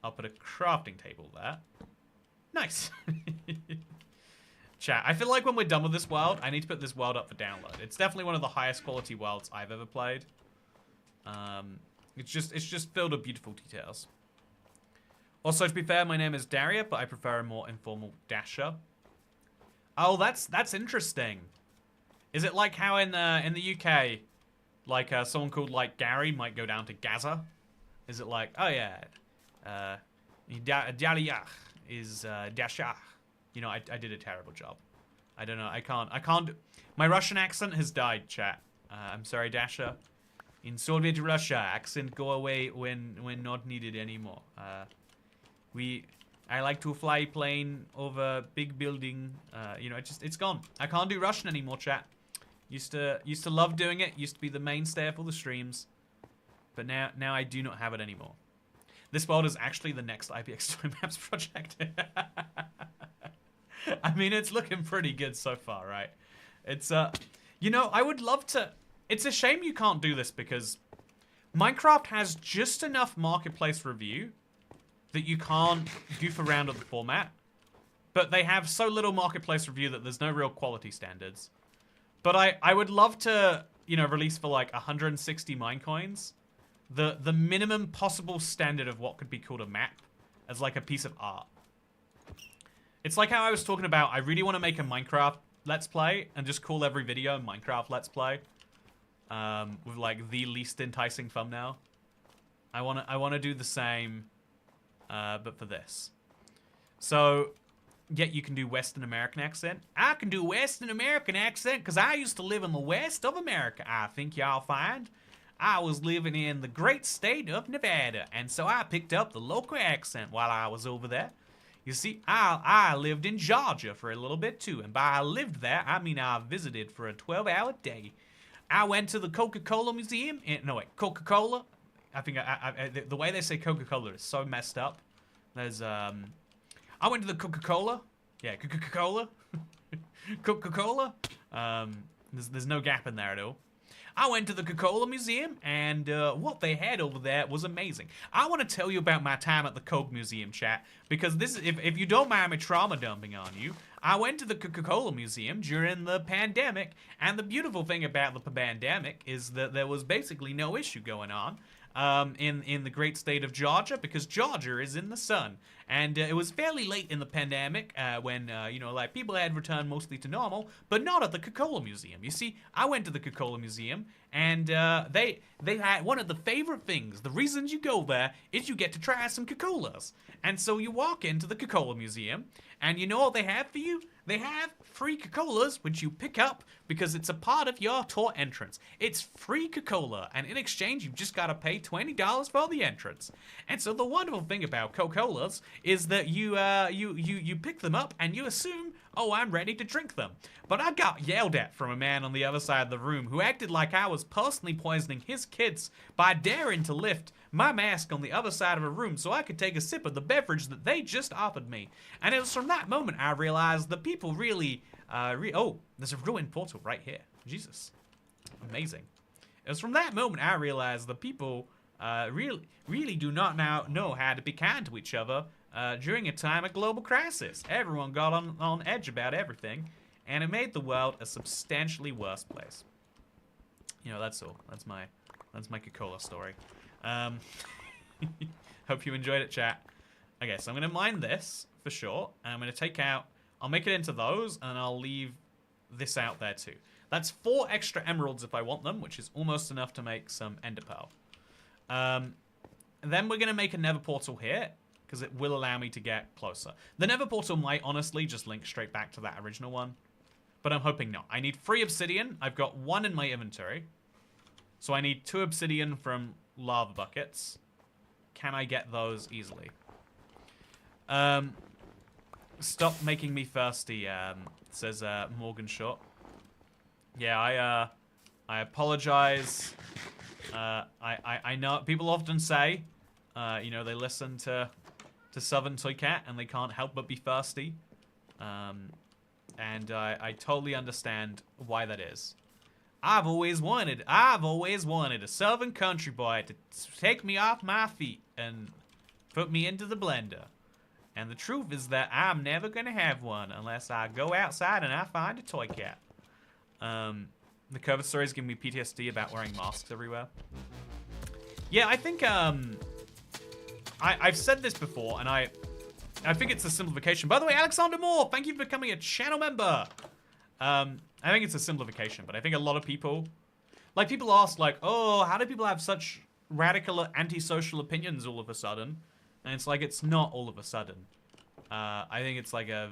I'll put a crafting table there. Nice. Chat, I feel like when we're done with this world, I need to put this world up for download. It's definitely one of the highest quality worlds I've ever played. It's just filled with beautiful details. Also, to be fair, my name is Daria, but I prefer a more informal Dasher. Oh, that's interesting. Is it like how in the UK, like someone called like Gary might go down to Gaza? Is it like, oh yeah, Daria is Dasha? You know, I did a terrible job. I don't know. I can't. My Russian accent has died, chat. I'm sorry, Dasha. In Soviet Russia, accent go away when not needed anymore. I like to fly plane over big building. You know, it's gone. I can't do Russian anymore, chat. Used to love doing it. Used to be the mainstay of all the streams. But now I do not have it anymore. This world is actually the next IPX Toy Maps project. I mean, it's looking pretty good so far, right? It's you know, I would love to. It's a shame you can't do this because Minecraft has just enough marketplace review that you can't goof around with the format. But they have so little marketplace review that there's no real quality standards. But I would love to, you know, release for like 160 Minecoins the minimum possible standard of what could be called a map as like a piece of art. It's like how I was talking about, I really want to make a Minecraft Let's Play and just call every video Minecraft Let's Play. With like the least enticing thumbnail. I wanna do the same, but for this. So, yeah, you can do Western American accent. I can do Western American accent because I used to live in the west of America. I think y'all find. I was living in the great state of Nevada, and so I picked up the local accent while I was over there. You see, I lived in Georgia for a little bit too, and by lived there, I mean I visited for a 12-hour day. I went to the Coca-Cola Museum. No, wait, Coca-Cola. I think the way they say Coca-Cola is so messed up. There's, I went to the Coca-Cola. Yeah, Coca-Cola. Coca-Cola. There's no gap in there at all. I went to the Coca-Cola Museum, and what they had over there was amazing. I want to tell you about my time at the Coke Museum, chat, because this is, if you don't mind me trauma dumping on you, I went to the Coca-Cola Museum during the pandemic, and the beautiful thing about the pandemic is that there was basically no issue going on in the great state of Georgia, because Georgia is in the sun. And it was fairly late in the pandemic when, you know, like people had returned mostly to normal, but not at the Coca-Cola Museum. You see, I went to the Coca-Cola Museum, and they had one of the favorite things. The reasons you go there is you get to try some Coca-Colas. And so you walk into the Coca-Cola Museum, and you know what they have for you? They have free Coca-Colas, which you pick up because it's a part of your tour entrance. It's free Coca-Cola, and in exchange, you've just got to pay $20 for the entrance. And so the wonderful thing about Coca-Colas is that you pick them up and you assume, oh, I'm ready to drink them. But I got yelled at from a man on the other side of the room who acted like I was personally poisoning his kids by daring to lift my mask on the other side of a room so I could take a sip of the beverage that they just offered me. And it was from that moment I realized that people really, oh, there's a ruined portal right here. Jesus. Amazing. It was from that moment I realized that people really do not now know how to be kind to each other during a time of global crisis. Everyone got on edge about everything, and it made the world a substantially worse place. You know, that's all. That's my Coca-Cola story. Hope you enjoyed it, chat. Okay, so I'm gonna mine this for sure, and I'm gonna take out. I'll make it into those, and I'll leave this out there too. That's 4 extra emeralds if I want them, which is almost enough to make some ender pearl. Then we're gonna make a nether portal here, because it will allow me to get closer. The nether portal might honestly just link straight back to that original one, but I'm hoping not. I need 3 obsidian. I've got 1 in my inventory, so I need 2 obsidian from lava buckets. Can I get those easily? Stop making me thirsty, says Morgan Short. Yeah, I apologize. I know people often say, you know, they listen to Southern Toy Cat and they can't help but be thirsty. And I totally understand why that is. I've always wanted a southern country boy to take me off my feet and put me into the blender. And the truth is that I'm never gonna have one unless I go outside and I find a toy cat. The COVID stories give me PTSD about wearing masks everywhere. Yeah, I think I've said this before, and I think it's a simplification. By the way, Alexander Moore, thank you for becoming a channel member. I think it's a simplification, but I think a lot of people, like people ask, like, oh, how do people have such radical antisocial opinions all of a sudden? And it's like, it's not all of a sudden. I think it's like a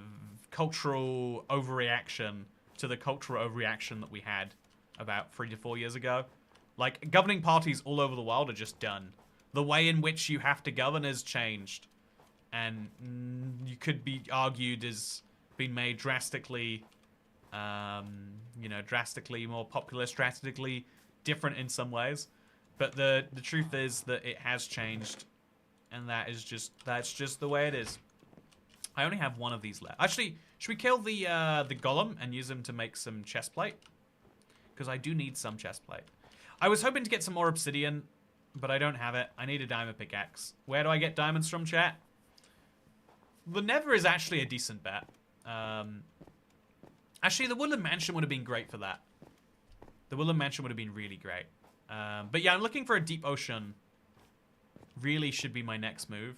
cultural overreaction to the cultural overreaction that we had about 3 to 4 years ago. Like, governing parties all over the world are just done. The way in which you have to govern has changed. And you could be argued as being made drastically, you know, drastically more populist, drastically different in some ways. But the truth is that it has changed. And that's just the way it is. I only have one of these left. Actually, should we kill the golem and use him to make some chest plate? Because I do need some chest plate. I was hoping to get some more obsidian, but I don't have it. I need a diamond pickaxe. Where do I get diamonds from, chat? The Nether is actually a decent bet. Actually, the Woodland Mansion would have been great for that. The Woodland Mansion would have been really great. But yeah, I'm looking for a deep ocean. Really should be my next move.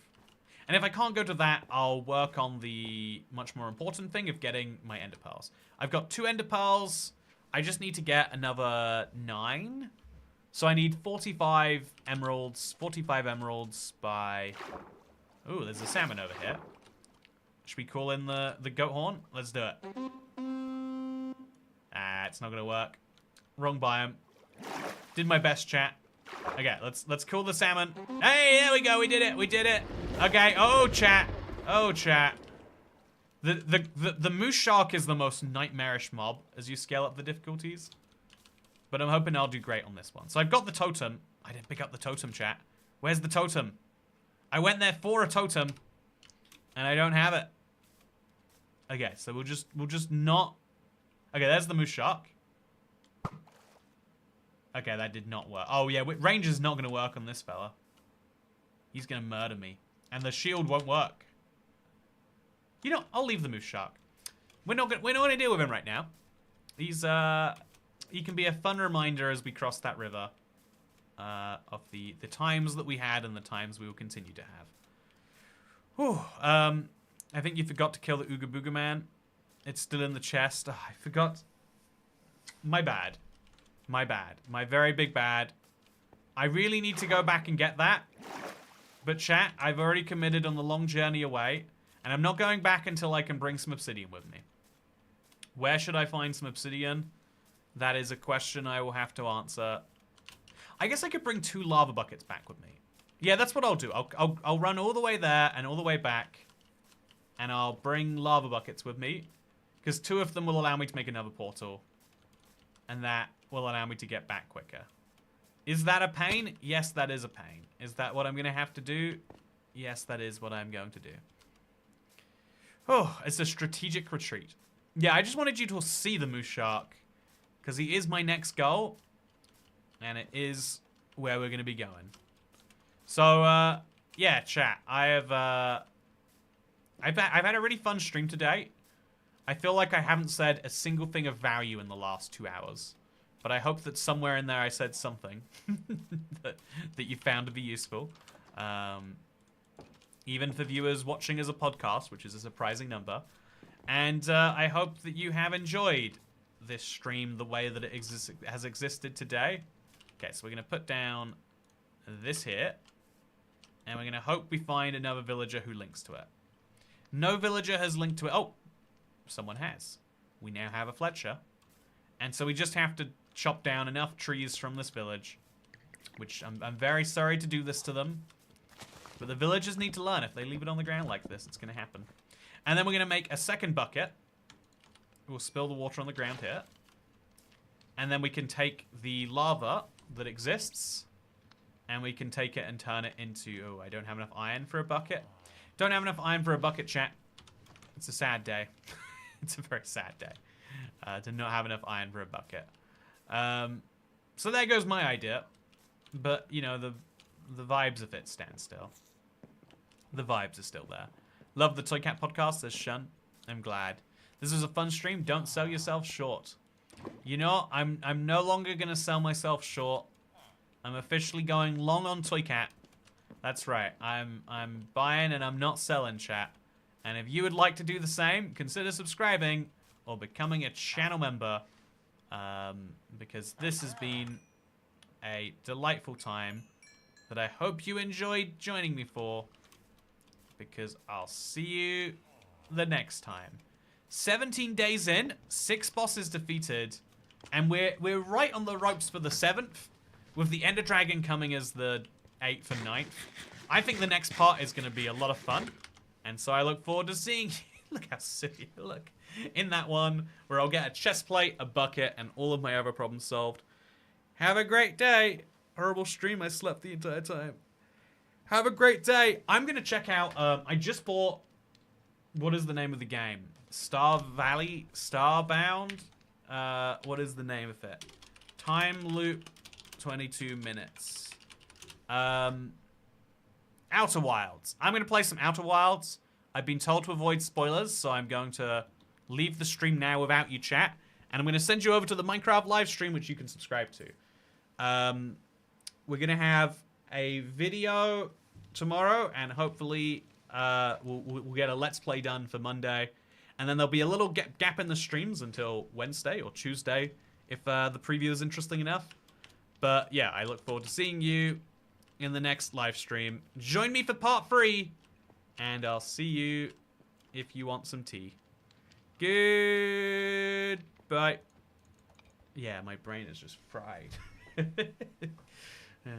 And if I can't go to that, I'll work on the much more important thing of getting my ender pearls. I've got 2 ender pearls. I just need to get another 9. So I need 45 emeralds. 45 emeralds by... Ooh, there's a salmon over here. Should we call in the goat horn? Let's do it. Ah, it's not gonna work. Wrong biome. Did my best, chat. Okay, let's call the salmon. Hey, there we go. We did it. We did it. Okay. Oh, chat. Oh, chat. The Mushark is the most nightmarish mob as you scale up the difficulties. But I'm hoping I'll do great on this one. So I've got the totem. I didn't pick up the totem, chat. Where's the totem? I went there for a totem, and I don't have it. Okay, so we'll just not. Okay, there's the Mushark. Okay, that did not work. Oh, yeah, range is not going to work on this fella. He's going to murder me. And the shield won't work. You know, I'll leave the Mushark. We're not going to deal with him right now. He's, he can be a fun reminder as we cross that river. Of the times that we had and the times we will continue to have. Whew. I think you forgot to kill the Ooga Booga Man. It's still in the chest. Oh, I forgot. My bad. My bad. My very big bad. I really need to go back and get that. But chat, I've already committed on the long journey away. And I'm not going back until I can bring some obsidian with me. Where should I find some obsidian? That is a question I will have to answer. I guess I could bring 2 lava buckets back with me. Yeah, that's what I'll do. I'll run all the way there and all the way back. And I'll bring lava buckets with me. Because 2 of them will allow me to make another portal. And that will allow me to get back quicker. Is that a pain? Yes, that is a pain. Is that what I'm going to have to do? Yes, that is what I'm going to do. Oh, it's a strategic retreat. Yeah, I just wanted you to see the Mushark. Because he is my next goal. And it is where we're going to be going. So, yeah, chat. I've had a really fun stream today. I feel like I haven't said a single thing of value in the last 2 hours. But I hope that somewhere in there I said something that you found to be useful. Even for viewers watching as a podcast, which is a surprising number. And I hope that you have enjoyed this stream the way that it has existed today. Okay, so we're going to put down this here. And we're going to hope we find another villager who links to it. No villager has linked to it. Oh, someone has. We now have a Fletcher. And so we just have to chop down enough trees from this village. Which I'm very sorry to do this to them. But the villagers need to learn. If they leave it on the ground like this, it's going to happen. And then we're going to make a second bucket. We'll spill the water on the ground here. And then we can take the lava that exists. And we can take it and turn it into... Oh, I don't have enough iron for a bucket. Don't have enough iron for a bucket, chat. It's a sad day. It's a very sad day. To not have enough iron for a bucket. So there goes my idea. But, you know, the vibes of it stand still. The vibes are still there. Love the Toy Cat podcast, says Shun. I'm glad. This was a fun stream. Don't sell yourself short. You know, I'm no longer going to sell myself short. I'm officially going long on Toy Cat. That's right. I'm buying and I'm not selling, chat. And if you would like to do the same, consider subscribing or becoming a channel member. Because this has been a delightful time that I hope you enjoyed joining me for. Because I'll see you the next time. 17 days in, 6 bosses defeated, and we're right on the ropes for the 7th, with the Ender Dragon coming as the 8th and 9th. I think the next part is going to be a lot of fun, and so I look forward to seeing you. Look how silly you look. In that one, where I'll get a chest plate, a bucket, and all of my other problems solved. Have a great day. Horrible stream, I slept the entire time. Have a great day. I'm going to check out, I just bought, what is the name of the game? Star Valley? Starbound? What is the name of it? Time loop, 22 minutes. Outer Wilds. I'm going to play some Outer Wilds. I've been told to avoid spoilers, so I'm going to leave the stream now without you, chat. And I'm going to send you over to the Minecraft live stream, which you can subscribe to. We're going to have a video tomorrow, and hopefully we'll get a Let's Play done for Monday. And then there'll be a little gap in the streams until Wednesday or Tuesday, if the preview is interesting enough. But yeah, I look forward to seeing you in the next live stream. Join me for part 3, and I'll see you if you want some tea. Goodbye. Yeah, my brain is just fried. Yeah.